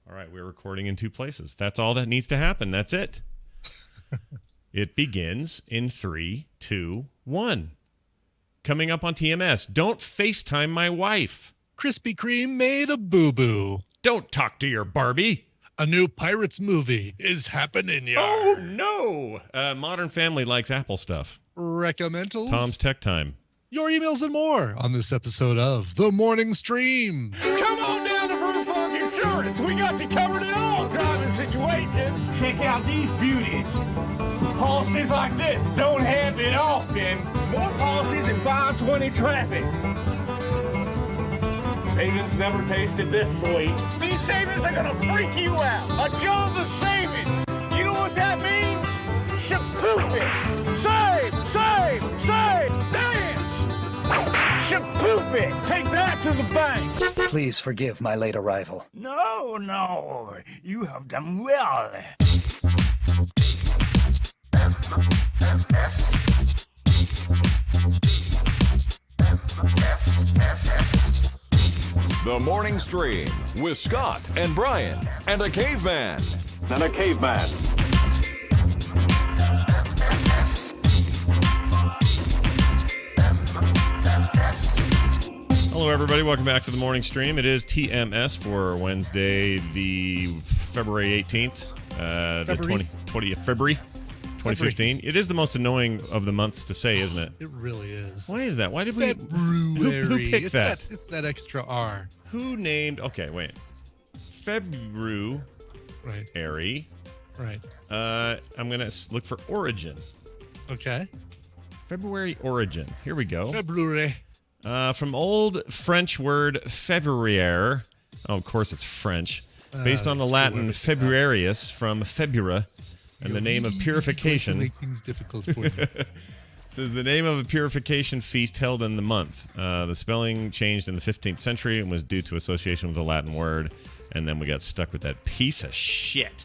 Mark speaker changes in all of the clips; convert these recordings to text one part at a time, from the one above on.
Speaker 1: All right, we're recording in two places. That's all that needs to happen. That's it. It begins in 3, 2, 1. Coming up on TMS, don't FaceTime my wife.
Speaker 2: Krispy Kreme made a boo-boo.
Speaker 1: Don't talk to your Barbie.
Speaker 2: A new Pirates movie is happening, y'all.
Speaker 1: Oh, no. Modern Family likes Apple stuff.
Speaker 2: Recommendals.
Speaker 1: Tom's Tech Time.
Speaker 2: Your emails and more on this episode of The Morning Stream.
Speaker 3: Come on down to Brew Punk Insurance. We got you covered in all driving situations. Check out these beauties. Policies like this don't happen often. More policies than 520 traffic. Savings never tasted this sweet. These savings are gonna freak you out. A jolt of savings. You know what that means? Shapoopin'. Save, save, save, dance. Shapoopin'. Take that to the bank.
Speaker 4: Please forgive my late arrival.
Speaker 3: No, you have done well.
Speaker 5: The Morning Stream with Scott and Brian and a caveman.
Speaker 1: Hello, everybody. Welcome back to the Morning Stream. It is TMS for Wednesday, the February 18th, the 20th February 2015. It is the most annoying of the months to say, isn't it?
Speaker 2: It really is.
Speaker 1: Why is that? Why did we?
Speaker 2: February.
Speaker 1: Who picked that?
Speaker 2: It's that extra R.
Speaker 1: Who named? Okay, wait. February.
Speaker 2: Right.
Speaker 1: I'm gonna look for origin.
Speaker 2: Okay.
Speaker 1: February origin. Here we go.
Speaker 2: February.
Speaker 1: From old French word février. Oh, of course it's French. Based on the Latin februarius from febura, and the name of purification.
Speaker 2: Make things difficult for you.
Speaker 1: Says the name of a purification feast held in the month. The spelling changed in the 15th century and was due to association with the Latin word. And then we got stuck with that piece of shit.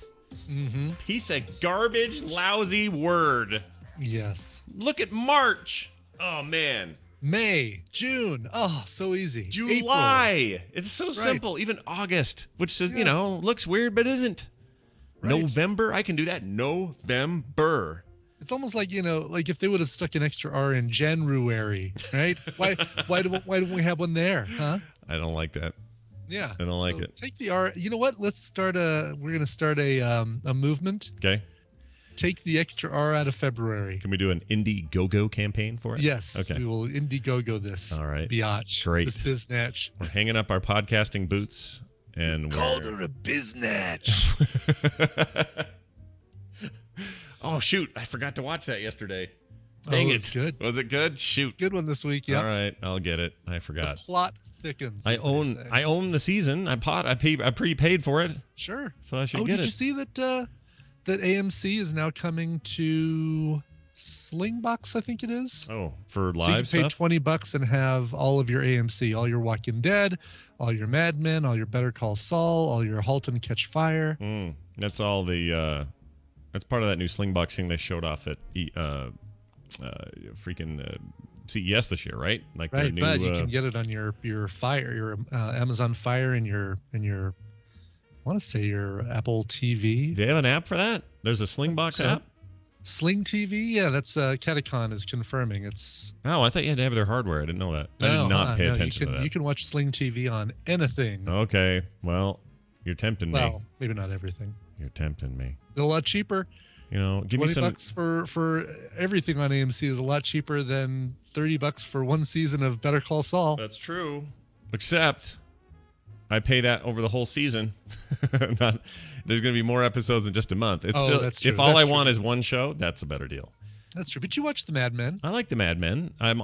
Speaker 2: Mm-hmm.
Speaker 1: Piece of garbage, lousy word.
Speaker 2: Yes.
Speaker 1: Look at March. Oh, man.
Speaker 2: May, June. Oh, so easy.
Speaker 1: July.
Speaker 2: April.
Speaker 1: It's so simple. Even August, which says,
Speaker 2: Yes.
Speaker 1: looks weird, but isn't.
Speaker 2: Right.
Speaker 1: November, I can do that. November.
Speaker 2: It's almost like, like if they would have stuck an extra R in January, right? Why don't we have one there, huh?
Speaker 1: I don't like that.
Speaker 2: Yeah.
Speaker 1: I don't like it.
Speaker 2: Take the R. You know what? We're going to start a movement.
Speaker 1: Okay.
Speaker 2: Take the extra R out of February.
Speaker 1: Can we do an Indiegogo campaign for it?
Speaker 2: Yes.
Speaker 1: Okay.
Speaker 2: We will Indiegogo this.
Speaker 1: All right.
Speaker 2: Biatch.
Speaker 1: Great.
Speaker 2: This biznatch.
Speaker 1: We're hanging up our podcasting boots and
Speaker 2: Called her a biznatch.
Speaker 1: Oh, shoot. I forgot to watch that yesterday. Dang it.
Speaker 2: It's good.
Speaker 1: Was it good? Shoot.
Speaker 2: Good one this week. Yeah.
Speaker 1: All right. I'll get it. I forgot.
Speaker 2: Plot thickens.
Speaker 1: I
Speaker 2: as they say.
Speaker 1: own the season. I prepaid for it.
Speaker 2: Sure.
Speaker 1: So I should
Speaker 2: Oh,
Speaker 1: get
Speaker 2: did
Speaker 1: it.
Speaker 2: you see that AMC is now coming to Slingbox, I think it is?
Speaker 1: Oh, for
Speaker 2: So
Speaker 1: live
Speaker 2: you can pay
Speaker 1: stuff?
Speaker 2: $20 and have all of your AMC, all your Walking Dead, all your Mad Men, all your Better Call Saul, all your Halt and Catch Fire.
Speaker 1: That's all the that's part of that new Slingbox thing they showed off at CES this year, right? Like
Speaker 2: Right,
Speaker 1: the new,
Speaker 2: but you can get it on your Fire, your Amazon Fire, and your I want to say your Apple TV.
Speaker 1: Do they have an app for that? There's a Slingbox
Speaker 2: So,
Speaker 1: app?
Speaker 2: Sling TV, yeah, that's Catacon is confirming. It's
Speaker 1: Oh, I thought you had to have their hardware. I didn't know that. I did not pay attention to that.
Speaker 2: You can watch Sling TV on anything.
Speaker 1: Okay, well, you're tempting me.
Speaker 2: Well, maybe not everything.
Speaker 1: You're tempting me.
Speaker 2: They're a lot cheaper.
Speaker 1: Give me some.
Speaker 2: $20 for everything on AMC is a lot cheaper than $30 for one season of Better Call Saul.
Speaker 1: That's true. Except I pay that over the whole season. There's going to be more episodes in just a month. It's still,
Speaker 2: that's true.
Speaker 1: if all
Speaker 2: That's
Speaker 1: I
Speaker 2: true.
Speaker 1: want is one show, that's a better deal.
Speaker 2: That's true. But you watch the Mad Men,
Speaker 1: I like the Mad Men. I'm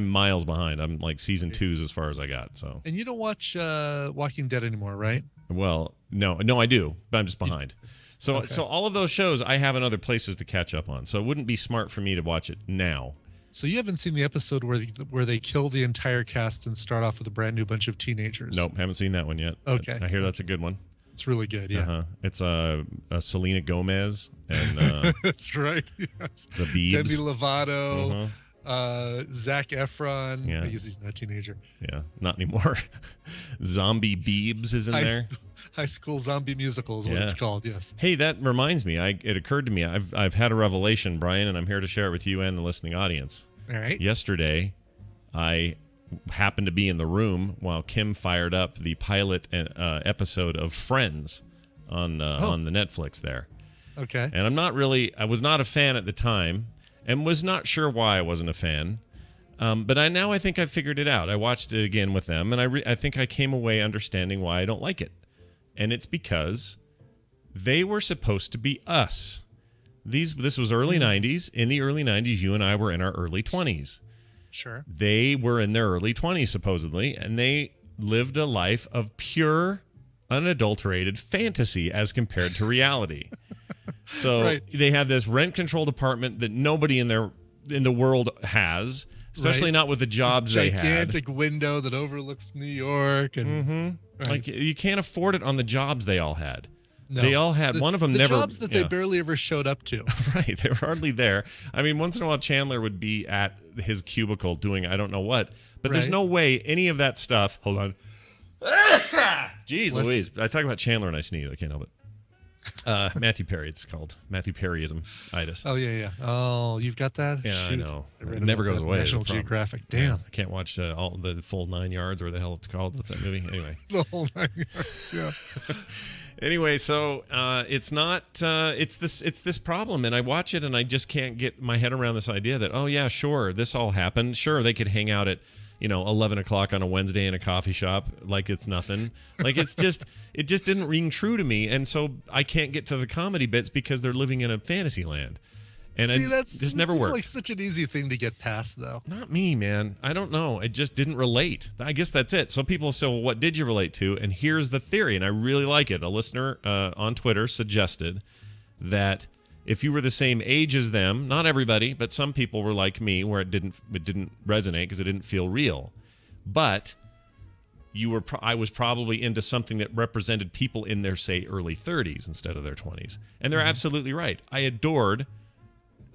Speaker 1: miles behind. I'm like season 2's as far as I got. So
Speaker 2: and you don't watch Walking Dead anymore, right?
Speaker 1: well, no, I do, but I'm just behind. So all of those shows I have in other places to catch up on. So it wouldn't be smart for me to watch it now.
Speaker 2: So you haven't seen the episode where they kill the entire cast and start off with a brand new bunch of teenagers?
Speaker 1: Nope, haven't seen that one yet.
Speaker 2: Okay.
Speaker 1: I hear that's a good one.
Speaker 2: It's really good, yeah.
Speaker 1: It's Selena Gomez and
Speaker 2: That's right. Yes.
Speaker 1: the Biebs.
Speaker 2: Demi Lovato, Zac Efron.
Speaker 1: Yeah.
Speaker 2: I guess he's not a teenager.
Speaker 1: Yeah, not anymore. Zombie Beebs is in there.
Speaker 2: High School Zombie Musical is what it's called. Yes.
Speaker 1: Hey, that reminds me. It occurred to me. I've had a revelation, Brian, and I'm here to share it with you and the listening audience.
Speaker 2: All right.
Speaker 1: Yesterday, I happened to be in the room while Kim fired up the pilot episode of Friends on the Netflix there.
Speaker 2: Okay.
Speaker 1: And I was not a fan at the time and was not sure why I wasn't a fan. But I think I figured it out. I watched it again with them, and I think I came away understanding why I don't like it. And it's because they were supposed to be us. This was early 90s. In the early 90s, you and I were in our early 20s.
Speaker 2: Sure.
Speaker 1: They were in their early 20s, supposedly, and they lived a life of pure, unadulterated fantasy as compared to reality. So They had this rent-controlled apartment that nobody in the world has, especially not with the jobs they had.
Speaker 2: Gigantic window that overlooks New York, and
Speaker 1: like you can't afford it on the jobs they all had.
Speaker 2: No.
Speaker 1: They all had one of them
Speaker 2: the
Speaker 1: never
Speaker 2: jobs that they barely ever showed up to.
Speaker 1: Right, they were hardly there. I mean, once in a while Chandler would be at his cubicle doing I don't know what, but there's no way any of that stuff. Hold on. Jeez Louise. I talk about Chandler and I sneeze. I can't help it. Matthew Perry, it's called. Matthew Perryism-itis.
Speaker 2: Oh, yeah. Oh, you've got that?
Speaker 1: Yeah,
Speaker 2: Shoot.
Speaker 1: I know. It never goes away.
Speaker 2: National Geographic. Damn.
Speaker 1: Yeah, I can't watch all the full 9 yards or the hell it's called. What's that movie? Anyway.
Speaker 2: The whole 9 yards, yeah.
Speaker 1: Anyway, so it's not it's this problem, and I watch it and I just can't get my head around this idea that, oh yeah, sure, this all happened. Sure, they could hang out at 11 o'clock on a Wednesday in a coffee shop like it's nothing. Like it just didn't ring true to me, and so I can't get to the comedy bits because they're living in a fantasy land. And it just never worked.
Speaker 2: Like such an easy thing to get past, though.
Speaker 1: Not me, man. I don't know. It just didn't relate. I guess that's it. So people say, well, what did you relate to? And here's the theory, and I really like it. A listener on Twitter suggested that if you were the same age as them, not everybody, but some people were like me, where it didn't resonate because it didn't feel real. But I was probably into something that represented people in their, say, early 30s instead of their 20s. And they're absolutely right. I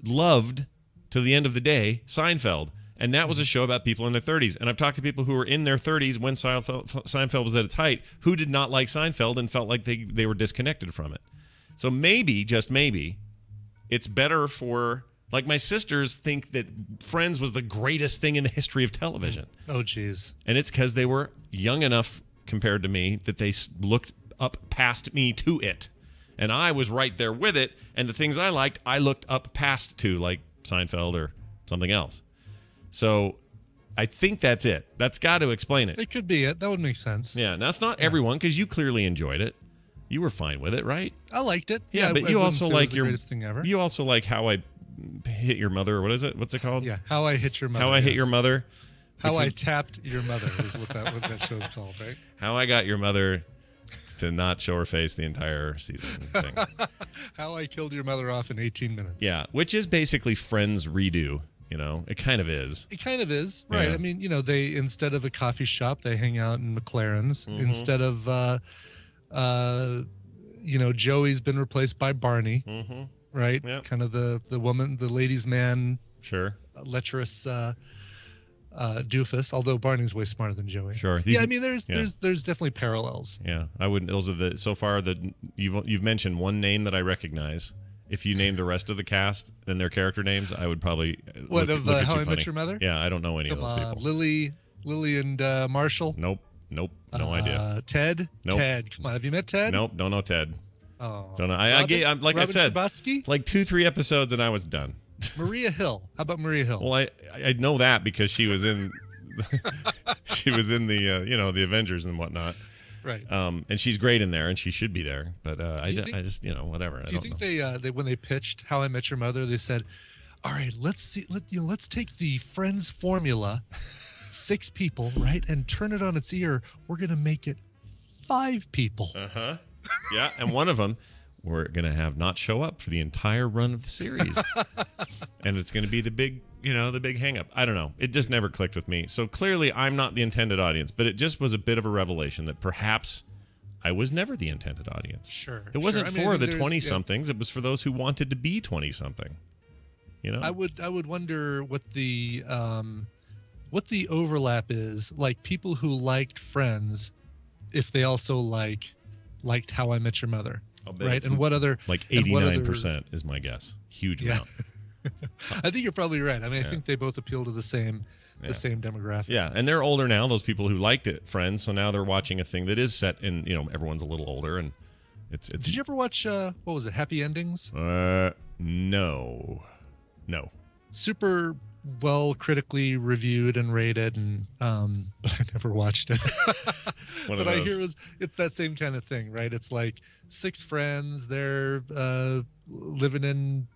Speaker 1: loved, to the end of the day, Seinfeld. And that was a show about people in their 30s. And I've talked to people who were in their 30s when Seinfeld was at its height who did not like Seinfeld and felt like they were disconnected from it. So maybe, just maybe, it's better for... Like, my sisters think that Friends was the greatest thing in the history of television.
Speaker 2: Oh, geez.
Speaker 1: And it's because they were young enough, compared to me, that they looked up past me to it. And I was right there with it, and the things I liked, I looked up past to, like Seinfeld or something else. So I think that's it. That's got to explain it.
Speaker 2: It could be it. That would make sense.
Speaker 1: Yeah, now it's not everyone, because you clearly enjoyed it. You were fine with it, right?
Speaker 2: I liked it.
Speaker 1: Yeah, but you also like
Speaker 2: the greatest thing ever.
Speaker 1: You also like How I Hit Your Mother, or what is it? What's it called?
Speaker 2: Yeah, How I Hit Your Mother.
Speaker 1: How I Hit Your Mother.
Speaker 2: How I Tapped Your Mother is what that show's called, right?
Speaker 1: How I Got Your Mother to not show her face the entire season thing.
Speaker 2: How I Killed Your Mother Off in 18 minutes.
Speaker 1: Yeah, which is basically Friends redo. It kind of is.
Speaker 2: It kind of is, right?
Speaker 1: Yeah.
Speaker 2: I mean, they, instead of a coffee shop, they hang out in McLaren's.
Speaker 1: Mm-hmm.
Speaker 2: Instead of, Joey's been replaced by Barney, right?
Speaker 1: Yep.
Speaker 2: Kind of the woman, the ladies' man,
Speaker 1: Sure.
Speaker 2: lecherous doofus. Although Barney's way smarter than Joey.
Speaker 1: Sure.
Speaker 2: Yeah, I mean, there's definitely parallels.
Speaker 1: Yeah, I wouldn't. Those are so far that you've mentioned one name that I recognize. If you name the rest of the cast and their character names, I would probably look at
Speaker 2: How
Speaker 1: you
Speaker 2: I
Speaker 1: funny.
Speaker 2: Met Your Mother?
Speaker 1: Yeah, I don't know any of those people.
Speaker 2: Lily and Marshall.
Speaker 1: Nope, no idea.
Speaker 2: Ted.
Speaker 1: Nope.
Speaker 2: Ted. Come on, have you met Ted?
Speaker 1: Nope, don't know Ted.
Speaker 2: Oh,
Speaker 1: Don't know. I'm like I said,
Speaker 2: Shabatsky?
Speaker 1: like 2-3 episodes and I was done.
Speaker 2: Maria Hill. How about Maria Hill?
Speaker 1: Well, I know that because she was in the the Avengers and whatnot.
Speaker 2: Right.
Speaker 1: And she's great in there, and she should be there. But I just whatever.
Speaker 2: Do you think they when they pitched How I Met Your Mother, they said, "All right, let's take the Friends formula, 6 people, right, and turn it on its ear. We're gonna make it 5 people."
Speaker 1: Yeah, and one of them we're gonna have not show up for the entire run of the series, and it's gonna be the big hang up. I don't know. It just never clicked with me. So clearly, I'm not the intended audience. But it just was a bit of a revelation that perhaps I was never the intended audience.
Speaker 2: Sure.
Speaker 1: It wasn't
Speaker 2: I mean,
Speaker 1: for the
Speaker 2: there's-
Speaker 1: 20-somethings. It was for those who wanted to be 20-something. You know,
Speaker 2: I would wonder what the overlap is. Like people who liked Friends, if they also liked How I Met Your Mother, right? And what other
Speaker 1: like 89% is my guess. Huge amount.
Speaker 2: I think you're probably right. I mean, I think they both appeal to the same demographic.
Speaker 1: Yeah, and they're older now. Those people who liked it, Friends. So now they're watching a thing that is set in. Everyone's a little older, and it's.
Speaker 2: Did you ever watch what was it? Happy Endings?
Speaker 1: No.
Speaker 2: Super well critically reviewed and rated, and but I never watched it. But I hear it's that same kind of thing, right? It's like 6 friends. They're living in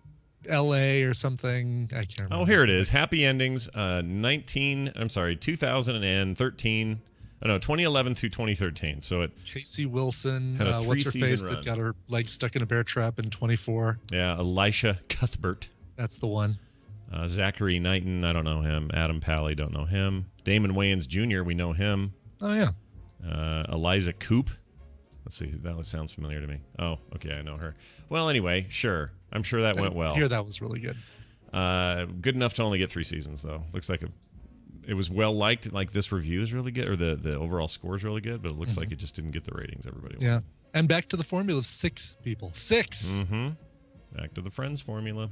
Speaker 2: LA or something. I can't remember.
Speaker 1: Oh, here it is. Happy Endings, 2013. 2011 through 2013. So it
Speaker 2: Casey Wilson,
Speaker 1: had a
Speaker 2: what's her face
Speaker 1: run.
Speaker 2: that got her leg stuck in a bear trap in 24.
Speaker 1: Yeah, Elisha Cuthbert.
Speaker 2: That's the one.
Speaker 1: Zachary Knighton, I don't know him. Adam Pally, don't know him. Damon Wayans Jr., we know him.
Speaker 2: Oh, yeah.
Speaker 1: Eliza Coop. Let's see, that sounds familiar to me. Oh, okay, I know her. Well, anyway, sure. I'm sure that went well.
Speaker 2: I hear that was really good.
Speaker 1: Good enough to only get 3 seasons, though. Looks like it was well liked. Like this review is really good, or the overall score is really good, but it looks like it just didn't get the ratings everybody wanted.
Speaker 2: Yeah. And back to the formula of 6 people. 6!
Speaker 1: Mm-hmm. Back to the Friends formula.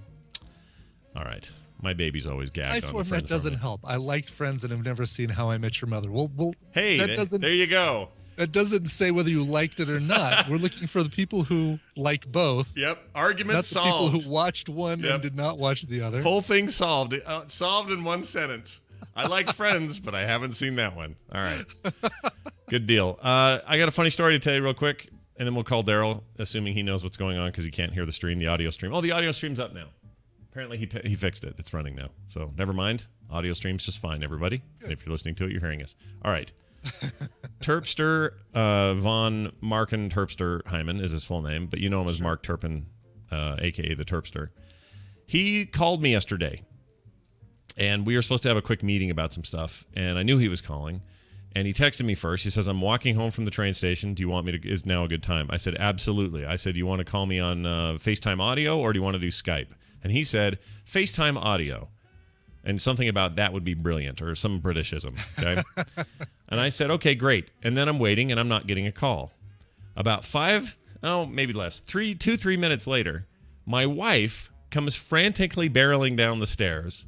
Speaker 1: All right. My baby's always gagged
Speaker 2: I
Speaker 1: on
Speaker 2: swear
Speaker 1: the
Speaker 2: that
Speaker 1: Friends
Speaker 2: doesn't
Speaker 1: formula.
Speaker 2: help. I liked Friends and have never seen How I Met Your Mother. Well,
Speaker 1: hey, there you go.
Speaker 2: That doesn't say whether you liked it or not. We're looking for the people who like both.
Speaker 1: Yep. Argument
Speaker 2: Not the
Speaker 1: solved.
Speaker 2: people who watched one and did not watch the other.
Speaker 1: Whole thing solved. Solved in one sentence. I like Friends, but I haven't seen that one. All right. Good deal. I got a funny story to tell you real quick, and then we'll call Daryl, assuming he knows what's going on because he can't hear the audio stream. Oh, the audio stream's up now. Apparently he fixed it. It's running now. So never mind. Audio stream's just fine, everybody. And if you're listening to it, you're hearing us. All right. Terpster, von Marken Terpster Hyman is his full name, but you know him as Mark Turpin, a.k.a. the Terpster. He called me yesterday, and we were supposed to have a quick meeting about some stuff, and I knew he was calling, and he texted me first. He says, I'm walking home from the train station. Do you want me to, is now a good time? I said, absolutely. I said, you want to call me on FaceTime audio, or do you want to do Skype? And he said, FaceTime audio. And something about that would be brilliant, or some Britishism, okay? And I said, okay, great. And then I'm waiting, and I'm not getting a call. About 3 minutes later, my wife comes frantically barreling down the stairs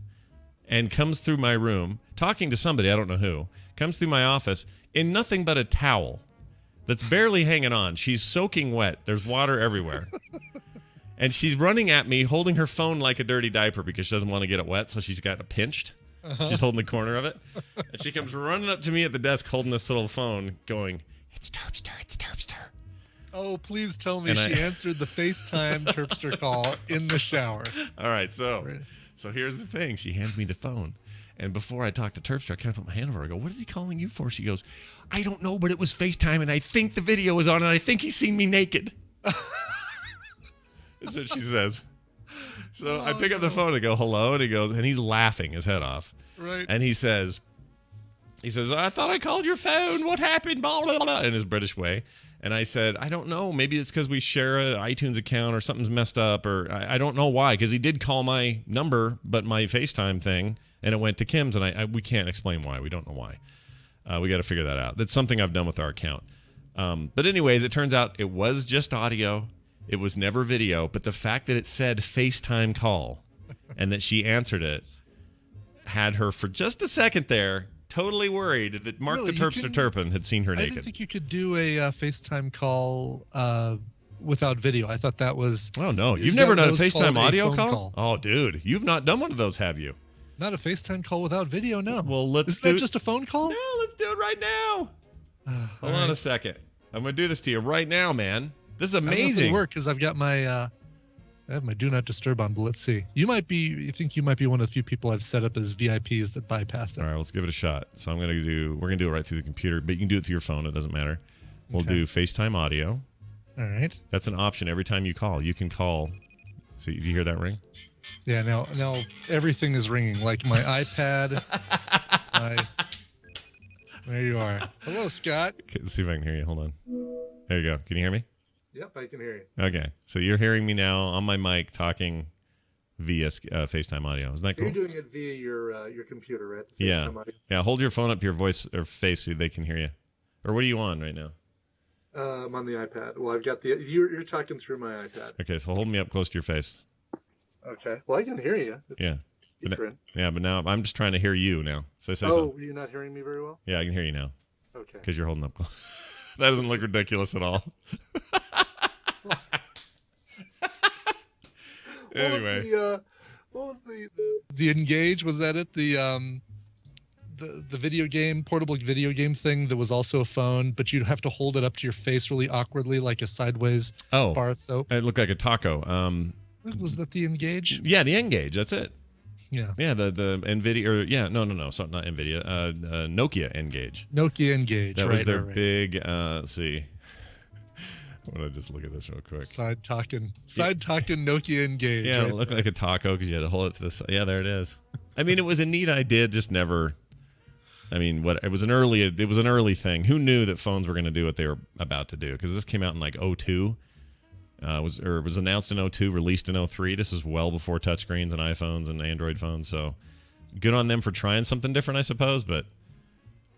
Speaker 1: and comes through my room, talking to somebody, I don't know who, comes through my office in nothing but a towel that's barely hanging on. She's soaking wet. There's water everywhere. And she's running at me, holding her phone like a dirty diaper because she doesn't want to get it wet, so she's got it pinched. She's holding the corner of it. And she comes running up to me at the desk holding this little phone going, it's Terpster, it's Terpster.
Speaker 2: Oh, please tell me she answered the FaceTime Terpster call in the shower.
Speaker 1: All right, so here's the thing. She hands me the phone. And before I talk to Terpster, I kind of put my hand over her. I go, what is he calling you for? She goes, I don't know, but it was FaceTime, and I think the video is on, and I think he's seen me naked. That's what she says. So I pick up the phone and go, hello, and he goes, and he's laughing his head off.
Speaker 2: Right.
Speaker 1: And he says, I thought I called your phone. What happened? Blah, blah, blah, in his British way. And I said, I don't know. Maybe it's because we share an iTunes account or something's messed up, or I don't know why, because he did call my number, but my FaceTime thing, and it went to Kim's, and we can't explain why. We don't know why. We got to figure that out. That's something I've done with our account. But anyways, it turns out it was just audio. It was never video, but the fact that it said FaceTime call and that she answered it had her for just a second there totally worried that Mark the Terpster Turpin had seen her naked.
Speaker 2: I didn't think you could do a FaceTime call without video. I thought that was...
Speaker 1: Oh, no. You've never done a FaceTime audio call?
Speaker 2: Oh,
Speaker 1: dude. You've not done one of those, have you?
Speaker 2: Not a FaceTime call without video, no.
Speaker 1: Well,
Speaker 2: Isn't that just a phone call?
Speaker 1: No, let's do it right now. Hold on a second. I'm going to do this to you right now, man. This is amazing.
Speaker 2: I don't know if it'll work because I've got my I have my Do Not Disturb on, but let's see. You think you might be one of the few people I've set up as VIPs that bypass it.
Speaker 1: All right, let's give it a shot. So we're gonna do it right through the computer, but you can do it through your phone. It doesn't matter. We'll do FaceTime audio.
Speaker 2: All right.
Speaker 1: That's an option every time you call. You can call. See, do you hear that ring?
Speaker 2: Yeah. Now everything is ringing. Like my iPad. There you are. Hello, Scott.
Speaker 1: Okay, let's see if I can hear you. Hold on. There you go. Can you hear me?
Speaker 2: Yep, I can hear you.
Speaker 1: Okay, so you're hearing me now on my mic talking via FaceTime audio. Isn't that cool?
Speaker 2: You're doing it via your computer, right?
Speaker 1: Yeah.
Speaker 2: FaceTime audio.
Speaker 1: Yeah. Hold your phone up to your voice or face so they can hear you. Or what are you on right now?
Speaker 2: I'm on the iPad. Well, I've got you're talking through my iPad.
Speaker 1: Okay, so hold me up close to your face.
Speaker 2: Okay. Well, I can hear you.
Speaker 1: Yeah.
Speaker 2: But
Speaker 1: But now I'm just trying to hear you now. So say something.
Speaker 2: you're not hearing me very well?
Speaker 1: Yeah, I can hear you now.
Speaker 2: Okay.
Speaker 1: Because you're holding up close. That doesn't look ridiculous at all. Anyway.
Speaker 2: What was the Engage? Was that it? The video game, portable video game thing that was also a phone, but you'd have to hold it up to your face really awkwardly, like a sideways bar of soap.
Speaker 1: It looked like a taco.
Speaker 2: Was that the Engage?
Speaker 1: Yeah, the N-Gage. That's it.
Speaker 2: Yeah.
Speaker 1: Yeah, the NVIDIA, or no, so not NVIDIA, Nokia N-Gage.
Speaker 2: Nokia Engage.
Speaker 1: That was their big, let's see. I want to just look at this real quick.
Speaker 2: Side talking Nokia Engage.
Speaker 1: Yeah, it looked like a taco because you had to hold it to the side. Yeah, there it is. I mean, it was a neat idea, just never. I mean, it was an early thing. Who knew that phones were going to do what they were about to do? Because this came out in like 2002. It was announced in 2002, released in 2003. This is well before touchscreens and iPhones and Android phones. So good on them for trying something different, I suppose. But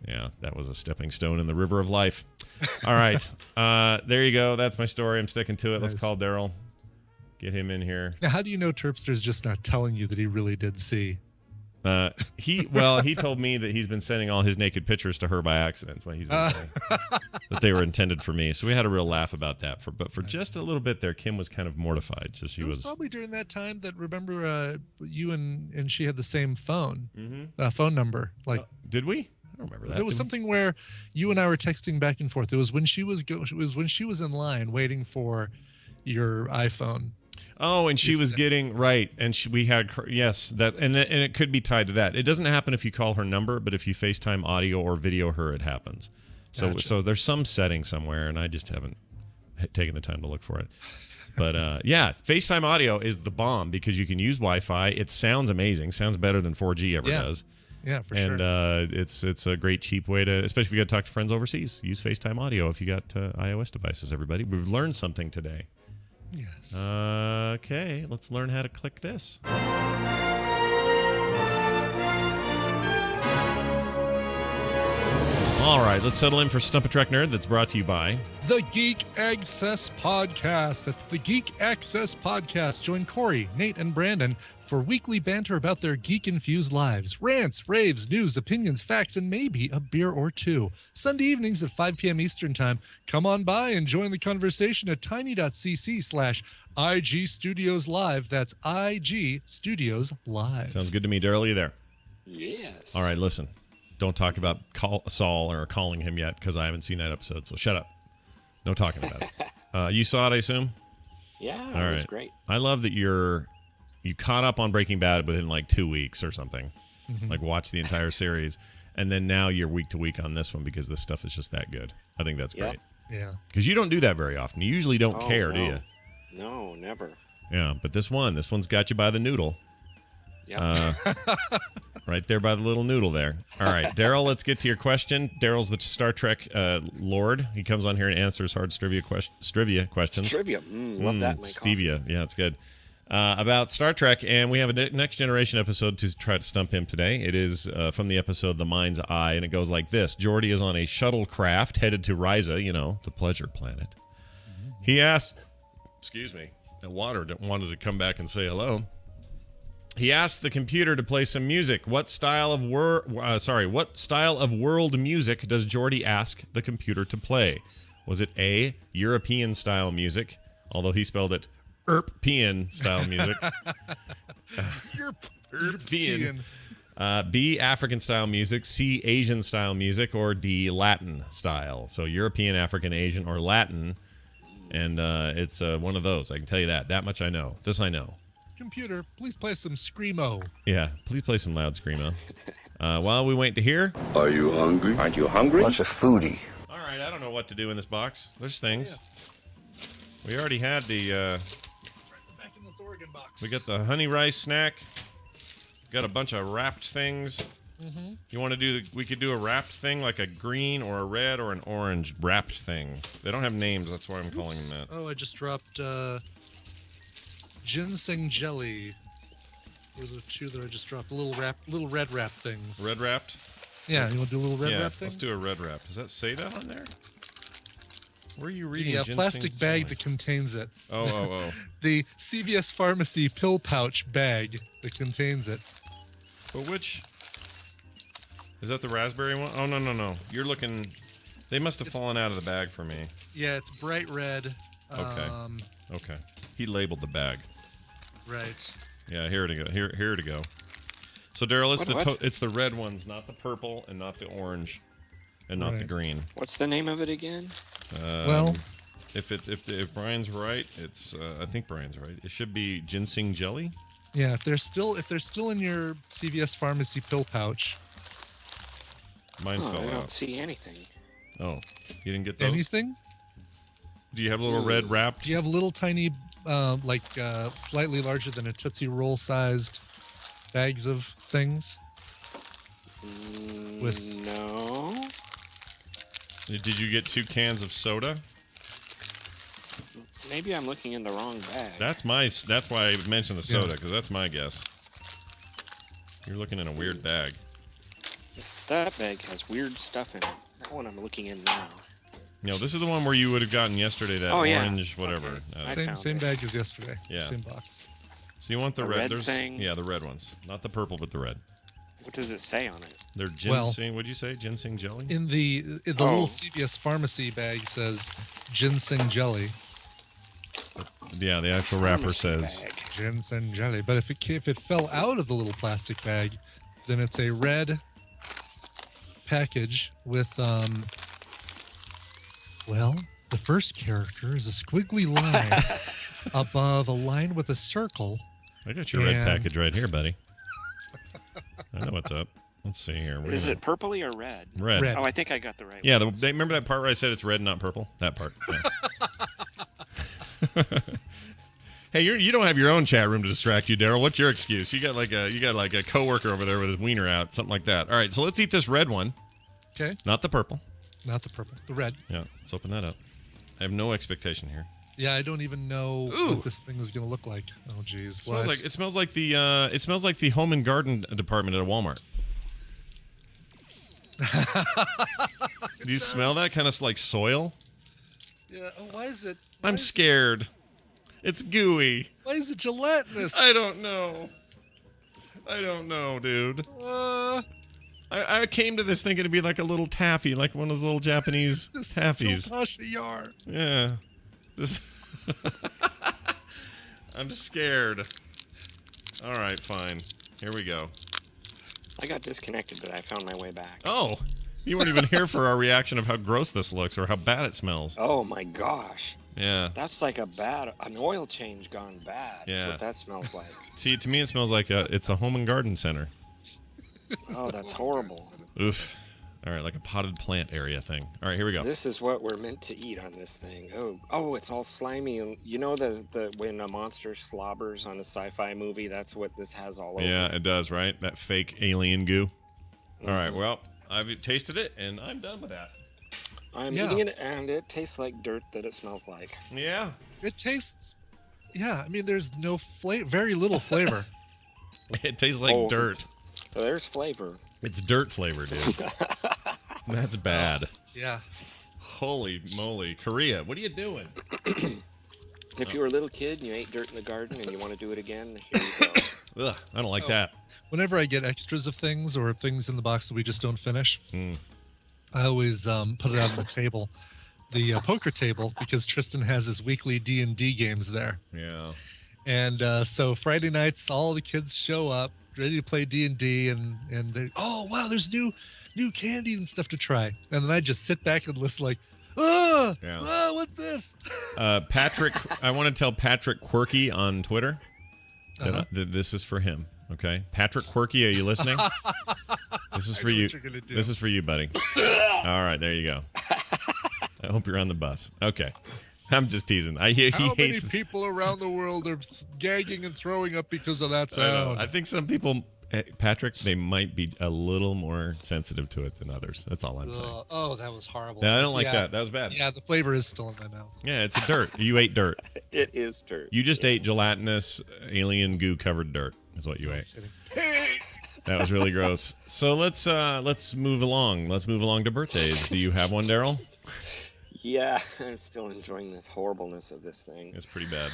Speaker 1: yeah, that was a stepping stone in the river of life. All right. There you go. That's my story. I'm sticking to it.
Speaker 2: Nice.
Speaker 1: Let's call Daryl. Get him in here.
Speaker 2: Now, how do you know Terpster's just not telling you that he really did see?
Speaker 1: He told me that he's been sending all his naked pictures to her by accident. That's what he's been saying. That they were intended for me. So we had a real laugh about that. But for just a little bit there, Kim was kind of mortified. So she was
Speaker 2: probably during that time that, remember, you and she had the same phone, phone number. Like,
Speaker 1: did we? I don't remember that.
Speaker 2: There was something where you and I were texting back and forth. It was when she was when she was in line waiting for your iPhone.
Speaker 1: Oh, and she was getting right, and we had that, and it could be tied to that. It doesn't happen if you call her number, but if you FaceTime audio or video her, it happens. So so there's some setting somewhere, and I just haven't taken the time to look for it. But yeah, FaceTime audio is the bomb because you can use Wi-Fi. It sounds amazing, sounds better than 4G ever does.
Speaker 2: Yeah, for sure.
Speaker 1: And it's a great cheap way to, especially if you got to talk to friends overseas. Use FaceTime audio if you got iOS devices. Everybody, we've learned something today.
Speaker 2: Yes.
Speaker 1: Okay, let's learn how to click this. All right, let's settle in for Stump a Trek Nerd that's brought to you by
Speaker 2: The Geek Access Podcast. That's the Geek Access Podcast. Join Corey, Nate, and Brandon for weekly banter about their geek-infused lives. Rants, raves, news, opinions, facts, and maybe a beer or two. Sunday evenings at 5 p.m. Eastern Time. Come on by and join the conversation at tiny.cc/IG Studios Live. That's IG Studios Live.
Speaker 1: Sounds good to me, Daryl. You there?
Speaker 6: Yes.
Speaker 1: All right, listen. Don't talk about Saul or calling him yet because I haven't seen that episode, so shut up. No talking about it. You saw it, I assume?
Speaker 6: Yeah,
Speaker 1: All
Speaker 6: it was
Speaker 1: right.
Speaker 6: great.
Speaker 1: I love that you caught up on Breaking Bad within like 2 weeks or something. Like watch the entire series, and then now you're week to week on this one because this stuff is just that good. I think that's great.
Speaker 2: Yeah.
Speaker 1: Because you don't do that very often. You usually don't care,
Speaker 6: no.
Speaker 1: do you?
Speaker 6: No, never.
Speaker 1: Yeah, but this one's got you by the noodle.
Speaker 6: Yeah.
Speaker 1: Right there by the little noodle there. All right, Daryl, let's get to your question. Daryl's the Star Trek lord. He comes on here and answers hard trivia questions.
Speaker 6: Trivia. Love that.
Speaker 1: Stevia. Yeah, it's good. About Star Trek, and we have a Next Generation episode to try to stump him today. It is from the episode The Mind's Eye, and it goes like this. Geordi is on a shuttlecraft headed to Risa, the pleasure planet. He asks, the water wanted to come back and say hello. He asked the computer to play some music. What style of world music does Geordi ask the computer to play? Was it A, European style music, although he spelled it European style music? European. B, African style music, C, Asian style music, or D, Latin style. So European, African, Asian, or Latin. And it's one of those. I can tell you that. That much I know. This I know.
Speaker 2: Computer, please play some Screamo.
Speaker 1: Yeah, please play some loud Screamo. While we wait to hear.
Speaker 7: Are you hungry? Aren't you hungry?
Speaker 4: Bunch of foodie.
Speaker 1: All right, I don't know what to do in this box. There's things. We already had the.
Speaker 2: Back in the Thorgan box.
Speaker 1: We got the honey rice snack. Got a bunch of wrapped things. You want to do? We could do a wrapped thing, like a green or a red or an orange wrapped thing. They don't have names. That's why I'm calling them that.
Speaker 2: Oh, I just dropped ginseng jelly. Or the two that I just dropped, the little red wrap things.
Speaker 1: Red wrapped?
Speaker 2: Yeah, you want to do a little red
Speaker 1: Yeah,
Speaker 2: wrap things?
Speaker 1: let's do a red wrap. Is that Seda on there? Where are you reading?
Speaker 2: The
Speaker 1: ginseng
Speaker 2: plastic bag
Speaker 1: jelly?
Speaker 2: that contains it.
Speaker 1: Oh.
Speaker 2: The CVS Pharmacy pill pouch bag that contains it.
Speaker 1: But which? Is that the raspberry one? Oh, no. You're looking... They must have fallen out of the bag for me.
Speaker 2: Yeah, it's bright red.
Speaker 1: Okay. Okay. He labeled the bag.
Speaker 2: Right.
Speaker 1: Yeah, here to go. Here to go. So, Daryl, it's
Speaker 6: What?
Speaker 1: it's the red ones, not the purple and not the orange and not the
Speaker 2: Right.
Speaker 1: green.
Speaker 6: What's the name of it again?
Speaker 2: Well,
Speaker 1: if Brian's right, it's I think Brian's right. It should be ginseng jelly.
Speaker 2: yeah, if they're still in your CVS Pharmacy pill pouch,
Speaker 1: Mine
Speaker 6: Oh, I
Speaker 1: fell
Speaker 6: don't
Speaker 1: out.
Speaker 6: see anything.
Speaker 1: Oh, you didn't get those?
Speaker 2: anything?
Speaker 1: Do you have a little red wrapped?
Speaker 2: Do you have little tiny, slightly larger than a Tootsie Roll sized bags of things? With
Speaker 6: No.
Speaker 1: Did you get 2 cans of soda?
Speaker 6: Maybe I'm looking in the wrong bag.
Speaker 1: That's why I mentioned the soda, because that's my guess. You're looking in a weird bag.
Speaker 6: That bag has weird stuff in it. That one I'm looking in now.
Speaker 1: No, this is the one where you would have gotten yesterday, that
Speaker 6: Oh, yeah.
Speaker 1: orange whatever.
Speaker 6: Okay. I
Speaker 2: same
Speaker 6: found it.
Speaker 2: bag as yesterday.
Speaker 1: Yeah.
Speaker 2: Same box.
Speaker 1: So you want the
Speaker 6: The
Speaker 1: red?
Speaker 6: red
Speaker 1: There's
Speaker 6: thing?
Speaker 1: Yeah, the red ones, not the purple, but the red.
Speaker 6: What does it say on it?
Speaker 1: They're
Speaker 2: Well-
Speaker 1: ginseng. What'd you say? Ginseng jelly?
Speaker 2: In the
Speaker 6: Oh.
Speaker 2: little CVS Pharmacy bag says ginseng jelly.
Speaker 1: Yeah, the actual wrapper
Speaker 6: Pharmacy
Speaker 1: says.
Speaker 6: bag.
Speaker 2: Ginseng jelly. But if it fell out of the little plastic bag, then it's a red package with well, the first character is a squiggly line above a line with a circle.
Speaker 1: I got your red
Speaker 2: And-
Speaker 1: package right here, buddy. I know what's up. Let's see here.
Speaker 6: Is it purpley or red?
Speaker 1: red?
Speaker 2: Red.
Speaker 6: Oh, I think I got the right
Speaker 1: Yeah,
Speaker 6: one.
Speaker 1: remember that part where I said it's red, not purple? That part. Yeah. Hey, you don't have your own chat room to distract you, Daryl. What's your excuse? You got like a coworker over there with his wiener out, something like that. All right, so let's eat this red one,
Speaker 2: Okay.
Speaker 1: not the purple.
Speaker 2: Not the purple. The red.
Speaker 1: Yeah, let's open that up. I have no expectation here.
Speaker 2: Yeah, I don't even know
Speaker 1: Ooh.
Speaker 2: what this thing is gonna look like. Oh geez.
Speaker 1: It smells like the home and garden department at a Walmart. Do you smell that kind of like soil?
Speaker 2: Yeah, why is it
Speaker 1: I'm scared. It's gooey.
Speaker 2: why is it gelatinous?
Speaker 1: I don't know, dude. I came to this thinking it'd be like a little taffy, like one of those little Japanese taffies.
Speaker 2: Natasha Yar.
Speaker 1: Yeah. This. I'm scared. All right, fine. Here we go.
Speaker 6: I got disconnected, but I found my way back.
Speaker 1: Oh, you weren't even here for our reaction of how gross this looks or how bad it smells.
Speaker 6: Oh my gosh.
Speaker 1: Yeah.
Speaker 6: That's like an oil change gone bad.
Speaker 1: Yeah.
Speaker 6: That's what that smells like.
Speaker 1: See, to me, it smells like it's a home and garden center.
Speaker 6: Oh, that's horrible.
Speaker 1: Oof. All right, like a potted plant area thing. All right, here we go.
Speaker 6: This is what we're meant to eat on this thing. Oh, it's all slimy. And you know the when a monster slobbers on a sci-fi movie, that's what this has all over.
Speaker 1: Yeah, it does, right? That fake alien goo. All right, well, I've tasted it, and I'm done with that.
Speaker 6: I'm
Speaker 2: Yeah.
Speaker 6: eating it, and it tastes like dirt that it smells like.
Speaker 1: Yeah.
Speaker 2: It tastes. Yeah, I mean, there's no flavor, very little flavor.
Speaker 1: It tastes like
Speaker 6: Oh.
Speaker 1: dirt.
Speaker 6: So there's flavor.
Speaker 1: It's dirt flavor, dude. That's bad.
Speaker 2: Yeah.
Speaker 1: Holy moly. Korea, what are you doing?
Speaker 6: If you were a little kid and you ate dirt in the garden and you want to do it again, here you go.
Speaker 1: Ugh, I don't like that.
Speaker 2: Whenever I get extras of things or things in the box that we just don't finish, I always put it out on the table, the poker table, because Tristan has his weekly D&D games there.
Speaker 1: Yeah.
Speaker 2: And so Friday nights, all the kids show up ready to play D&D, and they, oh wow, there's new candy and stuff to try. And then I just sit back and listen like, what's this?
Speaker 1: Patrick, I want to tell Patrick Quirky on Twitter that this is for him. Okay, Patrick Quirky, are you listening? This is for
Speaker 2: know
Speaker 1: you.
Speaker 2: what you're gonna do.
Speaker 1: This is for you, buddy. All right, there you go. I hope you're on the bus. Okay, I'm just teasing. He
Speaker 2: How many
Speaker 1: hates.
Speaker 2: people around the world are gagging and throwing up because of that
Speaker 1: I know.
Speaker 2: sound?
Speaker 1: I think some people, Patrick, they might be a little more sensitive to it than others. That's all I'm saying.
Speaker 2: Oh, that was horrible.
Speaker 1: I don't like
Speaker 2: Yeah.
Speaker 1: that. That was bad.
Speaker 2: Yeah, the flavor is still in my mouth.
Speaker 1: Yeah, it's a dirt. You ate dirt.
Speaker 6: It is dirt.
Speaker 1: You just ate gelatinous alien goo covered dirt. is what you ate. That was really gross. So let's move along. Let's move along to birthdays. Do you have one, Daryl?
Speaker 6: Yeah, I'm still enjoying this horribleness of this thing.
Speaker 1: It's pretty bad.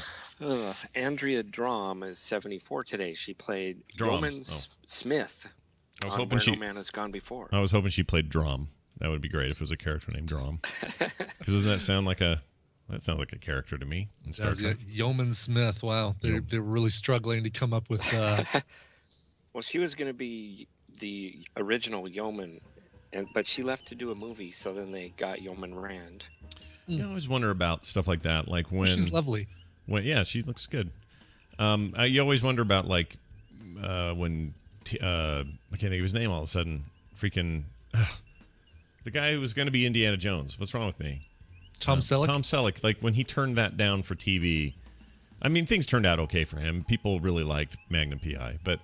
Speaker 6: Andrea Drom is 74 today. She played
Speaker 1: Drom.
Speaker 6: Yeoman Smith.
Speaker 1: I was
Speaker 6: on
Speaker 1: hoping
Speaker 6: Where
Speaker 1: she.
Speaker 6: No Man Has Gone Before.
Speaker 1: I was hoping she played Drom. That would be great if it was a character named Drom. Because doesn't that sound like a? That sounds like a character to me in Star Trek.
Speaker 2: Yeoman Smith. Wow, they're really struggling to come up with.
Speaker 6: Well, she was going to be the original Yeoman, but she left to do a movie, so then they got Yeoman Rand.
Speaker 1: I always wonder about stuff like that, like when
Speaker 2: She's lovely.
Speaker 1: Yeah, she looks good. You always wonder about like when I can't think of his name all of a sudden. Freaking the guy who was going to be Indiana Jones. What's wrong with me?
Speaker 2: Tom Selleck.
Speaker 1: Tom Selleck. Like when he turned that down for TV. I mean, things turned out okay for him. People really liked Magnum PI, but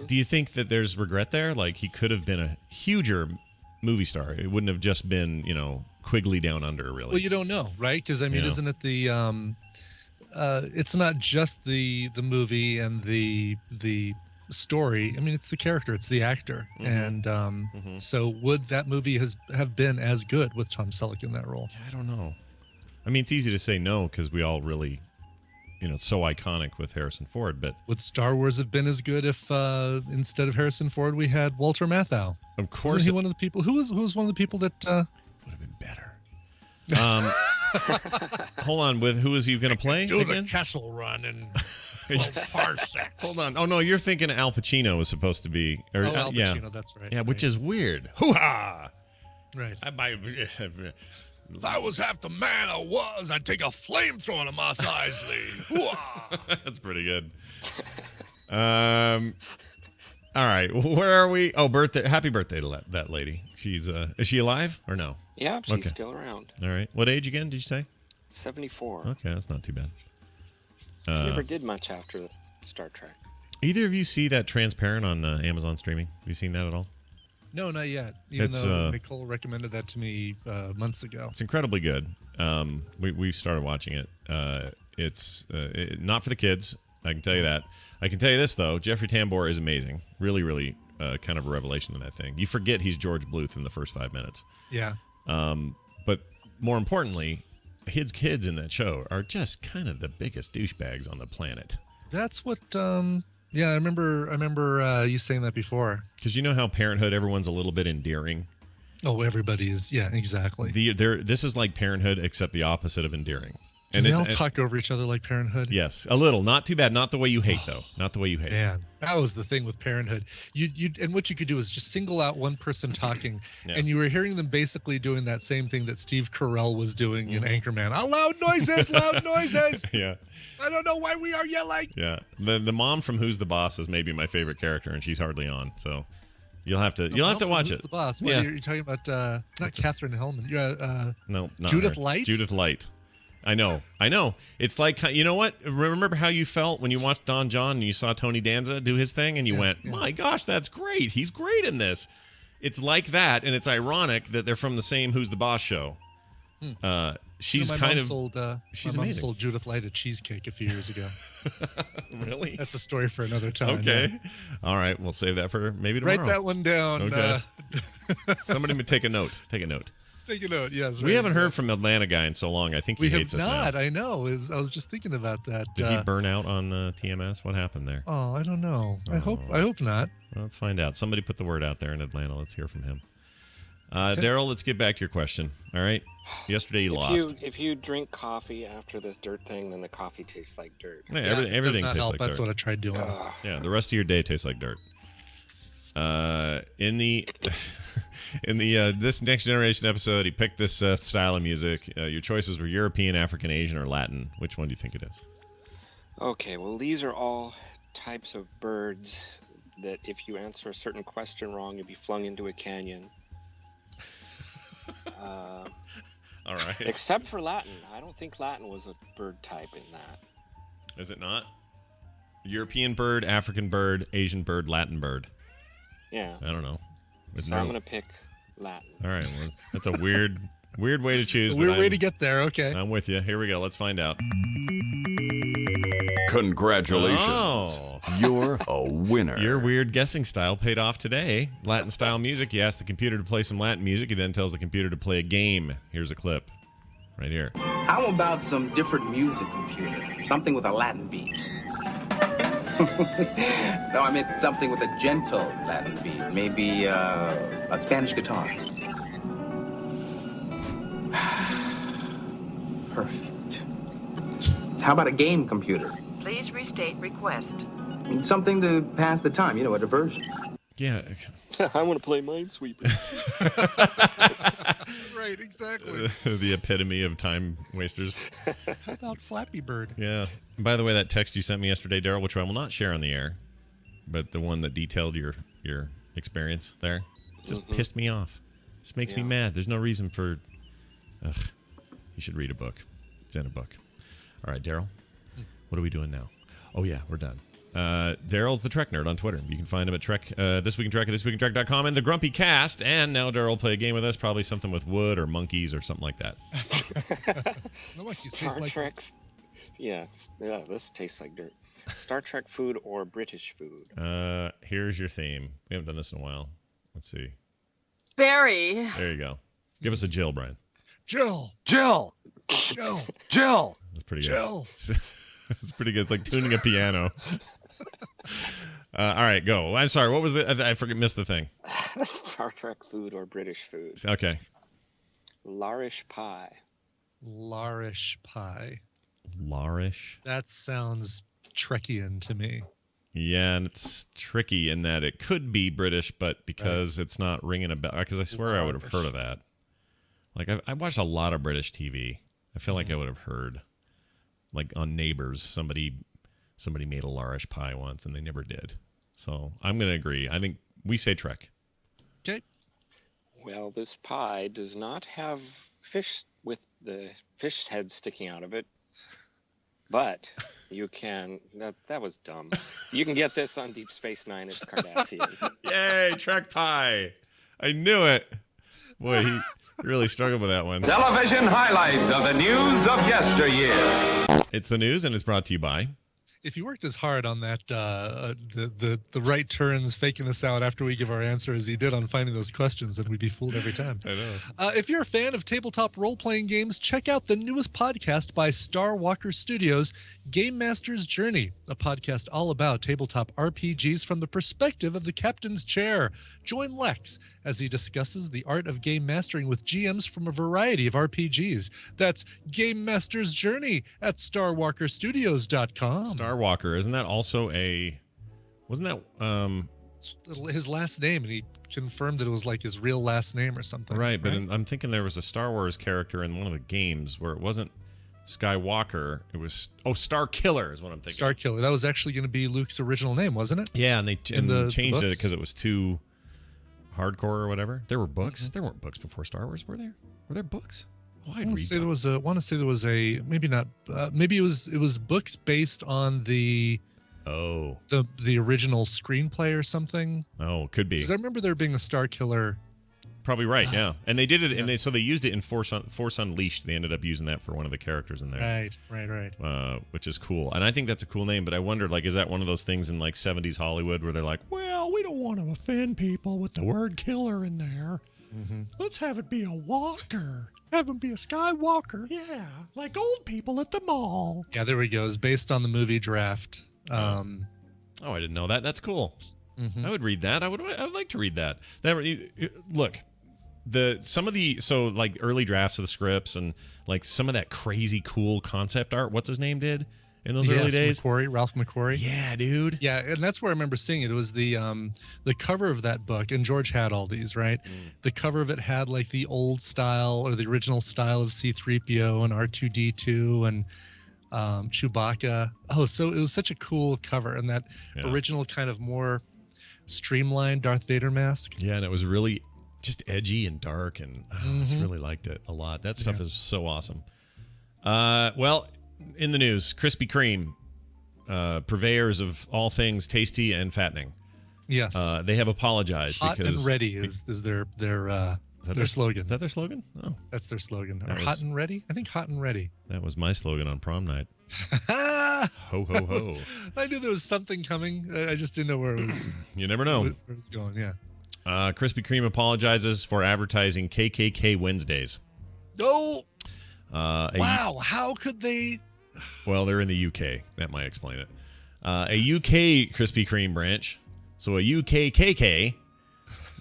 Speaker 1: do you think that there's regret there? Like he could have been a huger movie star. It wouldn't have just been, Quigley Down Under, really.
Speaker 2: Well, you don't know, right? Because I mean, isn't it the? It's not just the movie and the story. I mean, it's the character, it's the actor, and so would that movie have been as good with Tom Selleck in that role?
Speaker 1: I don't know. I mean, it's easy to say no because we all really, it's so iconic with Harrison Ford. But
Speaker 2: would Star Wars have been as good if instead of Harrison Ford we had Walter Matthau?
Speaker 1: Of course,
Speaker 2: wasn't he one of the people who was one of the people that
Speaker 1: would have been better. Hold on, with who is he going to play
Speaker 2: do
Speaker 1: again?
Speaker 2: the Kessel Run and parsecs.
Speaker 1: Hold on. Oh no, you're thinking Al Pacino was supposed to be, or
Speaker 2: Al
Speaker 1: yeah,
Speaker 2: Pacino, that's right.
Speaker 1: yeah, which is weird. Hoo-ha!
Speaker 2: Right.
Speaker 1: If
Speaker 2: I was half the man I was, I'd take a flamethrower to Mos Eisley.
Speaker 1: That's pretty good. All right, where are we? Oh, birthday! Happy birthday to that lady. She's is she alive or no?
Speaker 6: Yeah, she's still around.
Speaker 1: All right. What age again? Did you say?
Speaker 6: 74.
Speaker 1: Okay, that's not too bad.
Speaker 6: She never did much after Star Trek.
Speaker 1: Either of you see that Transparent on Amazon streaming? Have you seen that at all?
Speaker 2: No, not yet. Even though Nicole recommended that to me months ago.
Speaker 1: It's incredibly good. We started watching it. It's not for the kids. I can tell you that. I can tell you this though. Jeffrey Tambor is amazing. Really, really kind of a revelation in that thing. You forget he's George Bluth in the first 5 minutes.
Speaker 2: Yeah.
Speaker 1: But more importantly, his kids in that show are just kind of the biggest douchebags on the planet.
Speaker 2: That's what. Yeah, I remember you saying that before.
Speaker 1: Because you know how Parenthood, everyone's a little bit endearing.
Speaker 2: Oh, everybody is. Yeah, exactly.
Speaker 1: This is like Parenthood, except the opposite of endearing.
Speaker 2: And they all talk over each other like Parenthood.
Speaker 1: Yes, a little. Not too bad. Not the way you hate, though. Not the way you hate.
Speaker 2: Man, that was the thing with Parenthood. You and what you could do is just single out one person talking, and you were hearing them basically doing that same thing that Steve Carell was doing in Anchorman. Oh, loud noises, loud noises.
Speaker 1: Yeah.
Speaker 2: I don't know why we are yelling.
Speaker 1: Yeah. The mom from Who's the Boss is maybe my favorite character, and she's hardly on. So you'll have to watch
Speaker 2: Who's
Speaker 1: it.
Speaker 2: The Boss? What,
Speaker 1: yeah.
Speaker 2: you're talking about not Catherine Hellman.
Speaker 1: No, not
Speaker 2: Judith
Speaker 1: her.
Speaker 2: Light.
Speaker 1: Judith Light. I know. It's like, you know what? Remember how you felt when you watched Don John and you saw Tony Danza do his thing and you went, my gosh, that's great. He's great in this. It's like that, and it's ironic that they're from the same Who's the Boss show. She's
Speaker 2: my
Speaker 1: kind
Speaker 2: mom
Speaker 1: of... she's
Speaker 2: my mom
Speaker 1: amazing.
Speaker 2: sold Judith Light a cheesecake a few years ago.
Speaker 1: Really?
Speaker 2: That's a story for another time.
Speaker 1: Okay.
Speaker 2: Yeah.
Speaker 1: All right. We'll save that for maybe tomorrow.
Speaker 2: Write that one down.
Speaker 1: Okay. Somebody take a note. Take a note.
Speaker 2: Take a note. Yes.
Speaker 1: We haven't heard from Atlanta guy in so long. I think he hates us now.
Speaker 2: We have not. I know. I was just thinking about that.
Speaker 1: Did he burn out on TMS? What happened there?
Speaker 2: Oh, I don't know. I hope not.
Speaker 1: Well, let's find out. Somebody put the word out there in Atlanta. Let's hear from him. Daryl, let's get back to your question. All right. Yesterday you lost.
Speaker 6: If you drink coffee after this dirt thing, then the coffee tastes like dirt.
Speaker 1: Yeah, everything tastes like dirt.
Speaker 2: That's what I tried doing.
Speaker 1: Yeah, the rest of your day tastes like dirt. In the this Next Generation episode, he picked this style of music. Your choices were European, African, Asian, or Latin. Which one do you think it is?
Speaker 6: Okay, well, these are all types of birds that if you answer a certain question wrong, you'll be flung into a canyon.
Speaker 1: All right.
Speaker 6: Except for Latin. I don't think Latin was a bird type in that.
Speaker 1: Is it not? European bird, African bird, Asian bird, Latin bird.
Speaker 6: Yeah.
Speaker 1: I don't know.
Speaker 6: So I'm going to pick Latin.
Speaker 1: All right. Well, that's a weird way to choose.
Speaker 2: Weird way to get there. Okay.
Speaker 1: I'm with you. Here we go. Let's find out.
Speaker 5: Congratulations.
Speaker 1: Oh.
Speaker 5: You're a winner.
Speaker 1: Your weird guessing style paid off today. Latin style music. You ask the computer to play some Latin music. He then tells the computer to play a game. Here's a clip right here.
Speaker 8: How about some different music, computer? Something with a Latin beat. No, I meant something with a gentle Latin beat. Maybe a Spanish guitar. Perfect. How about a game, computer?
Speaker 9: Please restate request.
Speaker 8: Something to pass the time, a diversion.
Speaker 1: Yeah.
Speaker 6: I want to play Minesweeper.
Speaker 2: Right, exactly.
Speaker 1: The epitome of time wasters.
Speaker 2: How about Flappy Bird?
Speaker 1: Yeah. By the way, that text you sent me yesterday, Daryl, which I will not share on the air, but the one that detailed your experience there, just pissed me off. This makes me mad. There's no reason for... Ugh. You should read a book. It's in a book. All right, Daryl. What are we doing now? Oh, yeah, we're done. Daryl's the Trek Nerd on Twitter. You can find him at Trek, This Week in Trek at thisweekintrek.com and the Grumpy Cast. And now Daryl will play a game with us, probably something with wood or monkeys or something like that.
Speaker 6: Star Trek. Yeah, this tastes like dirt. Star Trek food or British food?
Speaker 1: Here's your theme. We haven't done this in a while. Let's see.
Speaker 9: Barry.
Speaker 1: There you go. Give us a Jill, Brian.
Speaker 2: Jill.
Speaker 5: Jill.
Speaker 2: Jill.
Speaker 5: Jill.
Speaker 1: That's pretty good.
Speaker 2: Jill.
Speaker 1: It's pretty good. It's like tuning a piano. All right, go. I'm sorry. What was it? I missed the thing.
Speaker 6: Star Trek food or British food?
Speaker 1: Okay.
Speaker 6: Larish pie.
Speaker 2: Larish pie.
Speaker 1: Larish?
Speaker 2: That sounds Trekian to me.
Speaker 1: Yeah, and it's tricky in that it could be British, but because it's not ringing a bell, because I swear I would have heard of that. Like, I watched a lot of British TV. I feel like I would have heard. Like on Neighbors, somebody made a Larish pie once, and they never did. So I'm going to agree. I think we say Trek.
Speaker 2: Okay.
Speaker 6: Well, this pie does not have fish with the fish head sticking out of it, but you can. That was dumb. You can get this on Deep Space Nine as Cardassian.
Speaker 1: Yay, Trek pie! I knew it. Boy, he really struggled with that one.
Speaker 3: Television highlights of the news of yesteryear.
Speaker 1: It's the news, and it's brought to you by...
Speaker 2: If you worked as hard on that, the right turns, faking us out after we give our answer as he did on finding those questions, then we'd be fooled every time.
Speaker 1: I know.
Speaker 2: If you're a fan of tabletop role-playing games, check out the newest podcast by Star Walker Studios, Game Master's Journey, a podcast all about tabletop RPGs from the perspective of the captain's chair. Join Lex as he discusses the art of game mastering with GMs from a variety of RPGs. That's Game Master's Journey at StarWalkerStudios.com.
Speaker 1: Star Walker, isn't that also a... Wasn't that...
Speaker 2: his last name, and he confirmed that it was like his real last name or something.
Speaker 1: Right, but I'm thinking there was a Star Wars character in one of the games where it wasn't Skywalker. It was... Oh, Star Killer is what I'm thinking.
Speaker 2: Star Killer. That was actually going to be Luke's original name, wasn't it?
Speaker 1: Yeah, and they changed it
Speaker 2: books?
Speaker 1: because it was too hardcore or whatever. There were books. Mm-hmm. There weren't books before Star Wars, were there? Were there books? Oh, I'd read them.
Speaker 2: Want to say there was a maybe not. Maybe it was books based on the original screenplay or something.
Speaker 1: Oh, could be.
Speaker 2: Because I remember there being a Star Killer.
Speaker 1: Probably right. Yeah, and they did it, and they used it in Force Unleashed. They ended up using that for one of the characters in there.
Speaker 2: Right.
Speaker 1: Which is cool, and I think that's a cool name. But I wondered, like, is that one of those things in like 70s Hollywood where they're like, well, we don't want to offend people with the word killer in there. Mm-hmm. Let's have it be a walker.
Speaker 2: Have him be a Skywalker.
Speaker 1: Yeah, like old people at the mall.
Speaker 2: Yeah, there we go. It's based on the movie Draft.
Speaker 1: Oh, I didn't know that. That's cool. Mm-hmm. I would read that. I would like to read that. Look, some of the early drafts of the scripts and like some of that crazy cool concept art. What's his name did in those early days?
Speaker 2: Ralph McQuarrie.
Speaker 1: Yeah, dude.
Speaker 2: Yeah, and that's where I remember seeing it. It was the cover of that book, and George had all these, right? The cover of it had like the old style or the original style of C-3PO and R2-D2 and Chewbacca. Oh, so it was such a cool cover, and that original kind of more streamlined Darth Vader mask.
Speaker 1: Yeah, and it was really just edgy and dark, and I just really liked it a lot. That stuff is so awesome. Well, in the news, Krispy Kreme, purveyors of all things tasty and fattening.
Speaker 2: Yes.
Speaker 1: They have apologized
Speaker 2: Hot
Speaker 1: because
Speaker 2: and ready is their their slogan.
Speaker 1: Is that their slogan? Oh,
Speaker 2: That's their slogan. Or
Speaker 1: That was-
Speaker 2: hot and ready? I think hot and ready.
Speaker 1: that was my slogan on prom night. Ho ho ho!
Speaker 2: I knew there was something coming. I just didn't know where it was.
Speaker 1: You never know.
Speaker 2: Where it was going. Yeah.
Speaker 1: Krispy Kreme apologizes for advertising KKK Wednesdays.
Speaker 2: Oh.
Speaker 1: A-
Speaker 2: Wow. How could they?
Speaker 1: Well, they're in the UK. That might explain it. A UK Krispy Kreme branch, so a UKKK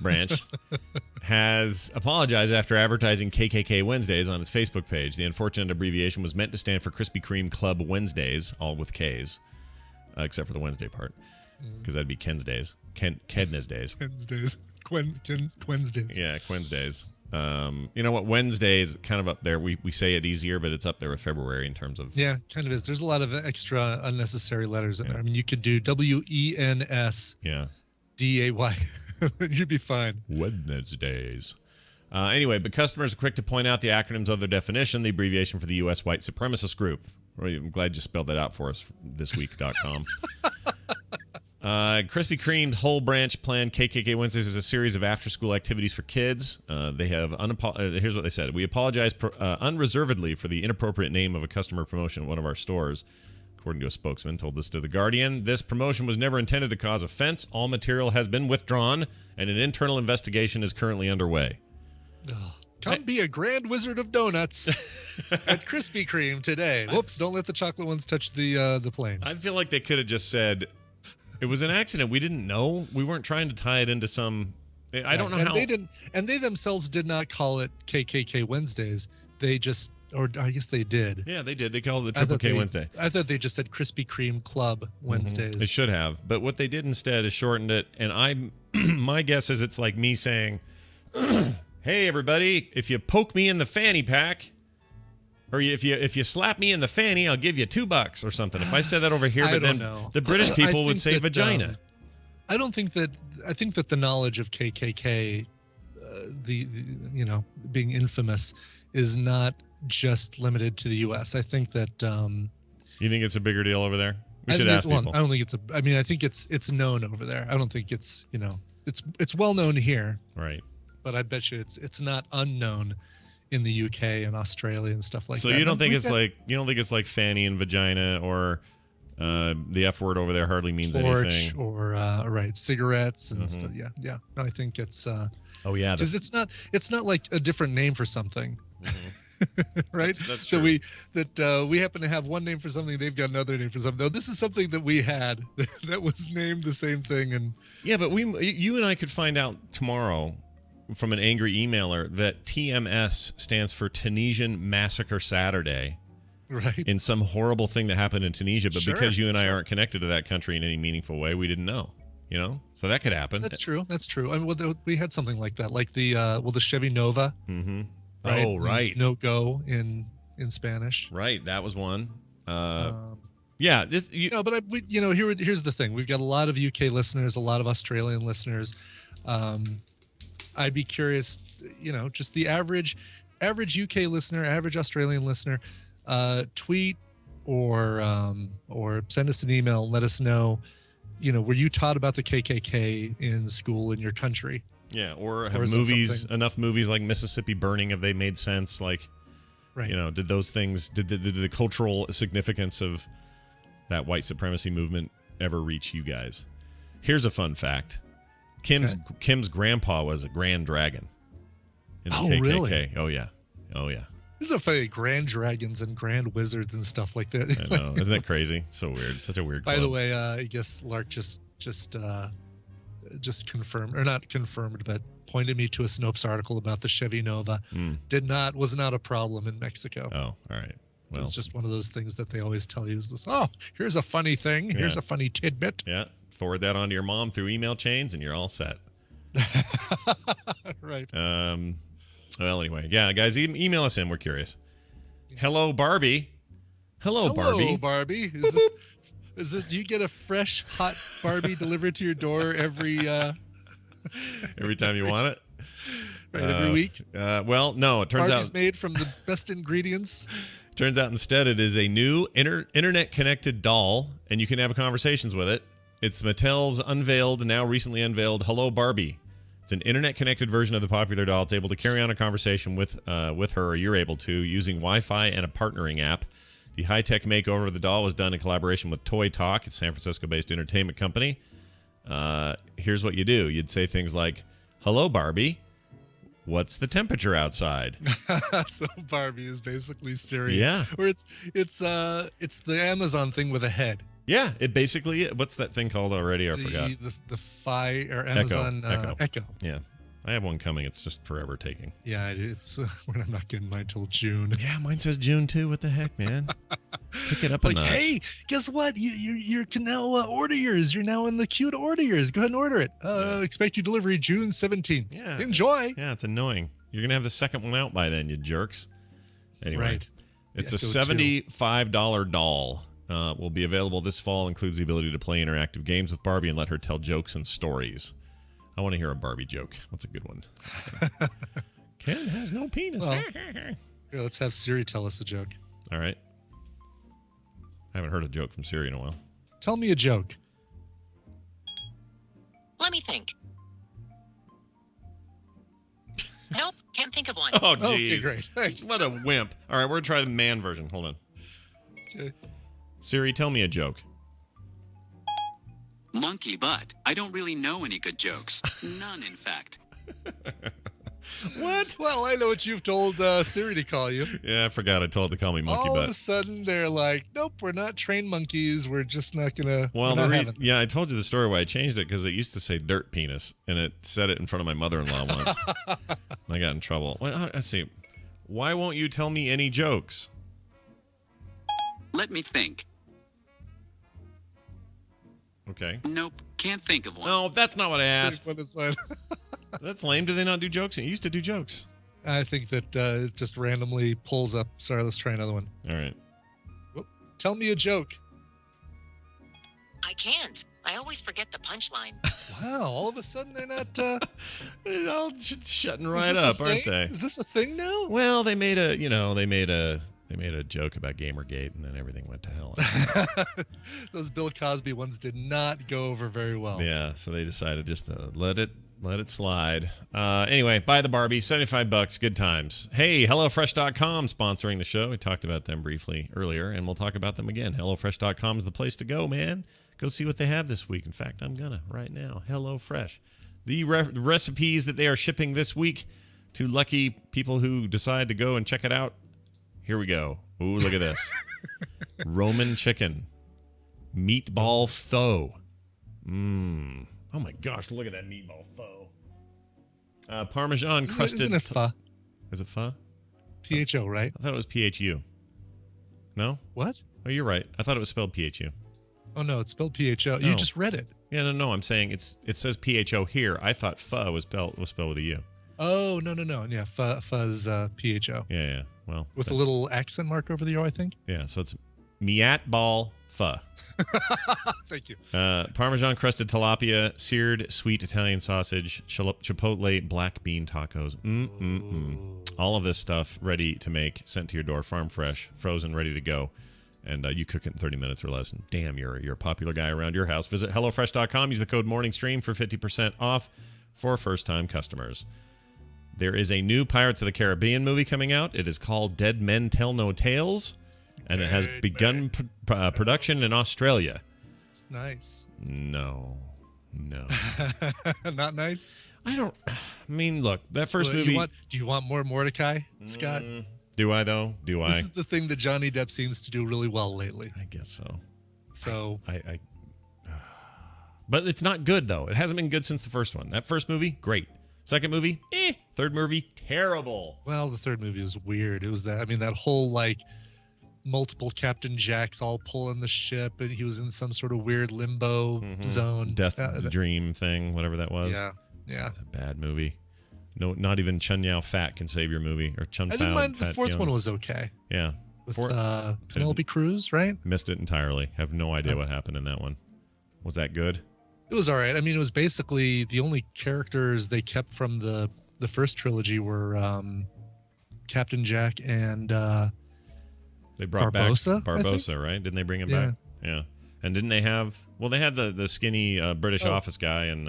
Speaker 1: branch, has apologized after advertising KKK Wednesdays on its Facebook page. The unfortunate abbreviation was meant to stand for Krispy Kreme Club Wednesdays, all with Ks, except for the Wednesday part, because that'd be Ken's Days. Kedna's Days.
Speaker 2: Wednesdays. Wednesdays.
Speaker 1: Yeah, Quen's Days. You know what? Wednesday is kind of up there. We say it easier, but it's up there with February in terms of.
Speaker 2: Yeah, kind of is. There's a lot of extra unnecessary letters in there. I mean, you could do WENS
Speaker 1: Yeah.
Speaker 2: DAY. You'd be fine.
Speaker 1: Wednesdays. Anyway, but customers are quick to point out the acronyms of their definition, the abbreviation for the U.S. white supremacist group. I'm glad you spelled that out for us, thisweek.com. Krispy Kreme's whole branch plan, KKK Wednesdays, is a series of after-school activities for kids. They have here's what they said. We apologize unreservedly for the inappropriate name of a customer promotion at one of our stores. According to a spokesman, told this to The Guardian. This promotion was never intended to cause offense. All material has been withdrawn, and an internal investigation is currently underway.
Speaker 2: Come be a grand wizard of donuts at Krispy Kreme today. Whoops, don't let the chocolate ones touch the plane.
Speaker 1: I feel like they could have just said, it was an accident. We didn't know. We weren't trying to tie it into some... I don't know how...
Speaker 2: They themselves did not call it KKK Wednesdays. They just... Or I guess they did.
Speaker 1: Yeah, they did. They called it the Triple K Wednesday.
Speaker 2: I thought they just said Krispy Kreme Club Wednesdays.
Speaker 1: They should have. But what they did instead is shortened it. And my guess is it's like me saying, hey, everybody, if you poke me in the fanny pack, or if you slap me in the fanny, I'll give you $2 or something. If I said that over here, but then the British people would say vagina.
Speaker 2: I don't think that. I think that the knowledge of KKK, the being infamous, is not just limited to the U.S. I think that.
Speaker 1: You think it's a bigger deal over there? We should ask people.
Speaker 2: I don't think it's a. I mean, I think it's known over there. I don't think it's it's well known here.
Speaker 1: Right.
Speaker 2: But I bet you it's not unknown in the UK and Australia and stuff like that.
Speaker 1: So you don't think it's like fanny and vagina, or the F word over there hardly means anything,
Speaker 2: or cigarettes and stuff. Yeah. No, I think it's.
Speaker 1: Oh yeah,
Speaker 2: because it's not like a different name for something.
Speaker 1: Mm-hmm.
Speaker 2: Right.
Speaker 1: That's true.
Speaker 2: We happen to have one name for something, they've got another name for something. Though this is something that we had that was named the same thing. And
Speaker 1: yeah, but you and I could find out tomorrow from an angry emailer that TMS stands for Tunisian Massacre Saturday.
Speaker 2: Right.
Speaker 1: In some horrible thing that happened in Tunisia, but because you and I aren't connected to that country in any meaningful way, we didn't know. So that could happen.
Speaker 2: That's true. I mean, we had something like that, like the Chevy Nova.
Speaker 1: Mm-hmm.
Speaker 2: Right?
Speaker 1: Oh, right.
Speaker 2: No go in Spanish.
Speaker 1: Right. That was one.
Speaker 2: Yeah. Here's the thing. We've got a lot of UK listeners, a lot of Australian listeners. I'd be curious, just the average UK listener, average Australian listener, tweet or send us an email and let us know, were you taught about the KKK in school in your country?
Speaker 1: Yeah, or have enough movies like Mississippi Burning, have they made sense? Like,
Speaker 2: right.
Speaker 1: Did those things, did the cultural significance of that white supremacy movement ever reach you guys? Here's a fun fact. Kim's grandpa was a Grand Dragon in the KKK.
Speaker 2: Really?
Speaker 1: Oh, yeah.
Speaker 2: This is a funny Grand Dragons and Grand Wizards and stuff like that.
Speaker 1: I know. Isn't that crazy? So weird. Such a weird club.
Speaker 2: By the way, I guess Lark just confirmed, or not confirmed, but pointed me to a Snopes article about the Chevy Nova. Was not a problem in Mexico.
Speaker 1: Oh, all right. Well,
Speaker 2: it's just one of those things that they always tell you is this. Oh, here's a funny thing. Here's a funny tidbit.
Speaker 1: Yeah. Forward that on to your mom through email chains, and you're all set.
Speaker 2: Right.
Speaker 1: Well, anyway, yeah, guys, email us in. We're curious. Hello, Barbie. Hello, Barbie.
Speaker 2: Hello, Barbie. Is this? Do you get a fresh, hot Barbie delivered to your door every
Speaker 1: time you want it?
Speaker 2: Right, every week?
Speaker 1: Well, no. It turns
Speaker 2: Barbie's
Speaker 1: out
Speaker 2: made from the best ingredients.
Speaker 1: Turns out instead it is a new internet-connected doll, and you can have conversations with it. It's Mattel's recently unveiled Hello Barbie. It's an internet-connected version of the popular doll. It's able to carry on a conversation with her, or you're able to, using Wi-Fi and a partnering app. The high-tech makeover of the doll was done in collaboration with Toy Talk, a San Francisco-based entertainment company. Here's what you do. You'd say things like, "Hello, Barbie. What's the temperature outside?"
Speaker 2: So Barbie is basically Siri.
Speaker 1: Yeah.
Speaker 2: Or it's the Amazon thing with a head.
Speaker 1: Yeah, it basically, what's that thing called already? I forgot.
Speaker 2: The Fi or Amazon Echo.
Speaker 1: Yeah. I have one coming. It's just forever taking.
Speaker 2: Yeah, it's I'm not getting mine till June.
Speaker 1: Yeah, mine says June too. What the heck, man? Pick it up a notch.
Speaker 2: Hey, guess what? You can now order yours. You're now in the queue to order yours. Go ahead and order it. Expect your delivery June 17th.
Speaker 1: Yeah.
Speaker 2: Enjoy.
Speaker 1: Yeah, it's annoying. You're going to have the second one out by then, you jerks. Anyway,
Speaker 2: right.
Speaker 1: It's a $75 doll. Will be available this fall. Includes the ability to play interactive games with Barbie and let her tell jokes and stories. I want to hear a Barbie joke. What's a good one? Ken has no penis.
Speaker 2: Well, here, let's have Siri tell us a joke.
Speaker 1: All right. I haven't heard a joke from Siri in a while.
Speaker 2: Tell me a joke.
Speaker 10: Let me think. Nope, can't think of one.
Speaker 1: Oh, jeez.
Speaker 2: Okay, great. Thanks.
Speaker 1: What a wimp. All right, we're going to try the man version. Hold on.
Speaker 2: Okay.
Speaker 1: Siri, tell me a joke.
Speaker 8: Monkey butt. I don't really know any good jokes. None, in fact.
Speaker 1: What?
Speaker 2: Well, I know what you've told Siri to call you.
Speaker 1: Yeah, I forgot. I told it to call me monkey
Speaker 2: All
Speaker 1: butt.
Speaker 2: of a sudden, they're like, nope, we're not trained monkeys. We're just not going to.
Speaker 1: Well, I told you the story why I changed it because it used to say dirt penis, and it said it in front of my mother-in-law once. And I got in trouble. Well, let's see. Why won't you tell me any jokes?
Speaker 8: Let me think.
Speaker 1: Okay.
Speaker 8: Nope, can't think of one.
Speaker 1: No, that's not what I asked.
Speaker 2: What is fine.
Speaker 1: That's lame. Do they not do jokes? It used to do jokes.
Speaker 2: I think that it just randomly pulls up. Sorry, let's try another one.
Speaker 1: All right.
Speaker 2: Whoop. Tell me a joke.
Speaker 10: I can't. I always forget the punchline.
Speaker 2: Wow, all of a sudden they're not...
Speaker 1: They're all shutting right up, aren't they?
Speaker 2: Is this a thing now?
Speaker 1: Well, they made a joke about Gamergate, and then everything went to hell.
Speaker 2: Those Bill Cosby ones did not go over very well.
Speaker 1: Yeah, so they decided just to let it slide. Anyway, buy the Barbie, $75, good times. Hey, HelloFresh.com sponsoring the show. We talked about them briefly earlier, and we'll talk about them again. HelloFresh.com is the place to go, man. Go see what they have this week. In fact, I'm gonna right now. HelloFresh. The recipes that they are shipping this week to lucky people who decide to go and check it out. Here we go. Ooh, look at this. Roman chicken. Meatball pho. Oh my gosh, look at that meatball pho. Parmesan crusted.
Speaker 2: Isn't it pho?
Speaker 1: Is it pho?
Speaker 2: PHO, right?
Speaker 1: I thought it was PHU. No?
Speaker 2: What?
Speaker 1: Oh, you're right. I thought it was spelled PHU.
Speaker 2: Oh, no, it's spelled PHO.
Speaker 1: No.
Speaker 2: You just read it.
Speaker 1: Yeah, no. I'm saying it says PHO here. I thought pho was spelled with a U.
Speaker 2: Oh, no. Yeah, fuzz PHO.
Speaker 1: Yeah. Well,
Speaker 2: with a little accent mark over the O, I think.
Speaker 1: Yeah, so it's Meatball pho.
Speaker 2: Thank you.
Speaker 1: Parmesan crusted tilapia, seared sweet Italian sausage, chipotle black bean tacos. All of this stuff ready to make, sent to your door, farm fresh, frozen, ready to go. And you cook it in 30 minutes or less. And damn, you're a popular guy around your house. Visit HelloFresh.com. Use the code MorningStream for 50% off for first-time customers. There is a new Pirates of the Caribbean movie coming out. It is called Dead Men Tell No Tales. And it has begun production in Australia.
Speaker 2: It's nice.
Speaker 1: No.
Speaker 2: Not nice?
Speaker 1: I mean, look, that first movie...
Speaker 2: Do you want more Mordecai, Scott?
Speaker 1: Do I, though? Do I?
Speaker 2: This is the thing that Johnny Depp seems to do really well lately.
Speaker 1: I guess so.
Speaker 2: So...
Speaker 1: But it's not good, though. It hasn't been good since the first one. That first movie, great. Second movie, Third movie, terrible.
Speaker 2: Well, the third movie was weird. It was that whole, multiple Captain Jacks all pulling the ship, and he was in some sort of weird limbo zone.
Speaker 1: Death dream thing, whatever that was.
Speaker 2: Yeah.
Speaker 1: It's a bad movie. No, not even Chun Yao Fat can save your movie. Or Chun
Speaker 2: I didn't mind the fourth one was okay.
Speaker 1: Yeah.
Speaker 2: With Penelope Cruz, right?
Speaker 1: Missed it entirely. Have no idea what happened in that one. Was that good?
Speaker 2: It was all right. I mean, it was basically the only characters they kept from the first trilogy were Captain Jack and
Speaker 1: they brought
Speaker 2: Barbossa,
Speaker 1: back Barbossa, right? Didn't they bring him back? Yeah. And didn't they have? Well, they had the skinny British office guy and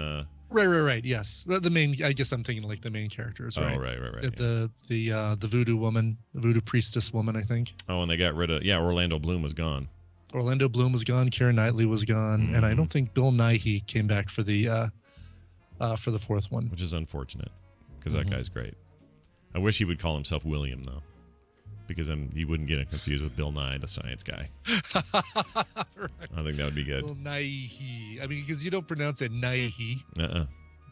Speaker 2: Right. Yes, well, the main. I guess I'm thinking like the main characters. Right?
Speaker 1: Oh, right.
Speaker 2: The voodoo woman, the voodoo priestess woman. I think.
Speaker 1: Oh, and they got rid of Orlando Bloom was gone.
Speaker 2: Orlando Bloom was gone. Keira Knightley was gone, and I don't think Bill Nighy came back for the fourth one,
Speaker 1: which is unfortunate because that guy's great. I wish he would call himself William though, because then he wouldn't get confused with Bill Nye, the science guy. Right. I think that would be good.
Speaker 2: Bill Nighy. I mean, because you don't pronounce it Nighy.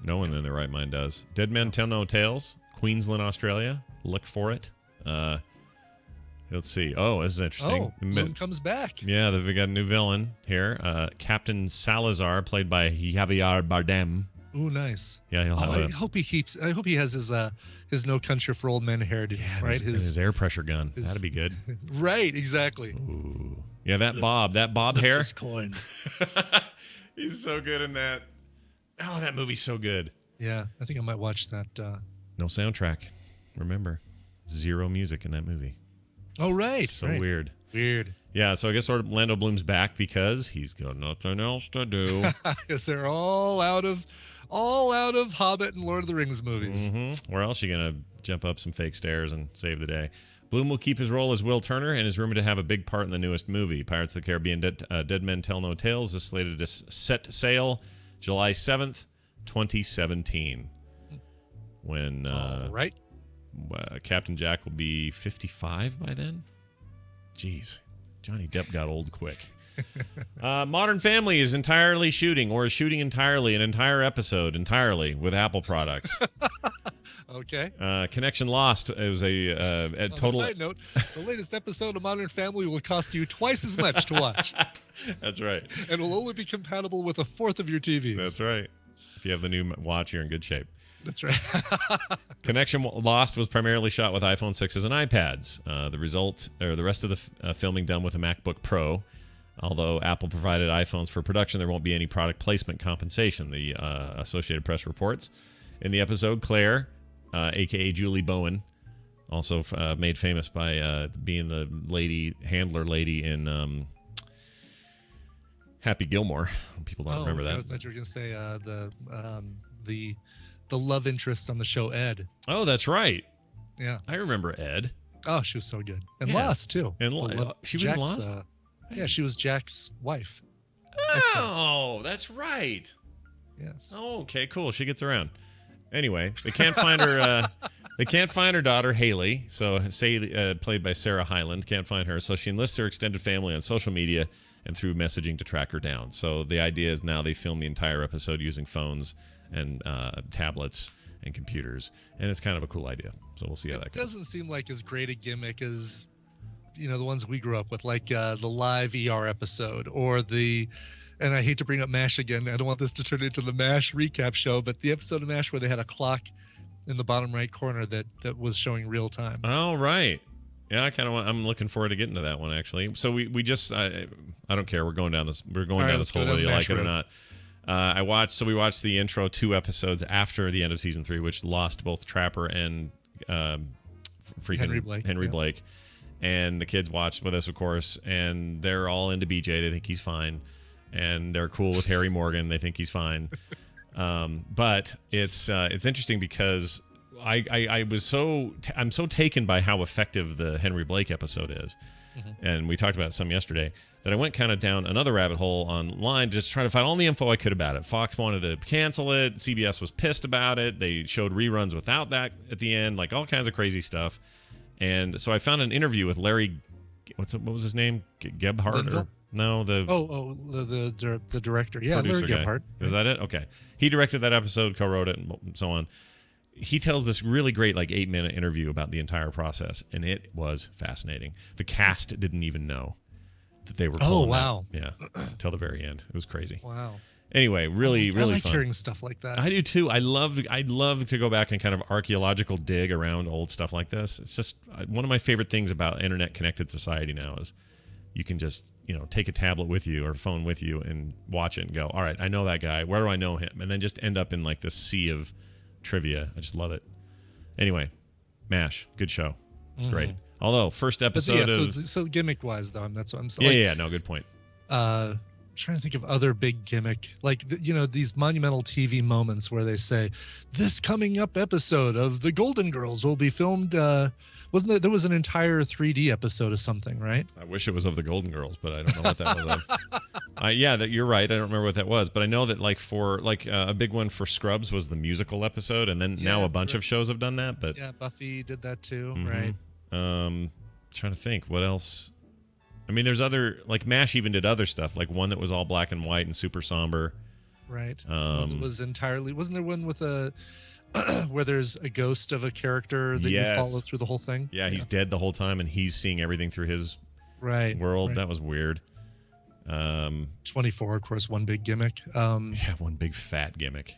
Speaker 1: No one in their right mind does. Dead Men Tell No Tales, Queensland, Australia. Look for it. Let's see. Oh, this is interesting.
Speaker 2: Oh, Bloom comes back.
Speaker 1: Yeah, we got a new villain here. Captain Salazar, played by Javier Bardem.
Speaker 2: Ooh, nice.
Speaker 1: Yeah, he'll have
Speaker 2: I hope he has his No Country for Old Men hairdo.
Speaker 1: Yeah,
Speaker 2: right.
Speaker 1: His air pressure gun. That'd be good.
Speaker 2: Right. Exactly.
Speaker 1: Ooh. Yeah, that Bob hair.
Speaker 2: Coin.
Speaker 1: He's so good in that. Oh, that movie's so good.
Speaker 2: Yeah, I think I might watch that.
Speaker 1: No soundtrack. Remember, 0 music in that movie.
Speaker 2: Oh, right.
Speaker 1: So
Speaker 2: right.
Speaker 1: weird.
Speaker 2: Weird.
Speaker 1: Yeah, so I guess Orlando Bloom's back because he's got nothing else to do.
Speaker 2: Because they're all out of Hobbit and Lord of the Rings movies.
Speaker 1: Mm-hmm. Where else are you gonna jump up some fake stairs and save the day? Bloom will keep his role as Will Turner and is rumored to have a big part in the newest movie, Pirates of the Caribbean: Dead Men Tell No Tales, is slated to set sail July 7th, 2017. When
Speaker 2: right.
Speaker 1: Captain Jack will be 55 by then. Jeez, Johnny Depp got old quick. Modern Family is shooting entirely an entire episode entirely with Apple products.
Speaker 2: Okay.
Speaker 1: Connection Lost. It was a total.
Speaker 2: On a side note, the latest episode of Modern Family will cost you twice as much to watch.
Speaker 1: That's right.
Speaker 2: And will only be compatible with a fourth of your TVs.
Speaker 1: That's right. If you have the new watch, you're in good shape.
Speaker 2: That's right.
Speaker 1: Connection Lost was primarily shot with iPhone 6s and iPads. The rest of the filming done with a MacBook Pro. Although Apple provided iPhones for production, there won't be any product placement compensation, the Associated Press reports. In the episode, Claire, a.k.a. Julie Bowen, also made famous by being the handler lady in Happy Gilmore. People don't remember that.
Speaker 2: I thought you were going to say the love interest on the show, Ed.
Speaker 1: Oh, that's right.
Speaker 2: Yeah.
Speaker 1: I remember Ed.
Speaker 2: Oh, she was so good. And Lost, too.
Speaker 1: And she was in Lost?
Speaker 2: Yeah, she was Jack's wife.
Speaker 1: Oh, that's right.
Speaker 2: Yes.
Speaker 1: Oh, okay, cool. She gets around. Anyway, they can't find her. They can't find her daughter Haley. So, played by Sarah Hyland, can't find her. So she enlists her extended family on social media and through messaging to track her down. So the idea is now they film the entire episode using phones and tablets and computers, and it's kind of a cool idea. So we'll see how that goes.
Speaker 2: It doesn't seem like as great a gimmick as the ones we grew up with, like the live ER episode or and I hate to bring up MASH again. I don't want this to turn into the MASH recap show, but the episode of MASH where they had a clock in the bottom right corner that was showing real time.
Speaker 1: Oh, right. Yeah, I'm looking forward to getting to that one, actually. So we just, I don't care. We're going down this hole whether you like it or not. We watched the intro 2 episodes after the end of season 3, which lost both Trapper and
Speaker 2: Henry Blake.
Speaker 1: And the kids watched with us, of course, and they're all into BJ. They think he's fine. And they're cool with Harry Morgan. They think he's fine. But it's interesting because I'm so taken by how effective the Henry Blake episode is. Mm-hmm. And we talked about some yesterday, that I went kind of down another rabbit hole online just trying to find all the info I could about it. Fox wanted to cancel it. CBS was pissed about it. They showed reruns without that at the end, like all kinds of crazy stuff. And so I found an interview with Larry, what was his name? Gebhardt?
Speaker 2: The director. Yeah, Larry Gebhardt.
Speaker 1: Is that it? Okay. He directed that episode, co-wrote it, and so on. He tells this really great 8-minute interview about the entire process, and it was fascinating. The cast didn't even know that they were pulling that. Yeah, until the very end. It was crazy.
Speaker 2: Wow.
Speaker 1: Anyway, really
Speaker 2: I like
Speaker 1: fun.
Speaker 2: hearing stuff like that.
Speaker 1: I do too. I'd love to go back and kind of archaeological dig around old stuff like this. It's just one of my favorite things about internet connected society now is you can just, take a tablet with you or a phone with you and watch it and go, all right, I know that guy. Where do I know him? And then just end up in this sea of trivia. I just love it. Anyway, MASH, good show. It's great. Although first episode
Speaker 2: so gimmick wise though, that's what I'm saying.
Speaker 1: Yeah, no, good point.
Speaker 2: trying to think of other big gimmick, like these monumental TV moments where they say, "This coming up episode of The Golden Girls will be filmed." Wasn't there? There was an entire 3D episode of something, right?
Speaker 1: I wish it was of the Golden Girls, but I don't know what that was of. Yeah, that you're right. I don't remember what that was, but I know that a big one for Scrubs was the musical episode, and then now a bunch of shows have done that. But
Speaker 2: yeah, Buffy did that too, right?
Speaker 1: Trying to think what else. I mean, there's other, like MASH even did other stuff, like one that was all black and white and super somber.
Speaker 2: Right. One that was entirely. Wasn't there one with a where there's a ghost of a character that you follow through the whole thing?
Speaker 1: Yeah, he's dead the whole time, and he's seeing everything through his world. Right. That was weird.
Speaker 2: 24, of course, one big gimmick.
Speaker 1: Yeah, one big fat gimmick.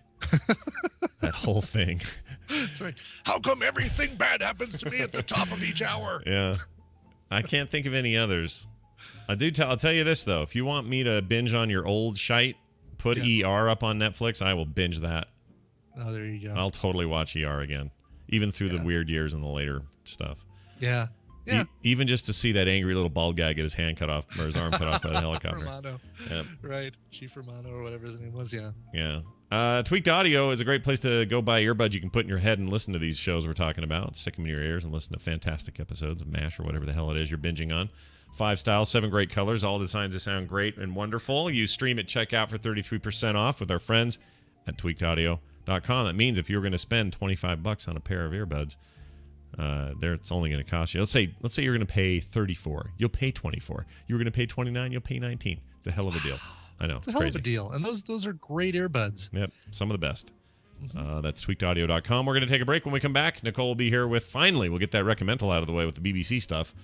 Speaker 1: That whole thing.
Speaker 2: That's right. How come everything bad happens to me at the top of each hour?
Speaker 1: Yeah. I can't think of any others. I'll tell you this, though. If you want me to binge on your old shite, put ER up on Netflix. I will binge that.
Speaker 2: Oh, there you go.
Speaker 1: I'll totally watch ER again, even through the weird years and the later stuff.
Speaker 2: Yeah. Yeah.
Speaker 1: Even just to see that angry little bald guy get his hand cut off or his arm cut off by the helicopter.
Speaker 2: Romano.
Speaker 1: Yep.
Speaker 2: Right. Chief Romano or whatever his name was. Yeah.
Speaker 1: Yeah. Tweaked Audio is a great place to go buy earbuds you can put in your head and listen to these shows we're talking about. Stick them in your ears and listen to fantastic episodes of MASH or whatever the hell it is you're binging on. 5 styles, 7 great colors, all designed to sound great and wonderful. You stream at checkout for 33% off with our friends at tweakedaudio.com. That means if you're going to spend $25 on a pair of earbuds, it's only going to cost you. Let's say you're going to pay $34. You'll pay $24. You were going to pay $29. You'll pay $19. It's a hell of a deal. I know.
Speaker 2: It's a hell
Speaker 1: crazy.
Speaker 2: of a deal. And those are great earbuds.
Speaker 1: Yep. Some of the best. That's tweakedaudio.com. We're going to take a break. When we come back, Nicole will be here with, finally, we'll get that recommendal out of the way with the BBC stuff.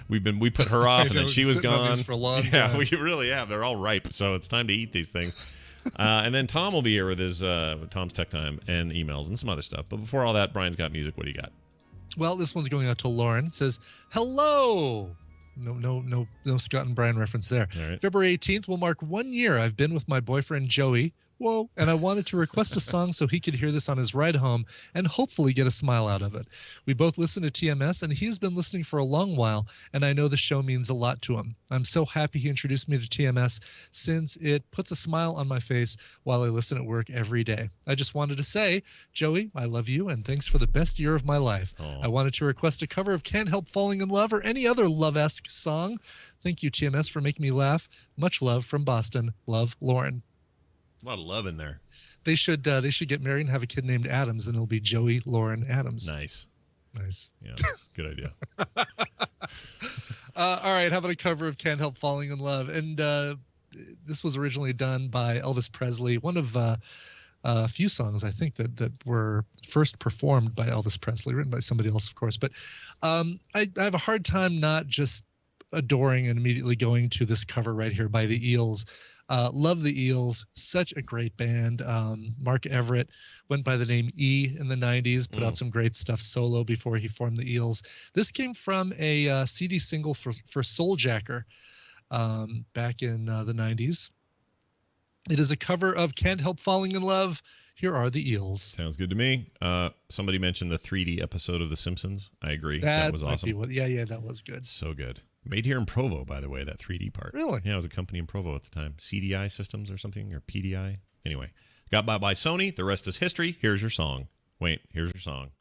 Speaker 1: We put her off, and then she was gone.
Speaker 2: For a long time.
Speaker 1: We really have. They're all ripe, so it's time to eat these things. And then Tom will be here with his Tom's Tech Time and emails and some other stuff. But before all that, Brian's got music. What do you got?
Speaker 2: Well, this one's going out to Lauren. It says, hello. No Scott and Brian reference there.
Speaker 1: Right.
Speaker 2: February 18th will mark 1 year I've been with my boyfriend Joey. Whoa. And I wanted to request a song so he could hear this on his ride home and hopefully get a smile out of it. We both listen to TMS, and he has been listening for a long while, and I know the show means a lot to him. I'm so happy he introduced me to TMS since it puts a smile on my face while I listen at work every day. I just wanted to say, Joey, I love you, and thanks for the best year of my life.
Speaker 1: Aww.
Speaker 2: I wanted to request a cover of Can't Help Falling in Love or any other love-esque song. Thank you, TMS, for making me laugh. Much love from Boston. Love, Lauren.
Speaker 1: A lot of love in there.
Speaker 2: They should get married and have a kid named Adams, and it'll be Joey Lauren Adams.
Speaker 1: Nice.
Speaker 2: Yeah,
Speaker 1: good idea.
Speaker 2: All right, how about a cover of Can't Help Falling in Love? And this was originally done by Elvis Presley, one of a few songs, I think, that were first performed by Elvis Presley, written by somebody else, of course. But I have a hard time not just adoring and immediately going to this cover right here by the Eels. Love the Eels, such a great band. Mark Everett went by the name E in the 90s, put out some great stuff solo before he formed the Eels. This came from a CD single for Souljacker back in the 90s. It is a cover of Can't Help Falling in Love. Here are the Eels.
Speaker 1: Sounds good to me. Somebody mentioned the 3D episode of The Simpsons. I agree. That was awesome.
Speaker 2: Yeah, that was good.
Speaker 1: So good. Made here in Provo, by the way, that 3D part.
Speaker 2: Really?
Speaker 1: Yeah, it was a company in Provo at the time. CDI Systems or something, or PDI. Anyway, got bought by Sony. The rest is history. Here's your song. Here's your song.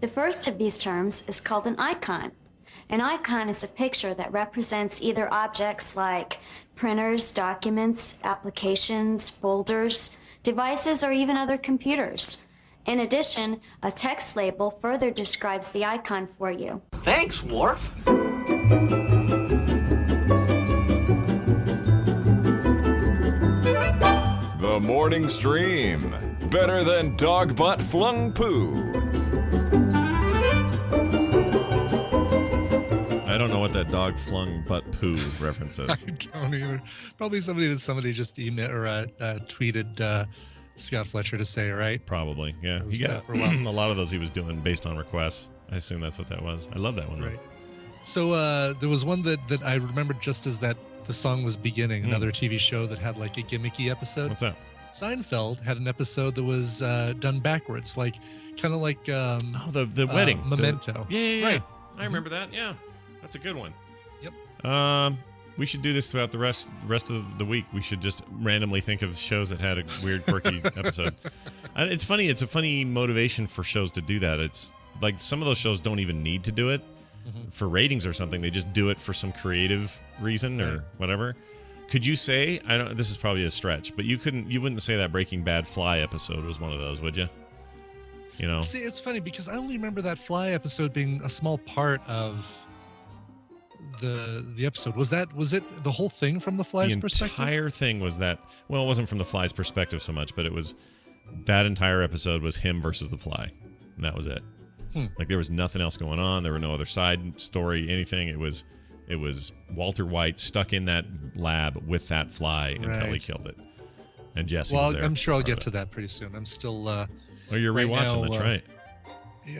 Speaker 11: The first of these terms is called an icon. An icon is a picture that represents either objects like printers, documents, applications, folders, devices, or even other computers. In addition, a text label further describes the icon for you.
Speaker 3: Thanks, Worf.
Speaker 5: The morning stream. Better than dog butt flung poo.
Speaker 1: I don't know what that dog flung butt poo reference is.
Speaker 2: I don't either. Probably somebody just emailed or tweeted Scott Fletcher to say, right?
Speaker 1: Probably, yeah.
Speaker 2: Was
Speaker 1: He got
Speaker 2: for a while.
Speaker 1: a lot of those he was doing based on requests. I assume that's what that was. I love that one.
Speaker 2: Right. So there was one that I remembered just as the song was beginning, another TV show that had like a gimmicky episode.
Speaker 1: What's that?
Speaker 2: Seinfeld had an episode that was done backwards, like kind of like
Speaker 1: the wedding.
Speaker 2: Memento.
Speaker 1: Yeah.
Speaker 2: Right.
Speaker 1: I remember that. Yeah. That's a good one.
Speaker 2: Yep.
Speaker 1: We should do this throughout the rest of the week. We should just randomly think of shows that had a weird, quirky episode. It's funny. It's a funny motivation for shows to do that. It's like some of those shows don't even need to do it for ratings or something. They just do it for some creative reason or whatever. Could you say, I don't, this is probably a stretch, but you wouldn't say that Breaking Bad Fly episode was one of those, would you? You know?
Speaker 2: See, it's funny because I only remember that Fly episode being a small part of the episode. Was it the whole thing from the Fly's perspective?
Speaker 1: The entire thing was that, well, it wasn't from the Fly's perspective so much, but it was, that entire episode was him versus the Fly. And that was it. Like there was nothing else going on. There were no other side story, anything. It was Walter White stuck in that lab with that fly until he killed it. And Jesse was there.
Speaker 2: I'm sure I'll get to that pretty soon. I'm still
Speaker 1: oh, you're rewatching, that's right.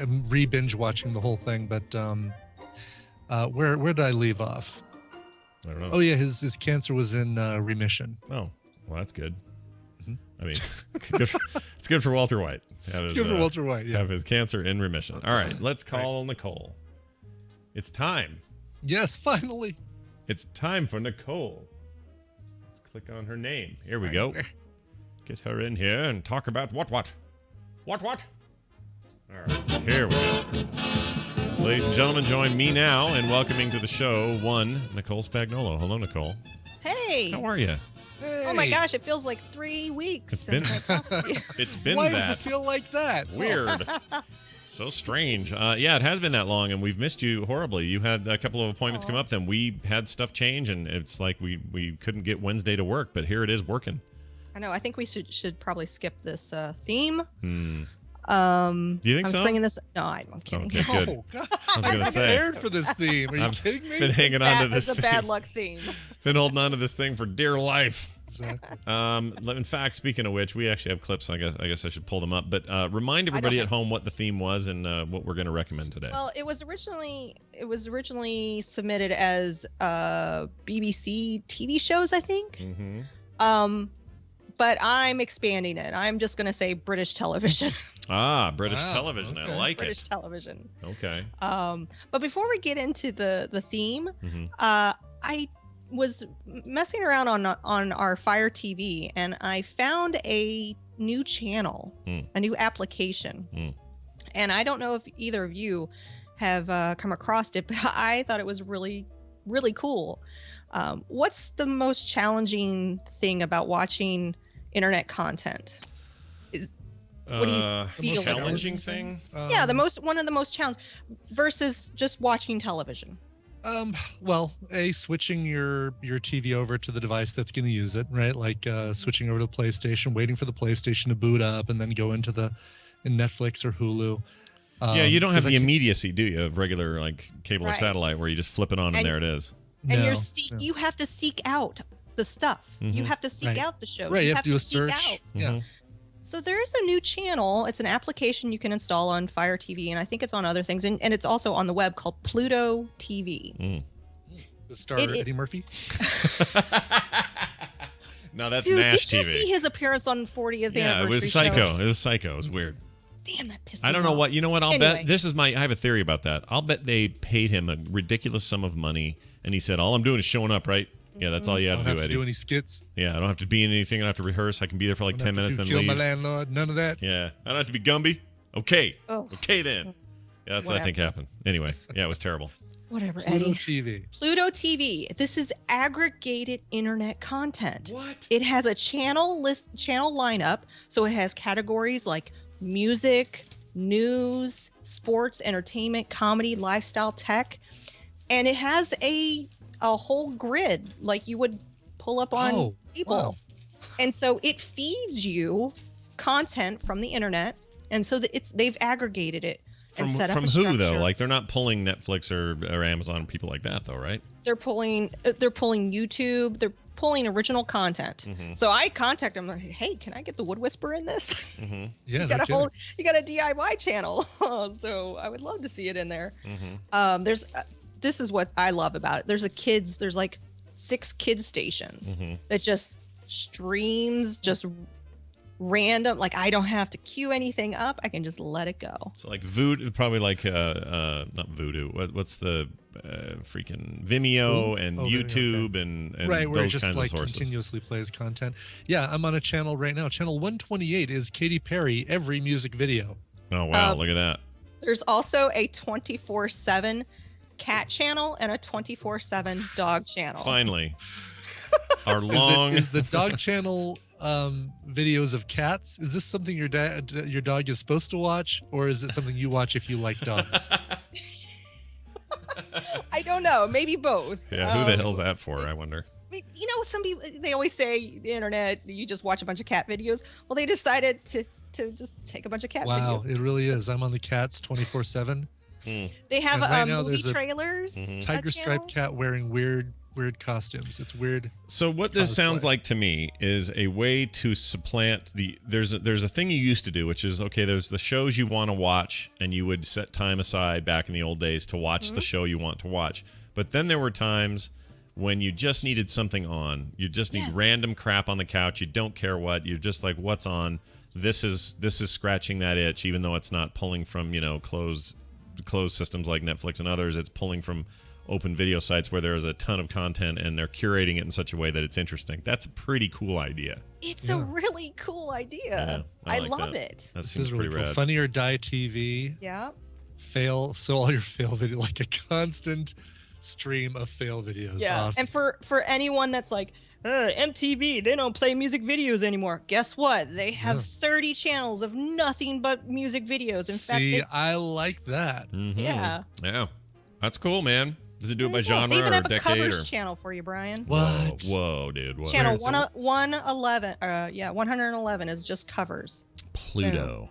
Speaker 2: I'm re-binge watching the whole thing, but where did I leave off?
Speaker 1: I don't know.
Speaker 2: Oh yeah, his cancer was in remission.
Speaker 1: Oh, well, that's good. I mean, it's good for Walter White.
Speaker 2: It's good for Walter White, yeah.
Speaker 1: Have his cancer in remission. All right, let's call Nicole. It's time.
Speaker 2: Yes, finally.
Speaker 1: It's time for Nicole. Let's click on her name. Here we go. Get her in here and talk about what? All right, here we go. Ladies and gentlemen, join me now in welcoming to the show one Nicole Spagnolo. Hello, Nicole.
Speaker 12: Hey.
Speaker 1: How are you?
Speaker 2: Hey.
Speaker 12: Oh my gosh, it feels like 3 weeks.
Speaker 1: It's been
Speaker 2: Why
Speaker 1: that.
Speaker 2: does it feel like that?
Speaker 1: Weird. So strange. Yeah, it has been that long, and we've missed you horribly. You had a couple of appointments come up, then we had stuff change, and it's like we couldn't get Wednesday to work, but here it is working.
Speaker 12: I know. I think we should probably skip this theme.
Speaker 1: Do you think
Speaker 12: I'm
Speaker 1: so?
Speaker 12: Bringing this. No, I'm kidding.
Speaker 1: Okay, good.
Speaker 2: Oh, God.
Speaker 1: I was going to say.
Speaker 2: I'm prepared for this theme. Are you kidding me?
Speaker 1: Been hanging on to this
Speaker 12: It's a bad luck theme.
Speaker 1: Been holding on to this thing for dear life.
Speaker 2: Exactly.
Speaker 1: In fact, speaking of which, we actually have clips. I guess I should pull them up. But remind everybody at home what the theme was and what we're going to recommend today.
Speaker 12: Well, it was originally submitted as BBC TV shows, I think.
Speaker 1: Mm-hmm.
Speaker 12: But I'm expanding it. I'm just going to say British television.
Speaker 1: British television.
Speaker 2: Okay.
Speaker 1: I like
Speaker 12: British
Speaker 1: it.
Speaker 12: television.
Speaker 1: Okay.
Speaker 12: But before we get into the theme,
Speaker 1: Mm-hmm.
Speaker 12: I was messing around on our Fire TV, and I found a new channel, a new application. And I don't know if either of you have come across it, but I thought it was really, really cool. What's the most challenging thing about watching internet content? What do you feel?
Speaker 1: Challenging thing?
Speaker 12: Yeah, one of the most challenging versus just watching television.
Speaker 2: Well, switching your TV over to the device that's going to use it, right? Like switching over to the PlayStation, waiting for the PlayStation to boot up, and then go into in Netflix or Hulu.
Speaker 1: Yeah, you don't have the immediacy, do you, of regular like cable or
Speaker 12: Right.
Speaker 1: satellite where you just flip it on and there it is.
Speaker 12: And
Speaker 2: No,
Speaker 12: you have to seek out the stuff. You have to seek
Speaker 2: Right.
Speaker 12: out the show.
Speaker 2: Right, you have to do a
Speaker 12: seek
Speaker 2: search.
Speaker 12: out.
Speaker 2: Yeah.
Speaker 12: So there's a new channel. It's an application you can install on Fire TV, and I think it's on other things, and it's also on the web called Pluto TV.
Speaker 2: The star Eddie Murphy.
Speaker 1: No, that's
Speaker 12: Dude,
Speaker 1: Nash
Speaker 12: did you
Speaker 1: TV.
Speaker 12: see his appearance on 40th
Speaker 1: Yeah,
Speaker 12: anniversary
Speaker 1: it was psycho.
Speaker 12: shows?
Speaker 1: It was psycho. It was weird.
Speaker 12: Damn, that pissed me
Speaker 1: I don't know
Speaker 12: off.
Speaker 1: what. You know what? I'll
Speaker 12: Anyway.
Speaker 1: bet. I have a theory about that. I'll bet they paid him a ridiculous sum of money, and he said, "All I'm doing is showing up, right? Yeah, that's all you have
Speaker 2: I
Speaker 1: to
Speaker 2: don't
Speaker 1: do,
Speaker 2: have to
Speaker 1: Eddie.
Speaker 2: do any skits.
Speaker 1: Yeah, I don't have to be in anything. I don't have to rehearse. I can be there for like 10 minutes, then
Speaker 2: Kill my
Speaker 1: leave.
Speaker 2: landlord. None of that.
Speaker 1: Yeah, I don't have to be Gumby. Okay.
Speaker 12: Oh.
Speaker 1: Okay then. Yeah, that's what I think happened. Anyway, yeah, it was terrible.
Speaker 12: Whatever,
Speaker 2: Pluto
Speaker 12: Eddie.
Speaker 2: TV.
Speaker 12: Pluto TV. This is aggregated internet content.
Speaker 1: What?
Speaker 12: It has a channel lineup, so it has categories like music, news, sports, entertainment, comedy, lifestyle, tech, and it has a whole grid like you would pull up on people.
Speaker 2: Wow.
Speaker 12: And so it feeds you content from the internet, and so they've aggregated it.
Speaker 1: From who though? Like they're not pulling Netflix or Amazon, people like that though, right?
Speaker 12: They're pulling YouTube. They're pulling original content.
Speaker 1: Mm-hmm.
Speaker 12: So I contact them like, hey, can I get the Wood Whisperer in this?
Speaker 1: Mm-hmm.
Speaker 2: Yeah,
Speaker 12: you got a DIY channel, so I would love to see it in there.
Speaker 1: Mm-hmm.
Speaker 12: This is what I love about it. There's like 6 kids stations that just streams just random, like I don't have to queue anything up. I can just let it go.
Speaker 1: So like Voodoo, probably like not Voodoo. What's the freaking Vimeo and YouTube and
Speaker 2: right, where it
Speaker 1: those
Speaker 2: just
Speaker 1: kinds
Speaker 2: like
Speaker 1: of sources.
Speaker 2: continuously plays content. Yeah, I'm on a channel right now. Channel 128 is Katy Perry every music video.
Speaker 1: Oh wow, look at that.
Speaker 12: There's also a 24/7 cat channel and a 24/7 dog channel.
Speaker 1: Finally, our long
Speaker 2: is the dog channel videos of cats. Is this something your dog is supposed to watch, or is it something you watch if you like dogs?
Speaker 12: I don't know. Maybe both.
Speaker 1: Yeah, who the hell's that for? I wonder.
Speaker 12: You know, some people, they always say the internet, you just watch a bunch of cat videos. Well, they decided to just take a bunch of cat videos.
Speaker 2: Wow, it really is. I'm on the cats 24/7.
Speaker 12: They have
Speaker 2: right now,
Speaker 12: movie
Speaker 2: there's a
Speaker 12: trailers.
Speaker 2: Tiger striped cat wearing weird costumes. It's weird.
Speaker 1: So what this sounds like to me is a way to supplant there's a thing you used to do, which is, okay, there's the shows you want to watch, and you would set time aside back in the old days to watch the show you want to watch. But then there were times when you just needed something on. You just need random crap on the couch. You don't care what. You're just like, what's on? This is scratching that itch, even though it's not pulling from, closed systems like Netflix and others. It's pulling from open video sites where there is a ton of content, and they're curating it in such a way that it's interesting. That's a pretty cool idea.
Speaker 12: It's a really cool idea.
Speaker 1: Yeah,
Speaker 12: I
Speaker 1: like
Speaker 12: love
Speaker 1: that.
Speaker 12: it.
Speaker 1: That
Speaker 2: This
Speaker 1: seems
Speaker 2: is really
Speaker 1: pretty
Speaker 2: cool.
Speaker 1: rad.
Speaker 2: Funny or Die TV.
Speaker 12: Yeah.
Speaker 2: Fail. So all your fail video, like a constant stream of fail videos.
Speaker 12: Yeah.
Speaker 2: Awesome.
Speaker 12: And for anyone that's like, MTV, they don't play music videos anymore. Guess what? They have 30 channels of nothing but music videos. In fact,
Speaker 2: I like that.
Speaker 1: Mm-hmm.
Speaker 12: Yeah.
Speaker 1: Yeah. That's cool, man. Does it do it by
Speaker 12: They
Speaker 1: genre
Speaker 12: even
Speaker 1: or
Speaker 12: have a
Speaker 1: decade?
Speaker 12: covers
Speaker 1: or
Speaker 12: channel for you, Brian.
Speaker 2: What?
Speaker 1: Whoa, dude. Whoa.
Speaker 12: Channel 111. 111 is just covers.
Speaker 1: Pluto.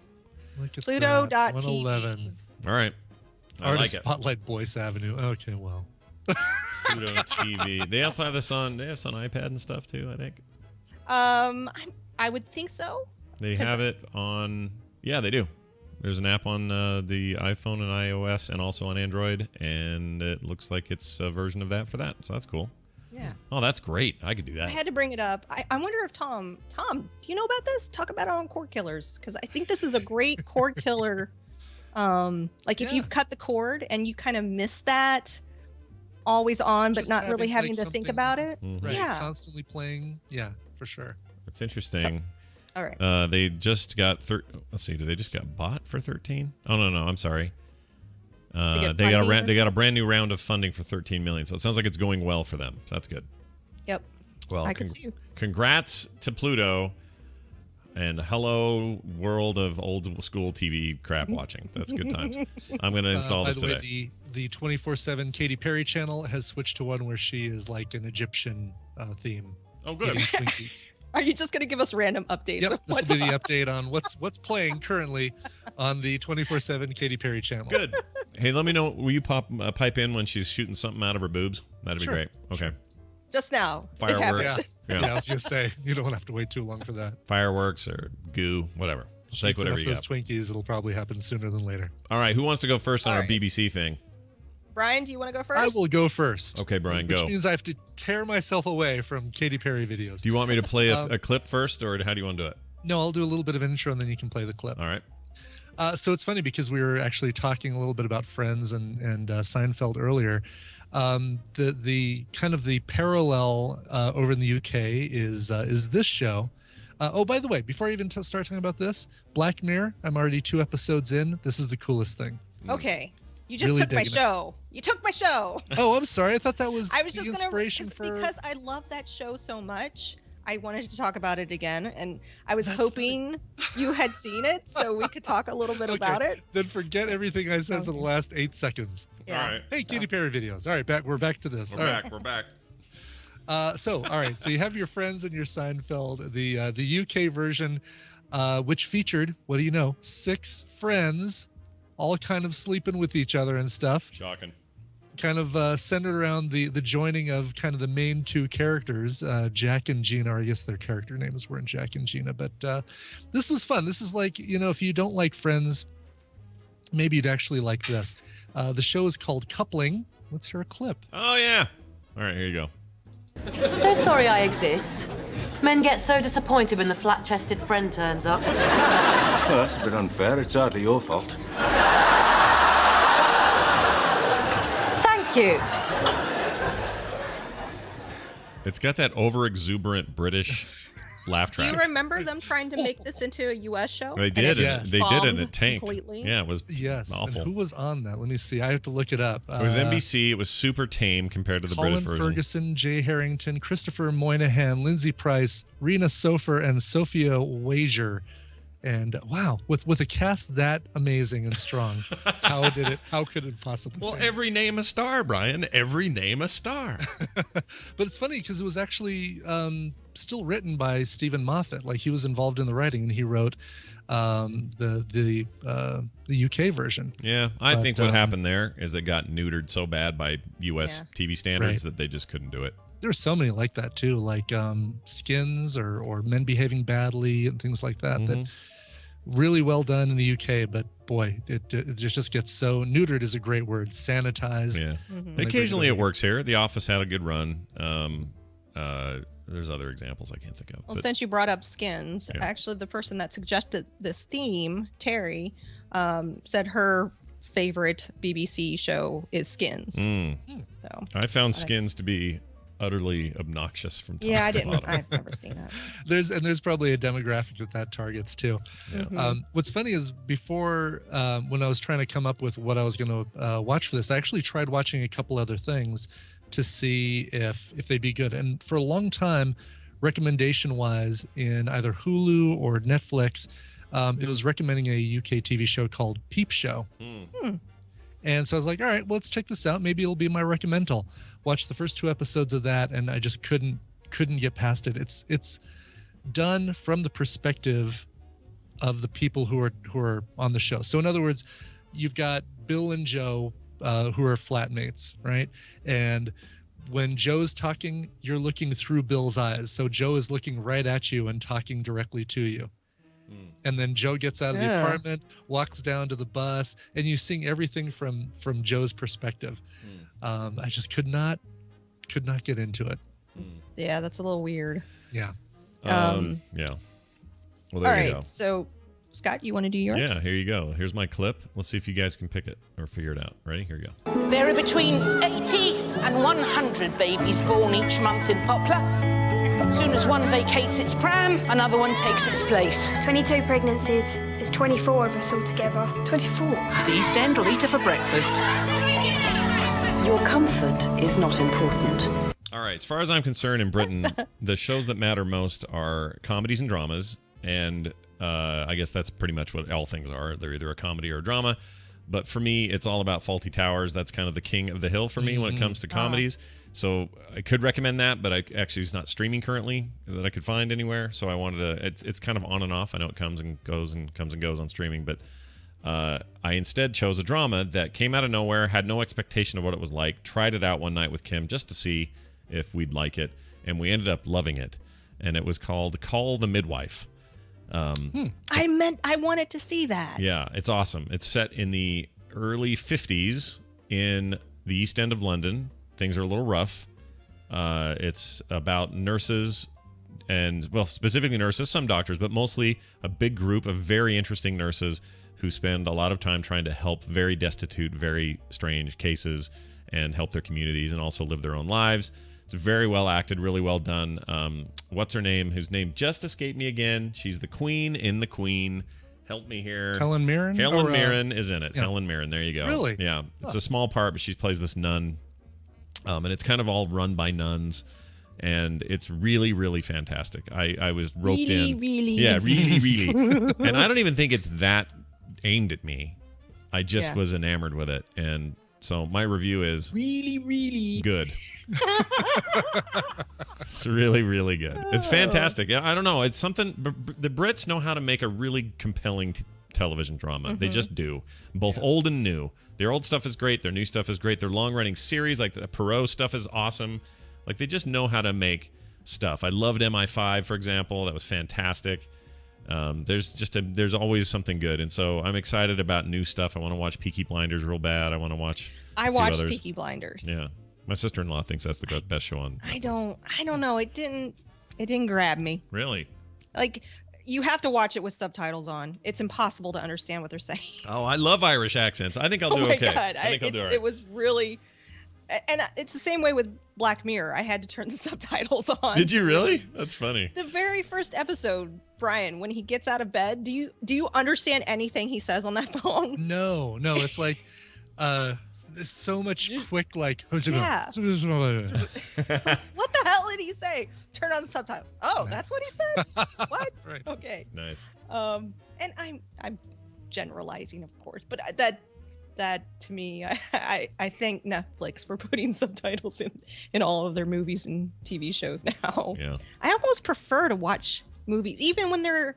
Speaker 2: Look at
Speaker 12: Pluto.tv.
Speaker 2: that. 111.
Speaker 1: All right. I
Speaker 2: Artist
Speaker 1: like it.
Speaker 2: Spotlight Boyce Avenue. Okay, well.
Speaker 1: Pluto TV. They also have this on. They have this on iPad and stuff too, I think.
Speaker 12: I would think so.
Speaker 1: They have it on. Yeah, they do. There's an app on the iPhone and iOS, and also on Android, and it looks like it's a version of that for that. So that's cool.
Speaker 12: Yeah.
Speaker 1: Oh, that's great. I could do
Speaker 12: I
Speaker 1: that.
Speaker 12: had to bring it up. I wonder if Tom, do you know about this? Talk about it on Cord Killers, because I think this is a great cord killer. Like if you've cut the cord and you kind of miss that always on, but
Speaker 2: Just
Speaker 12: not really having
Speaker 2: like,
Speaker 12: to think
Speaker 2: something-
Speaker 12: about it.
Speaker 2: Right.
Speaker 12: Yeah.
Speaker 2: Constantly playing. Yeah, for sure.
Speaker 1: It's interesting.
Speaker 12: All right.
Speaker 1: They just got. Let's see. Did they just got bought for 13? Oh no, I'm sorry. They got a brand new round of funding for 13 million. So it sounds like it's going well for them. So that's good.
Speaker 12: Yep.
Speaker 1: Well,
Speaker 12: I can see you.
Speaker 1: Congrats to Pluto, and hello world of old school TV crap watching. That's good times. I'm going to install
Speaker 2: by
Speaker 1: this
Speaker 2: the
Speaker 1: today.
Speaker 2: way, the 24/7 Katy Perry channel has switched to one where she is like an Egyptian theme.
Speaker 1: Oh, good.
Speaker 2: eating Twinkies.
Speaker 12: Are you just going to give us random updates?
Speaker 2: Yep,
Speaker 12: of
Speaker 2: this
Speaker 12: what's
Speaker 2: will be the
Speaker 12: on?
Speaker 2: update on what's playing currently on the 24/7 Katy Perry channel.
Speaker 1: Good. Hey, let me know. Will you pipe in when she's shooting something out of her boobs? That'd be
Speaker 2: Sure.
Speaker 1: great. Okay.
Speaker 12: Just now. It
Speaker 1: Fireworks.
Speaker 12: happened.
Speaker 1: Yeah.
Speaker 2: I was gonna say you don't have to wait too long for that.
Speaker 1: Fireworks or goo, whatever.
Speaker 2: She
Speaker 1: Take
Speaker 2: eats
Speaker 1: whatever
Speaker 2: enough
Speaker 1: you
Speaker 2: those
Speaker 1: got.
Speaker 2: Twinkies, it'll probably happen sooner than later.
Speaker 1: All right. Who wants to go first on
Speaker 12: All
Speaker 1: our
Speaker 12: right.
Speaker 1: BBC thing?
Speaker 12: Brian, do you want to go first?
Speaker 2: I will go first.
Speaker 1: Okay, Brian,
Speaker 2: Which
Speaker 1: go.
Speaker 2: means I have to tear myself away from Katy Perry videos.
Speaker 1: Do you want me to play a clip first, or how do you want to do it?
Speaker 2: No, I'll do a little bit of intro and then you can play the clip.
Speaker 1: All right.
Speaker 2: So it's funny because we were actually talking a little bit about Friends and Seinfeld earlier. The kind of the parallel over in the UK is this show. Oh, by the way, before I even start talking about this, Black Mirror, I'm already 2 episodes in. This is the coolest thing.
Speaker 12: Okay. You just
Speaker 2: Really
Speaker 12: took my
Speaker 2: digging it.
Speaker 12: show. You took my show.
Speaker 2: Oh, I'm sorry. I thought that was,
Speaker 12: I was
Speaker 2: the
Speaker 12: just
Speaker 2: inspiration for.
Speaker 12: because I love that show so much. I wanted to talk about it again, and I was hoping you had seen it so we could talk a little bit about it.
Speaker 2: Then forget everything I said for the last 8 seconds.
Speaker 12: Yeah.
Speaker 1: All right.
Speaker 2: Hey, Katy Perry videos. All right, we're back to this.
Speaker 1: We're
Speaker 2: All
Speaker 1: back.
Speaker 2: right.
Speaker 1: We're back.
Speaker 2: All right. So you have your Friends and your Seinfeld, the UK version, which featured, what do you know, 6 friends, all kind of sleeping with each other and stuff.
Speaker 1: Shocking.
Speaker 2: Kind of centered around the joining of kind of the main 2 characters, Jack and Gina, or I guess their character names weren't Jack and Gina. But this was fun. This is like, if you don't like Friends, maybe you'd actually like this. The show is called Coupling. Let's hear a clip.
Speaker 1: Oh, yeah. All right, here you go.
Speaker 13: So sorry I exist. Men get so disappointed when the flat-chested friend turns up.
Speaker 14: Well, that's a bit unfair. It's hardly your fault.
Speaker 13: Thank you.
Speaker 1: It's got that over-exuberant British laugh
Speaker 12: Do
Speaker 1: track.
Speaker 12: you remember them trying to make this into a U.S. show?
Speaker 1: They did.
Speaker 2: Yes.
Speaker 1: They did, and it
Speaker 12: bombed
Speaker 1: tanked.
Speaker 12: completely.
Speaker 1: Yeah, it was
Speaker 2: Yes.
Speaker 1: awful.
Speaker 2: And who was on that? Let me see. I have to look it up.
Speaker 1: It was NBC. It was super tame compared to the
Speaker 2: Colin
Speaker 1: British version.
Speaker 2: Ferguson, Jay Harrington, Christopher Moynihan, Lindsay Price, Rena Sofer, and Sophia Wager. And wow, with a cast that amazing and strong, how could it possibly
Speaker 1: Well,
Speaker 2: fail?
Speaker 1: every name a star, Brian. Every name a star.
Speaker 2: But it's funny because it was actually still written by Stephen Moffat. Like, he was involved in the writing, and he wrote the UK version.
Speaker 1: Yeah, I
Speaker 2: But,
Speaker 1: think what happened there is it got neutered so bad by U.S. TV standards that they just couldn't do it.
Speaker 2: There's so many like that too, like Skins or Men Behaving Badly and things like that. That really well done in the UK, but boy, it just gets so neutered is a great word. Sanitized.
Speaker 1: Yeah.
Speaker 2: when they bring
Speaker 1: Occasionally
Speaker 2: it
Speaker 1: it
Speaker 2: over.
Speaker 1: works here. The Office had a good run. There's other examples I can't think of.
Speaker 12: Well,
Speaker 1: but-
Speaker 12: since you brought up Skins,
Speaker 1: Yeah.
Speaker 12: actually, the person that suggested this theme, Terry, said her favorite BBC show is Skins. So
Speaker 1: I found Skins to be utterly obnoxious from top
Speaker 12: yeah, I
Speaker 1: to
Speaker 12: didn't.
Speaker 1: bottom.
Speaker 12: I've never seen it.
Speaker 2: There's probably a demographic that targets too. What's funny is before when I was trying to come up with what I was going to watch for this, I actually tried watching a couple other things to see if they'd be good. And for a long time, recommendation wise, in either Hulu or Netflix, it was recommending a UK TV show called Peep Show. And so I was like, all right, well, let's check this out. Maybe it'll be my recommendal. Watched the first 2 episodes of that, and I just couldn't get past it. It's done from the perspective of the people who are on the show. So in other words, you've got Bill and Joe who are flatmates, right? And when Joe's talking, you're looking through Bill's eyes. So Joe is looking right at you and talking directly to you. And then Joe gets out of the apartment, walks down to the bus, and you see everything from Joe's perspective. I just could not get into it.
Speaker 12: Yeah, that's a little weird.
Speaker 2: Yeah.
Speaker 1: Yeah. Well, there
Speaker 12: All
Speaker 1: you
Speaker 12: right,
Speaker 1: go.
Speaker 12: so Scott, you want to do yours?
Speaker 1: Yeah, here you go. Here's my clip. Let's see if you guys can pick it or figure it out. Ready? Here you go.
Speaker 15: There are between 80 and 100 babies born each month in Poplar. Soon as one vacates its pram, another one takes its place.
Speaker 16: 22 pregnancies. There's 24 of us altogether.
Speaker 15: 24? The East End will eat her for breakfast.
Speaker 17: Your comfort is not important.
Speaker 1: All right. As far as I'm concerned, in Britain, the shows that matter most are comedies and dramas. And I guess that's pretty much what all things are. They're either a comedy or a drama. But for me, it's all about Fawlty Towers. That's kind of the king of the hill for me when it comes to comedies. So I could recommend that, but it's not streaming currently that I could find anywhere. So I wanted to. It's kind of on and off. I know it comes and goes on streaming, but I instead chose a drama that came out of nowhere, had no expectation of what it was like. Tried it out one night with Kim just to see if we'd like it, and we ended up loving it. And it was called Call the Midwife.
Speaker 12: I wanted to see that.
Speaker 1: Yeah, it's awesome. It's set in the early 50s in the East End of London. Things are a little rough. It's about nurses and, well, specifically nurses, some doctors, but mostly a big group of very interesting nurses who spend a lot of time trying to help very destitute, very strange cases and help their communities and also live their own lives. It's very well acted, really well done. What's her name? Whose name just escaped me again. She's the queen in The Queen. Help me here.
Speaker 2: Helen Mirren?
Speaker 1: Helen
Speaker 2: Or,
Speaker 1: Mirren is in it.
Speaker 2: yeah.
Speaker 1: Helen Mirren. There you go.
Speaker 2: Really?
Speaker 1: Yeah. It's a small part, but she plays this nun. And it's kind of all run by nuns. And it's really, really fantastic. I was roped in.
Speaker 12: Really.
Speaker 1: Yeah, really, really. And I don't even think it's that aimed at me. I just was enamored with it. And so my review is
Speaker 12: really, really
Speaker 1: good. It's really, really good. It's fantastic. I don't know. It's something. The Brits know how to make a really compelling television drama. They just do. Both old and new. Their old stuff is great. Their new stuff is great. Their long-running series, like the Perot stuff, is awesome. Like, they just know how to make stuff. I loved MI5, for example. That was fantastic. There's always something good. And so I'm excited about new stuff. I want to watch Peaky Blinders real bad. I want to watch
Speaker 12: I watched Peaky Blinders.
Speaker 1: Yeah. My sister-in-law thinks that's the best show on Netflix.
Speaker 12: I don't know. It didn't grab me.
Speaker 1: Really?
Speaker 12: Like, you have to watch it with subtitles on. It's impossible to understand what they're saying.
Speaker 1: Oh, I love Irish accents. I think I'll do okay.
Speaker 12: God.
Speaker 1: I think I'll do all right.
Speaker 12: It was really... And it's the same way with Black Mirror. I had to turn the subtitles on.
Speaker 1: Did you really? That's funny.
Speaker 12: The very first episode, Brian, when he gets out of bed, do you understand anything he says on that phone?
Speaker 2: No. It's like there's so much quick like
Speaker 12: Yeah. What the hell did he say? Turn on the subtitles. Oh, that's what he said? What?
Speaker 2: Right.
Speaker 12: Okay.
Speaker 1: Nice.
Speaker 12: And I'm generalizing, of course, but that to me, I thank Netflix for putting subtitles in all of their movies and TV shows now.
Speaker 1: Yeah.
Speaker 12: I almost prefer to watch movies, even when they're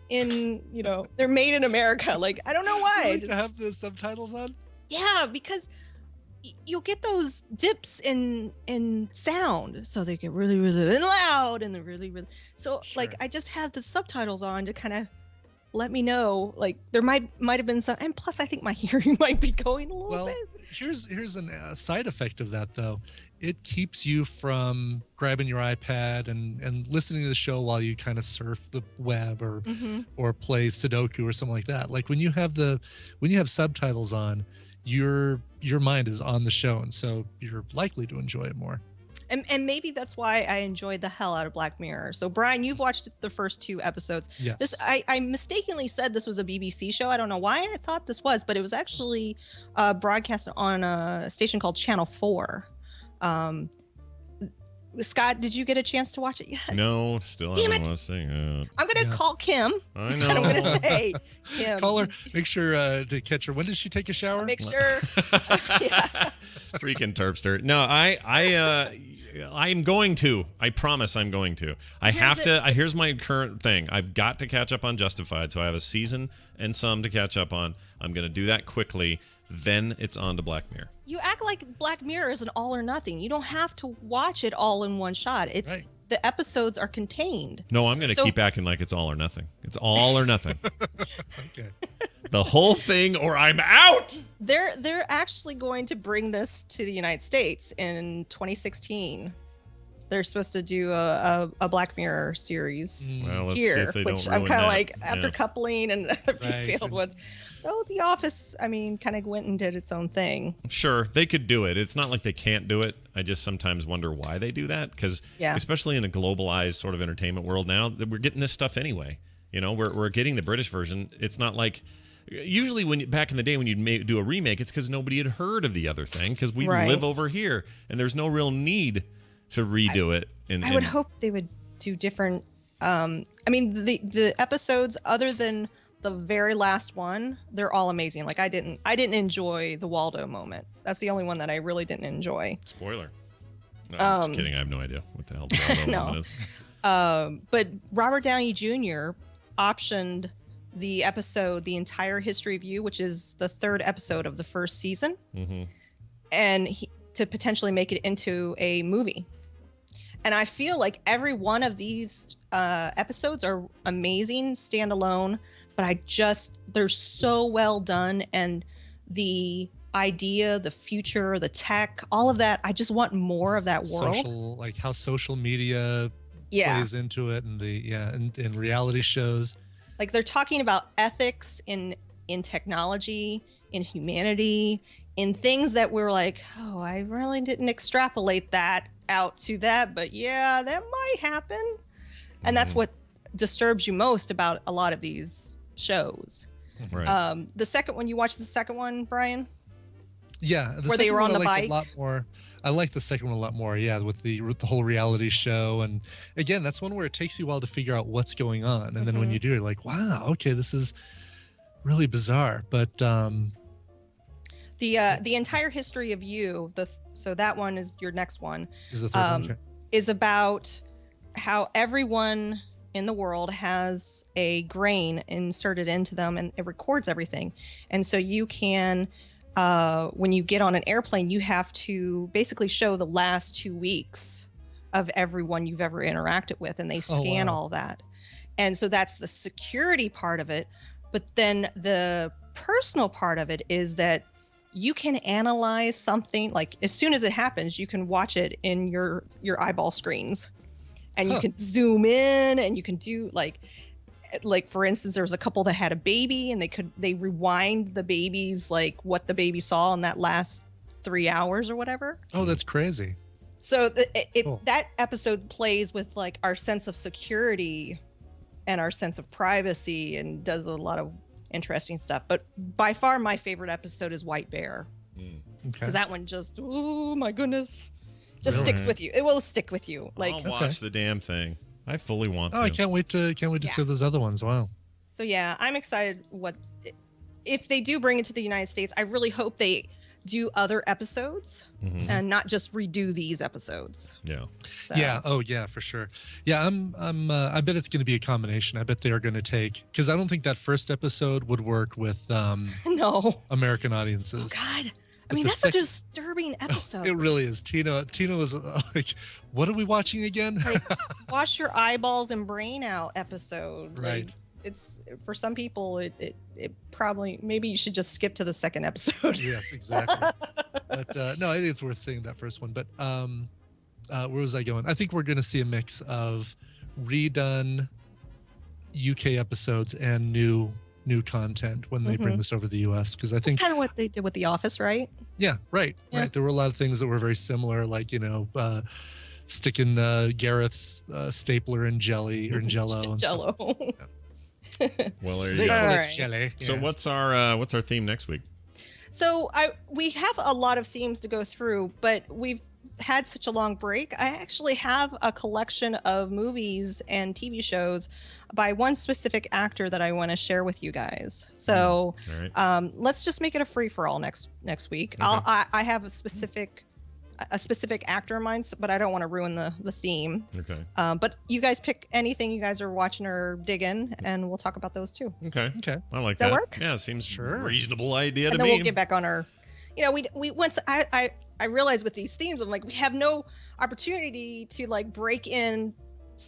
Speaker 12: they're made in America. Like, I don't know why.
Speaker 2: You like to have the subtitles on?
Speaker 12: Yeah, because you'll get those dips in sound, so they get really, really loud and they're really, really. So like, I just have the subtitles on to kind of let me know, like, there might have been some, and plus I think my hearing might be going a little bit.
Speaker 2: Here's a side effect of that, though. It keeps you from grabbing your iPad and listening to the show while you kind of surf the web or play Sudoku or something like that. Like, when you have subtitles on, your mind is on the show, and so you're likely to enjoy it more.
Speaker 12: And maybe that's why I enjoyed the hell out of Black Mirror. So, Brian, you've watched the first 2 episodes.
Speaker 2: Yes.
Speaker 12: I mistakenly said this was a BBC show. I don't know why I thought this was, but it was actually broadcast on a station called Channel 4. Scott, did you get a chance to watch it yet?
Speaker 1: No, still I don't want to sing it.
Speaker 12: I'm going to call Kim.
Speaker 1: I know.
Speaker 12: And I'm going to say, Kim.
Speaker 2: Call her. Make sure to catch her. When does she take a shower?
Speaker 12: Make sure.
Speaker 1: Freaking Terpster. No, I'm going to. I promise I'm going to. I have to. Here's my current thing. I've got to catch up on Justified, so I have a season and some to catch up on. I'm going to do that quickly. Then it's on to Black Mirror.
Speaker 12: You act like Black Mirror is an all or nothing. You don't have to watch it all in one shot. It's right. The episodes are contained.
Speaker 1: No, I'm going to keep acting like it's all or nothing. It's all or nothing.
Speaker 2: Okay.
Speaker 1: The whole thing, or I'm out.
Speaker 12: They're actually going to bring this to the United States in 2016. They're supposed to do a Black Mirror series
Speaker 1: well, let's
Speaker 12: here,
Speaker 1: see if they
Speaker 12: which
Speaker 1: don't
Speaker 12: I'm
Speaker 1: ruin
Speaker 12: kind of
Speaker 1: that.
Speaker 12: like after coupling and other failed ones. Oh, The Office, I mean, kind of went and did its own thing.
Speaker 1: Sure, they could do it. It's not like they can't do it. I just sometimes wonder why they do that, because especially in a globalized sort of entertainment world now, that we're getting this stuff anyway. You know, we're getting the British version. It's not like usually back in the day when you'd do a remake, it's because nobody had heard of the other thing because we live over here and there's no real need to redo it.
Speaker 12: I would hope they would do different. I mean, the episodes other than the very last one, they're all amazing. Like I didn't enjoy the Waldo moment. That's the only one that I really didn't enjoy.
Speaker 1: Spoiler. No, I'm just kidding. I have no idea what the hell the Waldo moment is.
Speaker 12: But Robert Downey Jr. optioned the episode, The Entire History of You, which is the 3rd episode of the 1st season, and to potentially make it into a movie. And I feel like every one of these episodes are amazing standalone, but they're so well done, and the idea, the future, the tech, all of that, I just want more of that world.
Speaker 2: Like how social media plays into it, and and reality shows.
Speaker 12: Like they're talking about ethics in technology, in humanity, in things that we're like, oh, I really didn't extrapolate that out to that, but yeah, that might happen. And that's what disturbs you most about a lot of these shows.
Speaker 1: Right.
Speaker 12: The second one, you watched the second one, Brian?
Speaker 2: Yeah,
Speaker 12: Where they were on the bike?
Speaker 2: A lot more. I like the second one a lot more. Yeah, with the whole reality show, and again, that's one where it takes you a while to figure out what's going on, and then when you do, you're like, wow, okay, this is really bizarre. But the
Speaker 12: entire history of you, so that one is your next one.
Speaker 2: Is the third one? Okay.
Speaker 12: Is about how everyone in the world has a grain inserted into them, and it records everything, and so you can. When you get on an airplane, you have to basically show the last 2 weeks of everyone you've ever interacted with, and they scan all that. And so that's the security part of it. But then the personal part of it is that you can analyze something, like as soon as it happens, you can watch it in your eyeball screens, and you can zoom in, and you can do like for instance, there was a couple that had a baby, and they rewind the baby's, like what the baby saw in that last 3 hours or whatever.
Speaker 2: Oh, that's crazy.
Speaker 12: So that episode plays with like our sense of security and our sense of privacy, and does a lot of interesting stuff. But by far my favorite episode is White Bear, because that one just, oh my goodness, just sticks with you. It will stick with you. Like,
Speaker 1: I'll watch the damn thing. I fully want to.
Speaker 2: I can't wait to see those other ones. Wow.
Speaker 12: So yeah, I'm excited if they do bring it to the United States. I really hope they do other episodes and not just redo these episodes.
Speaker 1: Yeah.
Speaker 12: So.
Speaker 2: Yeah. Oh yeah, for sure. Yeah. I bet it's going to be a combination. I bet they are going to take, because I don't think that first episode would work with
Speaker 12: no
Speaker 2: American audiences.
Speaker 12: Oh God. I mean, that's such a disturbing episode.
Speaker 2: It really is. Tina was like, what are we watching again?
Speaker 12: Like, wash your eyeballs and brain out episode.
Speaker 2: Right.
Speaker 12: Like, it's, for some people, it probably, maybe you should just skip to the second episode.
Speaker 2: Yes, exactly. But no, I think it's worth seeing that first one. But where was I going? I think we're going to see a mix of redone UK episodes and new content when they bring this over to the US, because I think
Speaker 12: kind of what they did with The Office, right?
Speaker 2: Yeah, right. There were a lot of things that were very similar, like sticking Gareth's stapler in jelly or in Jello. And
Speaker 12: Jello.
Speaker 1: Well, there you go.
Speaker 2: Right. Jelly.
Speaker 1: So what's our theme next week?
Speaker 12: So we have a lot of themes to go through, but we've had such a long break. I actually have a collection of movies and TV shows by one specific actor that I want to share with you guys. So let's just make it a free for all next week. Okay. I have a specific actor in mind, but I don't want to ruin the theme.
Speaker 1: Okay.
Speaker 12: But you guys pick anything you guys are watching or digging, and we'll talk about those too.
Speaker 1: Okay. I like
Speaker 12: Does that
Speaker 1: that.
Speaker 12: work?
Speaker 1: Yeah, it seems a reasonable idea
Speaker 12: and
Speaker 1: to
Speaker 12: then
Speaker 1: me.
Speaker 12: We'll get back on our. We once I realized with these themes, I'm like, we have no opportunity to like break in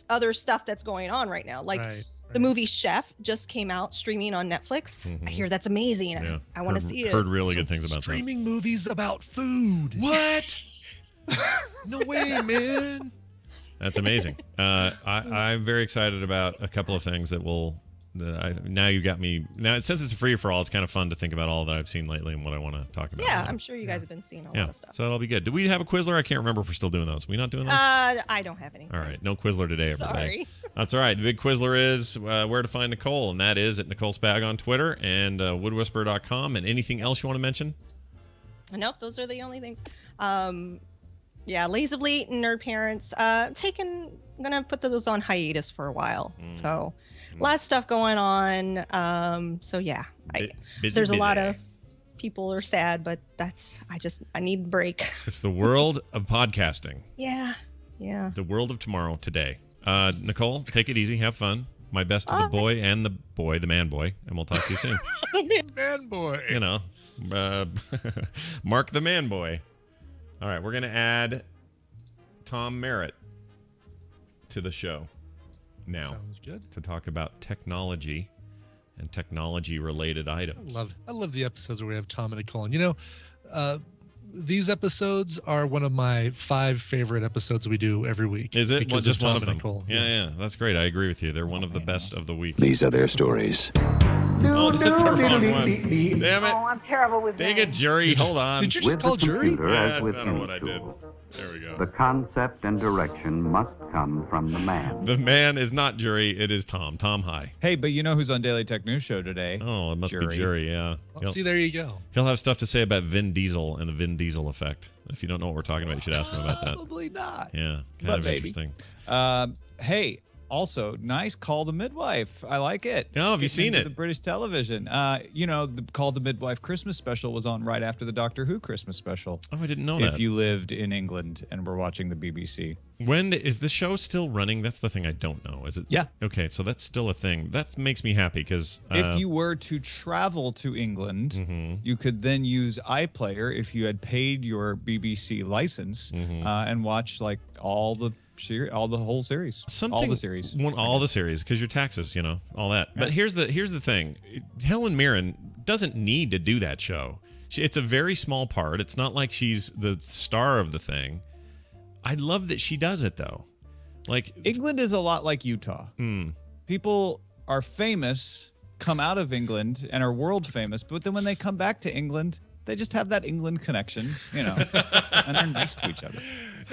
Speaker 12: other stuff that's going on right now. Like the movie Chef just came out streaming on Netflix. I hear that's amazing.
Speaker 1: Yeah.
Speaker 12: I want to see it.
Speaker 1: Heard really good things about
Speaker 2: streaming movies about food.
Speaker 1: What? No way, man. That's amazing. I'm very excited about a couple of things that will. Now you got me. Now since it's a free for all, it's kind of fun to think about all that I've seen lately and what I want to talk about.
Speaker 12: Yeah,
Speaker 1: so.
Speaker 12: I'm sure you guys have been seeing a lot of stuff.
Speaker 1: So that'll be good. Do we have a Quizler? I can't remember if we're still doing those. Are we not doing those?
Speaker 12: I don't have any.
Speaker 1: All right, no Quizler today, everybody.
Speaker 12: Sorry.
Speaker 1: That's all right. The big Quizler is where to find Nicole, and that is at Nicole Spag on Twitter and woodwhisperer.com. And anything else you want to mention?
Speaker 12: Nope, those are the only things. Yeah, Lazily and Nerd Parents. I'm gonna put those on hiatus for a while. So, a lot of stuff going on. So yeah, there's a lot of people are sad, but I need a break.
Speaker 1: It's the world of podcasting.
Speaker 12: Yeah.
Speaker 1: The world of tomorrow today. Nicole, take it easy, have fun. My best to the boy and the man boy, and we'll talk to you soon.
Speaker 2: Man boy.
Speaker 1: Mark the man boy. All right, we're going to add Tom Merritt to the show now.
Speaker 2: Sounds good.
Speaker 1: To talk about technology and technology-related items.
Speaker 2: I love the episodes where we have Tom and Nicole. And these episodes are one of my 5 favorite episodes we do every week.
Speaker 1: Is it? Well, just one of them.
Speaker 2: Nicole.
Speaker 1: Yeah,
Speaker 2: yes.
Speaker 1: yeah, that's great. I agree with you. They're one of the best of the week.
Speaker 7: These are their stories.
Speaker 1: Oh, that's the wrong one. Damn it.
Speaker 9: Oh, I'm terrible with
Speaker 1: Dang it, Jury. Hold on.
Speaker 2: Did you just call Jury?
Speaker 1: Yeah, I don't know what I did. There we go.
Speaker 18: The concept and direction must come from the man.
Speaker 1: The man is not Jury. It is Tom. Tom, hi.
Speaker 19: Hey, but you know who's on Daily Tech News Show today?
Speaker 1: Oh, it must be Jury, yeah.
Speaker 2: Well, see, there you go.
Speaker 1: He'll have stuff to say about Vin Diesel and the Vin Diesel effect. If you don't know what we're talking about, you should ask him about that.
Speaker 19: Probably not.
Speaker 1: Yeah, kind
Speaker 19: But
Speaker 1: of
Speaker 19: maybe.
Speaker 1: interesting.
Speaker 19: Hey, also, nice Call the Midwife. I like it.
Speaker 1: Oh, have you
Speaker 19: Getting
Speaker 1: seen
Speaker 19: into
Speaker 1: it?
Speaker 19: The British television. The Call the Midwife Christmas special was on right after the Doctor Who Christmas special.
Speaker 1: Oh, I didn't know
Speaker 19: If
Speaker 1: that.
Speaker 19: you lived in England and were watching the BBC.
Speaker 1: When is the show still running? That's the thing I don't know. Is it?
Speaker 19: Yeah.
Speaker 1: Okay, so that's still a thing. That makes me happy because
Speaker 19: If you were to travel to England, you could then use iPlayer if you had paid your BBC license and watch like all the whole series, all the series,
Speaker 1: all the series, because your taxes, all that.
Speaker 19: Yeah.
Speaker 1: But here's the thing: Helen Mirren doesn't need to do that show. It's a very small part. It's not like she's the star of the thing. I love that she does it though. Like
Speaker 19: England is a lot like Utah. People are famous, come out of England, and are world famous, but then when they come back to England, they just have that England connection, and they're nice to each other.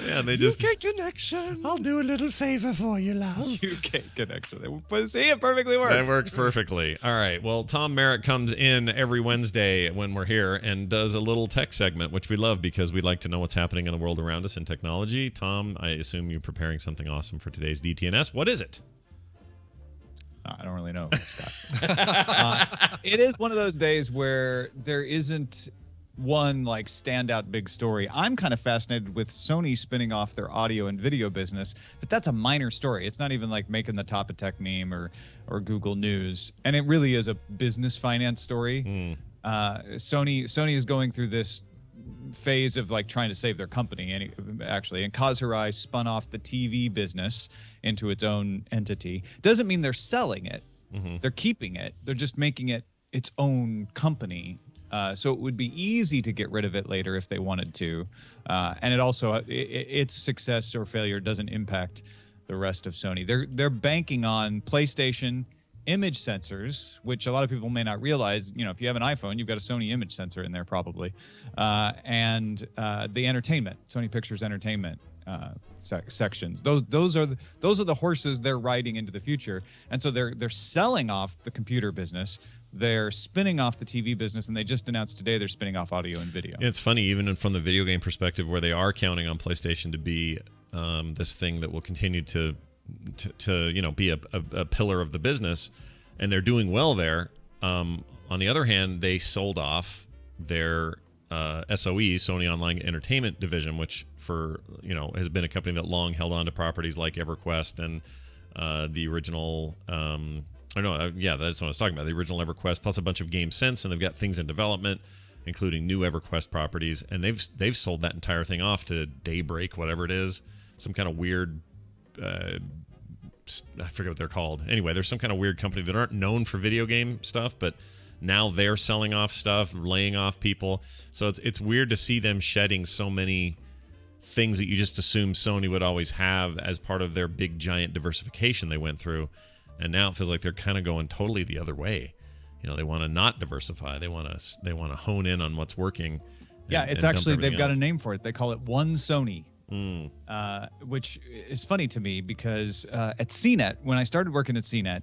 Speaker 1: Yeah, they just
Speaker 2: UK connection.
Speaker 1: I'll do a little favor for you, love.
Speaker 19: UK connection. See, it perfectly works.
Speaker 1: That works perfectly. All right. Well, Tom Merritt comes in every Wednesday when we're here and does a little tech segment, which we love because we like to know what's happening in the world around us in technology. Tom, I assume you're preparing something awesome for today's DTNS. What is it?
Speaker 19: I don't really know, Scott. It is one of those days where there isn't one like standout big story. I'm kind of fascinated with Sony spinning off their audio and video business, but that's a minor story. It's not even like making the top of tech meme or Google News, and it really is a business finance story. Sony is going through this phase of like trying to save their company, and Kaz-Hirai spun off the TV business into its own entity. Doesn't mean they're selling it. They're keeping it. They're just making it its own company. So it would be easy to get rid of it later if they wanted to. And it also, its success or failure doesn't impact the rest of Sony. They're banking on PlayStation image sensors, which a lot of people may not realize. If you have an iPhone, you've got a Sony image sensor in there probably. And the entertainment, Sony Pictures Entertainment sections. Those are the horses they're riding into the future. And so they're selling off the computer business. They're spinning off the TV business, and they just announced today they're spinning off audio and video.
Speaker 1: It's funny, even from the video game perspective, where they are counting on PlayStation to be this thing that will continue to be a pillar of the business, and they're doing well there. On the other hand, they sold off their SOE, Sony Online Entertainment division, which has been a company that long held on to properties like EverQuest and the original. That's what I was talking about. The original EverQuest, plus a bunch of GameSense, and they've got things in development, including new EverQuest properties, and they've sold that entire thing off to Daybreak, whatever it is, some kind of weird. I forget what they're called. Anyway, there's some kind of weird company that aren't known for video game stuff, but now they're selling off stuff, laying off people. So it's weird to see them shedding so many things that you just assume Sony would always have as part of their big giant diversification they went through. And now it feels like they're kind of going totally the other way. They want to not diversify. They want to hone in on what's working.
Speaker 19: It's actually, they've got a name for it. They call it One Sony, which is funny to me because at CNET, when I started working at CNET,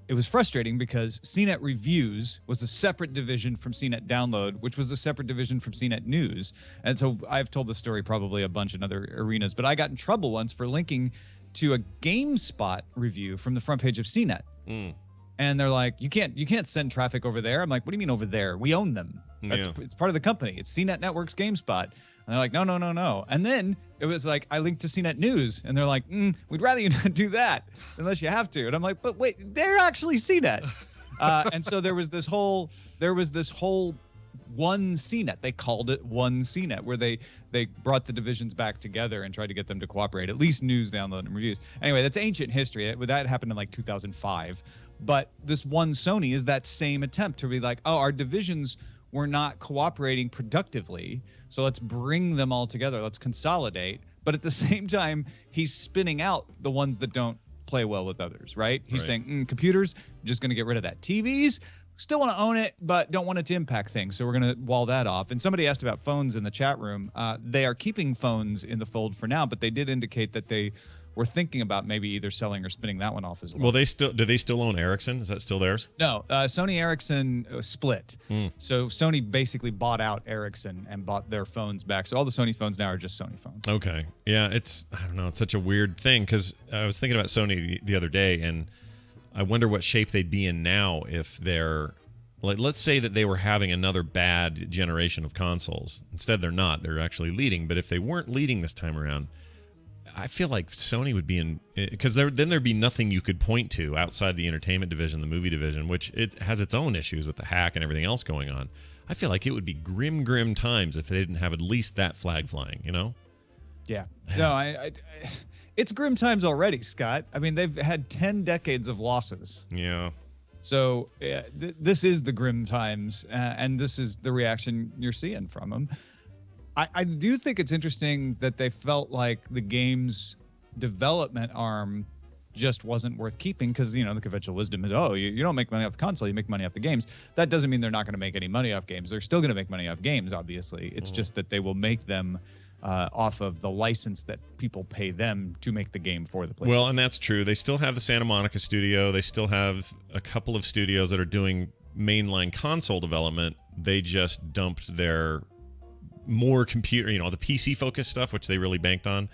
Speaker 19: it was frustrating because CNET Reviews was a separate division from CNET Download, which was a separate division from CNET News. And so I've told the story probably a bunch in other arenas, but I got in trouble once for linking to a GameSpot review from the front page of CNET. And they're like, you can't send traffic over there. I'm like, what do you mean over there? We own them. It's part of the company. It's CNET Networks GameSpot. And they're like, no. And then it was like, I linked to CNET News, and they're like, we'd rather you not do that unless you have to. And I'm like, but wait, they're actually CNET. And so there was this whole One CNET. They called it One CNET, where they brought the divisions back together and tried to get them to cooperate, at least news, download, and reviews. Anyway, that's ancient history. That happened in like 2005. But this One Sony is that same attempt to be like, oh, our divisions were not cooperating productively, so let's bring them all together. Let's consolidate. But at the same time, he's spinning out the ones that don't play well with others, right? He's saying, computers, just going to get rid of that. TVs, still want to own it, but don't want it to impact things. So we're going to wall that off. And somebody asked about phones in the chat room. They are keeping phones in the fold for now, but they did indicate that they were thinking about maybe either selling or spinning that one off as well.
Speaker 1: Well, do they still own Ericsson? Is that still theirs?
Speaker 19: No, Sony Ericsson split. So Sony basically bought out Ericsson and bought their phones back. So all the Sony phones now are just Sony phones.
Speaker 1: Okay. Yeah, I don't know. It's such a weird thing because I was thinking about Sony the other day, and I wonder what shape they'd be in now if they're, like, let's say that they were having another bad generation of consoles. Instead, they're not. They're actually leading. But if they weren't leading this time around, I feel like Sony would be in, because then there'd be nothing you could point to outside the entertainment division, the movie division, which it has its own issues with the hack and everything else going on. I feel like it would be grim times if they didn't have at least that flag flying, you know?
Speaker 19: Yeah. No, it's grim times already, Scott. I mean, they've had 10 decades of losses.
Speaker 1: Yeah.
Speaker 19: So this is the grim times, and this is the reaction you're seeing from them. I do think it's interesting that they felt like the game's development arm just wasn't worth keeping because, the conventional wisdom is, you don't make money off the console, you make money off the games. That doesn't mean they're not going to make any money off games. They're still going to make money off games, obviously. It's just that they will make them off of the license that people pay them to make the game for the PlayStation.
Speaker 1: Well, and that's true. They still have the Santa Monica studio. They still have a couple of studios that are doing mainline console development. They just dumped their more computer, the PC focused stuff, which they really banked on,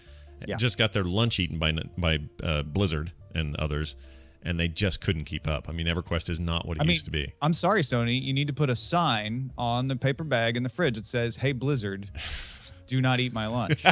Speaker 1: just got their lunch eaten by Blizzard and others, and they just couldn't keep up. I mean, EverQuest is not what it used to be.
Speaker 19: I'm sorry, Sony. You need to put a sign on the paper bag in the fridge that says, "Hey, Blizzard, do not eat my lunch."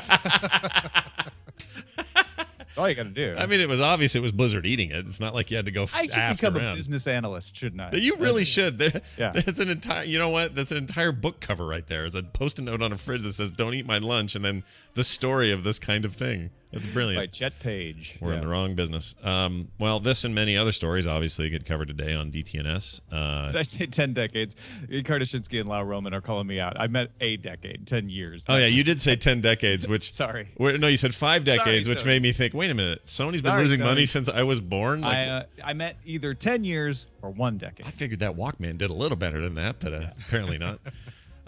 Speaker 19: All you got to do.
Speaker 1: I mean, it was obvious it was Blizzard eating it. It's not like you had to go
Speaker 19: I should
Speaker 1: ask
Speaker 19: become
Speaker 1: around.
Speaker 19: a business analyst, shouldn't I?
Speaker 1: You really should.
Speaker 19: Yeah.
Speaker 1: That's an entire. You know what? That's an entire book cover right there. It's a post-it note on a fridge that says "Don't eat my lunch," and then the story of this kind of thing. That's brilliant.
Speaker 19: By Chet Page.
Speaker 1: We're in the wrong business. Well, this and many other stories obviously get covered today on DTNS.
Speaker 19: Did I say 10 decades? Kardashinsky and Lau Roman are calling me out. I meant a decade, 10 years.
Speaker 1: Oh, yeah, you did say 10 decades, which...
Speaker 19: Sorry.
Speaker 1: No, you said 5 decades,
Speaker 19: Sorry,
Speaker 1: which made me think, wait a minute, Sony's been
Speaker 19: Sorry,
Speaker 1: losing
Speaker 19: Sony.
Speaker 1: money since I was born?
Speaker 19: I meant either 10 years or 1 decade.
Speaker 1: I figured that Walkman did a little better than that, but apparently not.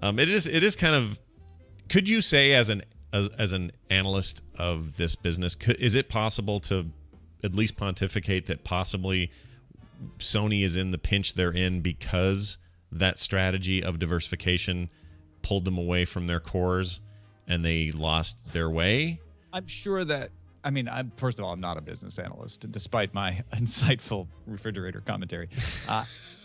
Speaker 1: It is kind of... Could you say as an analyst of this business, is it possible to at least pontificate that possibly Sony is in the pinch they're in because that strategy of diversification pulled them away from their cores and they lost their way?
Speaker 19: I'm sure that, first of all, I'm not a business analyst, despite my insightful refrigerator commentary.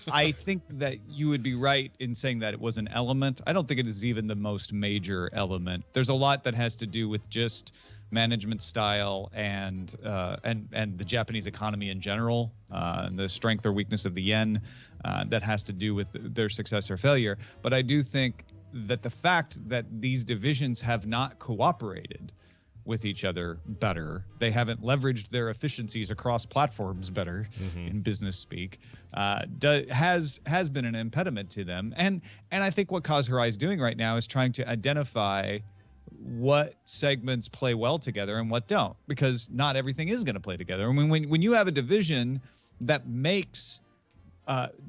Speaker 19: I think that you would be right in saying that it was an element. I don't think it is even the most major element. There's a lot that has to do with just management style and the Japanese economy in general, and the strength or weakness of the yen. That has to do with their success or failure. But I do think that the fact that these divisions have not cooperated with each other better, they haven't leveraged their efficiencies across platforms better, in business speak, has been an impediment to them. And I think what Kaz Hirai is doing right now is trying to identify what segments play well together and what don't, because not everything is going to play together. I mean, when you have a division that makes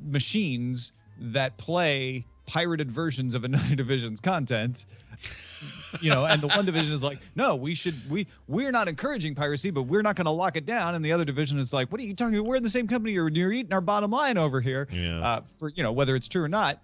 Speaker 19: machines that play pirated versions of another division's content, and the one division is like, no, we're not encouraging piracy, but we're not going to lock it down. And the other division is like, what are you talking about? We're in the same company, or you're eating our bottom line over here.
Speaker 1: Yeah.
Speaker 19: For whether it's true or not,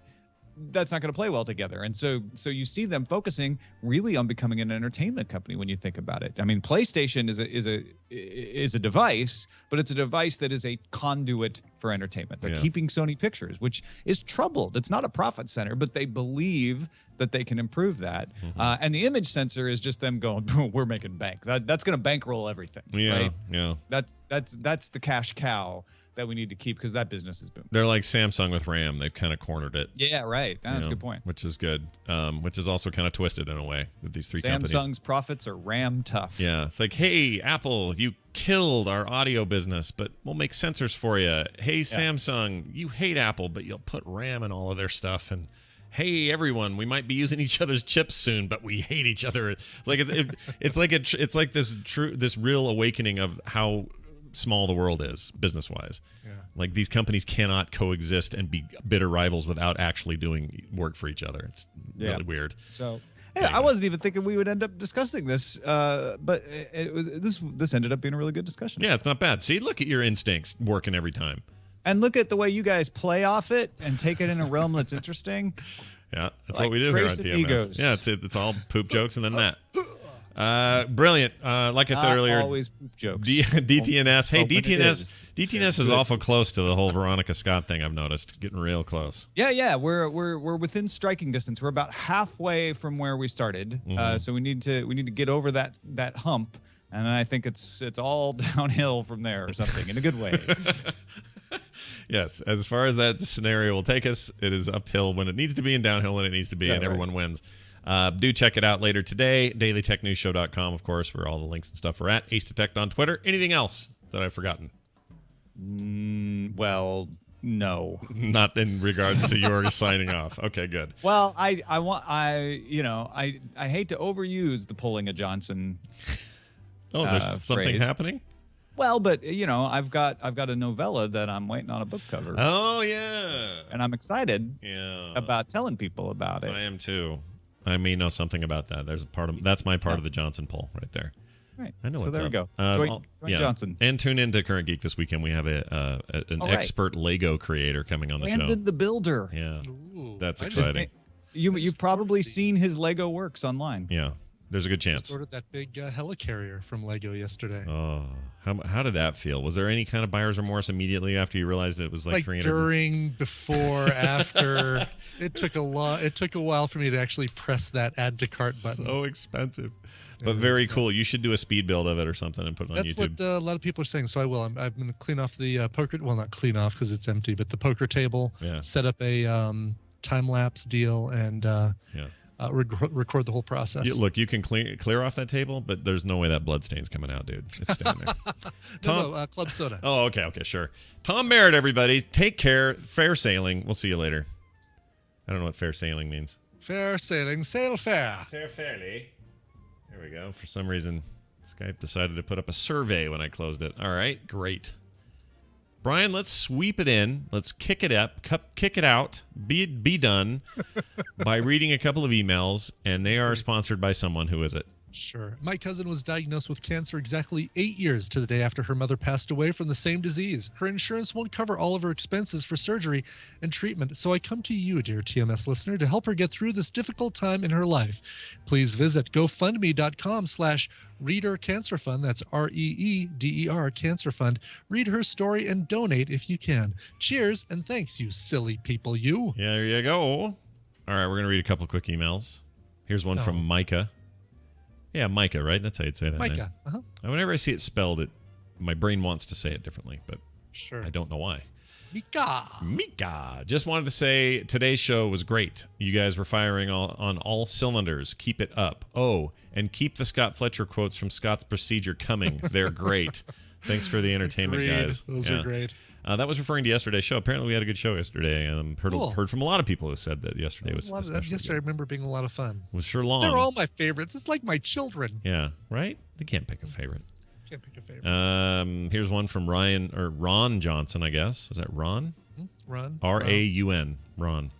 Speaker 19: that's not going to play well together. And so you see them focusing really on becoming an entertainment company when you think about it. I mean, PlayStation is a device, but it's a device that is a conduit for entertainment. They're keeping Sony Pictures, which is troubled. It's not a profit center, but they believe that they can improve that. And the image sensor is just them going, boom, we're making bank. That's going to bankroll everything.
Speaker 1: Yeah,
Speaker 19: right?
Speaker 1: yeah.
Speaker 19: That's the cash cow that we need to keep, because that business is booming.
Speaker 1: They're like Samsung with RAM. They've kind of cornered it.
Speaker 19: Yeah, right. That's a good point.
Speaker 1: Which is good. Which is also kind of twisted in a way with these three companies.
Speaker 19: Samsung's profits are RAM tough.
Speaker 1: Yeah, it's like, hey, Apple, you killed our audio business, but we'll make sensors for you. Hey, Samsung, you hate Apple, but you'll put RAM in all of their stuff. And hey, everyone, we might be using each other's chips soon, but we hate each other. Like it's like this real awakening of how small the world is business-wise.
Speaker 2: Yeah.
Speaker 1: Like these companies cannot coexist and be bitter rivals without actually doing work for each other. It's really weird.
Speaker 19: So, yeah, I wasn't even thinking we would end up discussing this, but this ended up being a really good discussion.
Speaker 1: Yeah, it's not bad. See, look at your instincts working every time.
Speaker 19: And look at the way you guys play off it and take it in a realm that's interesting.
Speaker 1: Yeah, that's
Speaker 19: Like
Speaker 1: what we do here on
Speaker 19: tracing
Speaker 1: TMS.
Speaker 19: egos.
Speaker 1: Yeah, it's all poop jokes and then that. Brilliant. Like I said
Speaker 19: Not
Speaker 1: earlier,
Speaker 19: always poop jokes.
Speaker 1: DTNS. Hey,
Speaker 19: Oh, when it is,
Speaker 1: DTNS is awful close to the whole Veronica Scott thing. I've noticed getting real close.
Speaker 19: Yeah. We're within striking distance. We're about halfway from where we started. So we need to get over that hump, and I think it's all downhill from there or something in a good way.
Speaker 1: Yes, as far as that scenario will take us, it is uphill when it needs to be and downhill when it needs to be, and everyone wins. Do check it out later today. DailyTechNewsShow.com, of course, where all the links and stuff are at. Ace Detect on Twitter. Anything else that I've forgotten?
Speaker 19: Well, no.
Speaker 1: Not in regards to your signing off. Okay, good.
Speaker 19: Well, I hate to overuse the pulling a Johnson.
Speaker 1: Oh, is there something
Speaker 19: phrase.
Speaker 1: happening?
Speaker 19: Well, but I've got a novella that I'm waiting on a book cover.
Speaker 1: Oh yeah,
Speaker 19: and I'm excited.
Speaker 1: Yeah,
Speaker 19: about telling people about it.
Speaker 1: I am too. I may know something about that. There's a part of that's my part of the Johnson poll right there.
Speaker 19: Right.
Speaker 1: I know.
Speaker 19: So
Speaker 1: what's
Speaker 19: there
Speaker 1: up.
Speaker 19: we go. Join Johnson.
Speaker 1: And tune in to Current Geek this weekend. We have an expert Lego creator coming on the show.
Speaker 19: Brandon the Builder.
Speaker 1: Yeah, that's
Speaker 2: I
Speaker 1: exciting.
Speaker 19: You've probably seen his Lego works online.
Speaker 1: Yeah, there's a good chance.
Speaker 2: Just ordered that big helicarrier from Lego yesterday.
Speaker 1: Oh, how did that feel? Was there any kind of buyer's remorse immediately after you realized it was like 300?
Speaker 2: During, before, after. It took a while for me to actually press that add to cart button.
Speaker 1: So expensive, but very cool. You should do a speed build of it or something and put it on
Speaker 2: That's
Speaker 1: YouTube.
Speaker 2: what a lot of people are saying. So I will. I've been clean off the poker. Well, not clean off because it's empty, but the poker table.
Speaker 1: Yeah.
Speaker 2: Set up a time lapse deal and record the whole process.
Speaker 1: Look, you can clear off that table, but there's no way that blood stain's coming out, dude. It's staying there.
Speaker 2: No, Club Soda.
Speaker 1: Oh, okay, sure. Tom Merritt, everybody. Take care. Fair sailing. We'll see you later. I don't know what fair sailing means.
Speaker 2: Fair sailing, sail fair.
Speaker 1: Sail fairly. There we go. For some reason, Skype decided to put up a survey when I closed it. All right, great. Brian, let's sweep it in. Let's kick it up, kick it out, be done by reading a couple of emails, and they are sponsored by someone. Who is it?
Speaker 2: Sure. My cousin was diagnosed with cancer exactly 8 years to the day after her mother passed away from the same disease. Her insurance won't cover all of her expenses for surgery and treatment, so I come to you, dear TMS listener, to help her get through this difficult time in her life. Please visit GoFundMe.com/Reader Cancer Fund. That's REEDER Cancer Fund. Read her story and donate if you can. Cheers and thanks, you silly people, you.
Speaker 1: Yeah, there you go. All right, we're going to read a couple quick emails. Here's one from Micah. Yeah, Micah, right? That's how you'd say that.
Speaker 2: Micah.
Speaker 1: Whenever I see it spelled, my brain wants to say it differently, but
Speaker 2: sure.
Speaker 1: I don't know why.
Speaker 2: Mika.
Speaker 1: Just wanted to say today's show was great. You guys were firing on all cylinders. Keep it up. Oh, and keep the Scott Fletcher quotes from Scott's Procedure coming. They're great. Thanks for the entertainment,
Speaker 2: Agreed.
Speaker 1: guys.
Speaker 2: Those are great.
Speaker 1: That was referring to yesterday's show. Apparently, we had a good show yesterday.
Speaker 2: Cool.
Speaker 1: Heard from a lot of people who said that yesterday was especially
Speaker 2: yesterday. I remember being a lot of fun.
Speaker 1: It was sure long.
Speaker 2: They're all my favorites. It's like my children.
Speaker 1: Yeah, right? They can't pick a favorite.
Speaker 2: Can't pick a favorite.
Speaker 1: Here's one from Ron Johnson, I guess. Is that Ron?
Speaker 2: Ron.
Speaker 1: R-A-U-N. Ron.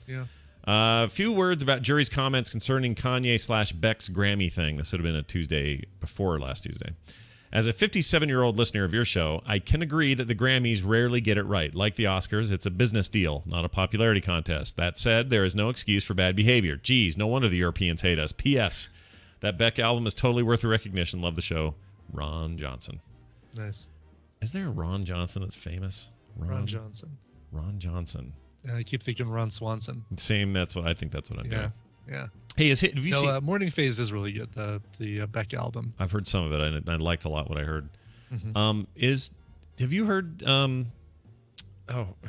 Speaker 2: Yeah.
Speaker 1: A few words about jury's comments concerning Kanye/Beck's Grammy thing. This would have been a Tuesday before last Tuesday. As a 57-year-old listener of your show, I can agree that the Grammys rarely get it right. Like the Oscars, it's a business deal, not a popularity contest. That said, there is no excuse for bad behavior. Geez, no wonder the Europeans hate us. P.S. That Beck album is totally worth the recognition. Love the show. Ron Johnson.
Speaker 2: Nice.
Speaker 1: Is there a Ron Johnson that's famous?
Speaker 2: Ron Johnson.
Speaker 1: Ron Johnson.
Speaker 2: Yeah, I keep thinking Ron Swanson.
Speaker 1: Same. I think that's what I'm doing.
Speaker 2: Yeah.
Speaker 1: Hey, have you seen
Speaker 2: Morning Phase is really good. The Beck album.
Speaker 1: I've heard some of it. I liked a lot what I heard.
Speaker 2: Mm-hmm.
Speaker 1: Have you heard?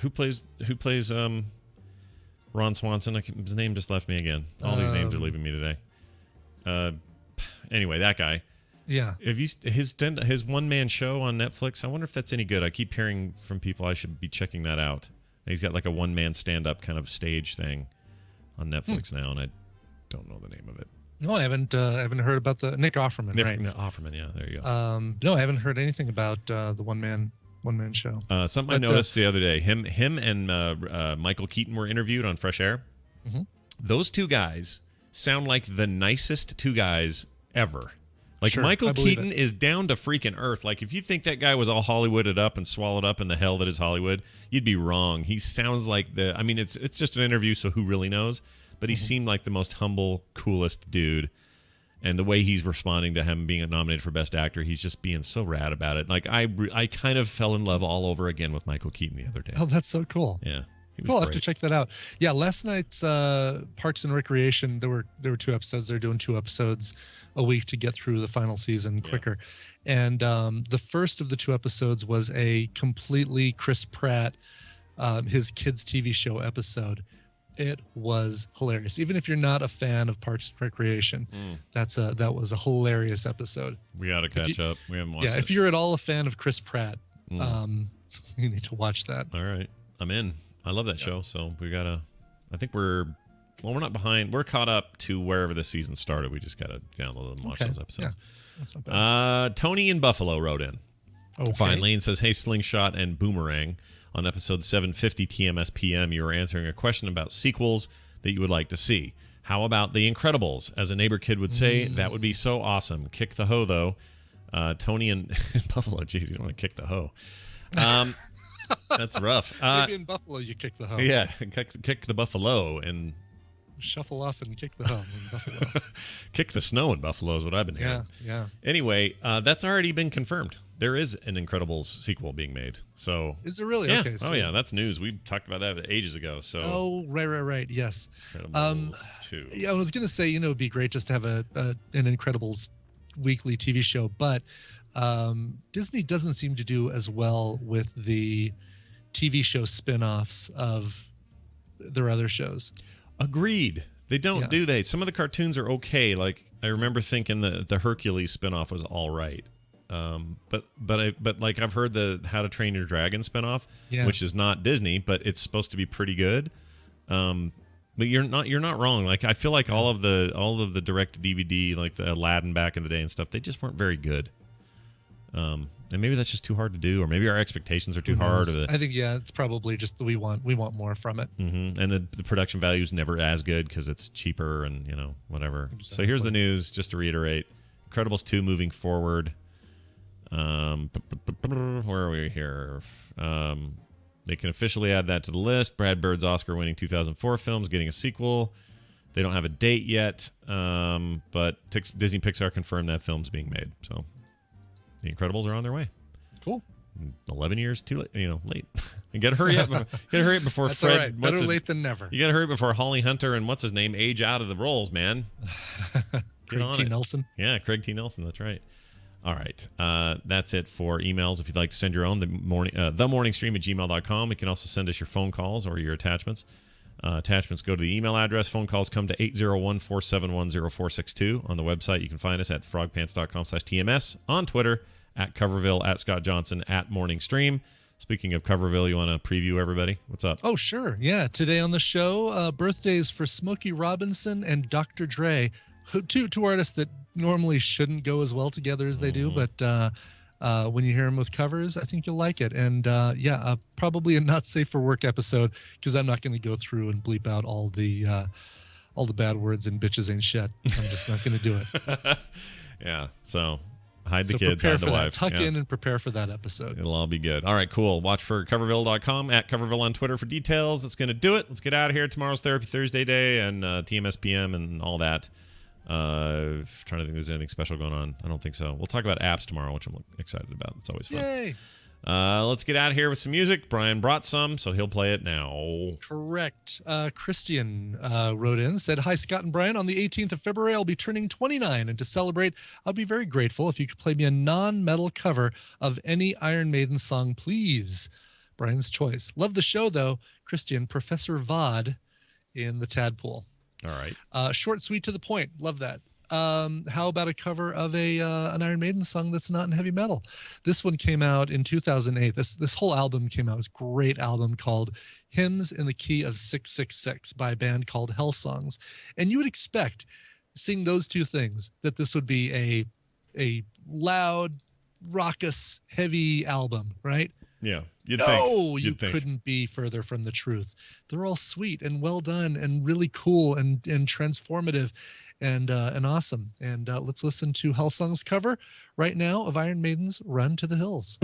Speaker 1: Who plays Ron Swanson? His name just left me again. All these names are leaving me today. Anyway, that guy.
Speaker 2: Yeah.
Speaker 1: Have you his one-man show on Netflix? I wonder if that's any good. I keep hearing from people I should be checking that out. He's got like a one-man stand-up kind of stage thing on Netflix now, and I don't know the name of it.
Speaker 2: No, I haven't heard about the Nick Offerman. Right,
Speaker 1: Offerman. Yeah, there you go.
Speaker 2: No, I haven't heard anything about the one man show.
Speaker 1: Something I noticed the other day. Him and Michael Keaton were interviewed on Fresh Air.
Speaker 2: Mm-hmm.
Speaker 1: Those two guys sound like the nicest two guys ever. Like
Speaker 2: Sure,
Speaker 1: Michael
Speaker 2: I believe
Speaker 1: Keaton
Speaker 2: it.
Speaker 1: is down to freaking earth. Like if you think that guy was all Hollywooded up and swallowed up in the hell that is Hollywood, you'd be wrong. He sounds like it's just an interview, so who really knows? But he seemed like the most humble, coolest dude. And the way he's responding to him being nominated for Best Actor, he's just being so rad about it. Like I kind of fell in love all over again with Michael Keaton the other day.
Speaker 2: Oh, that's so cool.
Speaker 1: Yeah. He was
Speaker 2: Cool, I'll have
Speaker 1: great.
Speaker 2: to check that out. Yeah, last night's Parks and Recreation, there were 2 episodes. They're doing 2 episodes a week to get through the final season quicker. And the first of the 2 episodes was a completely Chris Pratt, his kids TV show episode. It was hilarious. Even if you're not a fan of Parks and Recreation, that was a hilarious episode.
Speaker 1: We got to catch up. We haven't watched it.
Speaker 2: If you're at all a fan of Chris Pratt,
Speaker 1: Mm.
Speaker 2: you need to watch that.
Speaker 1: All right. I'm in. I love that show. So we got to, I think we're not behind. We're caught up to wherever the season started. We just got to download and watch those episodes.
Speaker 2: Yeah, that's not bad.
Speaker 1: Tony in Buffalo wrote in
Speaker 2: Okay.
Speaker 1: finally and says, "Hey, Slingshot and Boomerang. On episode 750 TMS PM, you were answering a question about sequels that you would like to see. How about The Incredibles? As a neighbor kid would say, that would be so awesome. Kick the hoe, though." Tony in Buffalo, geez, you don't want to kick the hoe. That's rough.
Speaker 2: Maybe in Buffalo you kick the hoe.
Speaker 1: Yeah, kick the buffalo and
Speaker 2: Shuffle off and kick the hoe in Buffalo.
Speaker 1: kick the snow in Buffalo is what I've been hearing.
Speaker 2: Yeah.
Speaker 1: Anyway, that's already been confirmed. There is an Incredibles sequel being made. So
Speaker 2: Is there really?
Speaker 1: Yeah.
Speaker 2: Okay.
Speaker 1: Oh yeah, that's news. We talked about that ages ago. So
Speaker 2: Oh, right. Yes.
Speaker 1: Incredibles 2.
Speaker 2: Yeah, I was gonna say, it'd be great just to have an Incredibles weekly TV show, but Disney doesn't seem to do as well with the TV show spin-offs of their other shows.
Speaker 1: Agreed. They don't, do they? Some of the cartoons are okay. Like I remember thinking the Hercules spinoff was all right. But like I've heard the How to Train Your Dragon spinoff, which is not Disney, but it's supposed to be pretty good. But you're not wrong. Like I feel like all of the direct DVD, like the Aladdin back in the day and stuff, they just weren't very good. And maybe that's just too hard to do, or maybe our expectations are too hard. Or
Speaker 2: I think it's probably just we want more from it.
Speaker 1: Mm-hmm. And the production value is never as good because it's cheaper and whatever.
Speaker 2: Exactly.
Speaker 1: So here's the news, just to reiterate: Incredibles 2 moving forward. Where are we here? They can officially add that to the list. Brad Bird's Oscar-winning 2004 film is getting a sequel. They don't have a date yet, but Disney Pixar confirmed that film's being made. So the Incredibles are on their way.
Speaker 2: Cool.
Speaker 1: 11 years too late. Late. You got to hurry up. Before
Speaker 2: That's
Speaker 1: Fred.
Speaker 2: all right. Better late than never.
Speaker 1: You got to hurry before Holly Hunter and what's his name age out of the roles, man.
Speaker 2: Craig T. Nelson.
Speaker 1: Yeah, Craig T. Nelson. That's right. All right. That's it for emails. If you'd like to send your own, themorningstream@gmail.com. You can also send us your phone calls or your attachments. Attachments go to the email address. Phone calls come to 801-471-0462. On the website, you can find us at frogpants.com/TMS. On Twitter, at Coverville, at Scott Johnson, at Morning Stream. Speaking of Coverville, you want to preview everybody? What's up?
Speaker 2: Oh, sure. Yeah. Today on the show, birthdays for Smokey Robinson and Dr. Dre. Two artists that normally shouldn't go as well together as they do, but when you hear them with covers, I think you'll like it. And probably a not safe for work episode because I'm not going to go through and bleep out all the bad words and bitches ain't shit. I'm just not going to do it.
Speaker 1: Yeah. So hide the kids,
Speaker 2: prepare
Speaker 1: hide the
Speaker 2: for that.
Speaker 1: wife.
Speaker 2: Tuck in and prepare for that episode.
Speaker 1: It'll all be good. All right, cool. Watch for Coverville.com, at Coverville on Twitter for details. That's going to do it. Let's get out of here. Tomorrow's Therapy Thursday day and TMS PM and all that. Trying to think if there's anything special going on. I don't think so. We'll talk about apps tomorrow, which I'm excited about. It's always fun.
Speaker 2: Yay.
Speaker 1: Let's get out of here with some music. Brian brought some, so he'll play it now.
Speaker 2: Correct. Christian wrote in, said, "Hi, Scott and Brian. On the 18th of February, I'll be turning 29, and to celebrate, I'd be very grateful if you could play me a non-metal cover of any Iron Maiden song, please." Brian's choice. Love the show, though. Christian, Professor Vod in the Tadpole.
Speaker 1: All right.
Speaker 2: Short, sweet, to the point. Love that. How about a cover of an Iron Maiden song that's not in heavy metal? This one came out in 2008. This whole album came out. It's a great album called Hymns in the Key of 666 by a band called Hell Songs. And you would expect seeing those two things, that this would be a loud, raucous, heavy album, right?
Speaker 1: Yeah.
Speaker 2: You couldn't be further from the truth. They're all sweet and well done and really cool and transformative and awesome. And let's listen to Hellsong's cover right now of Iron Maiden's Run to the Hills.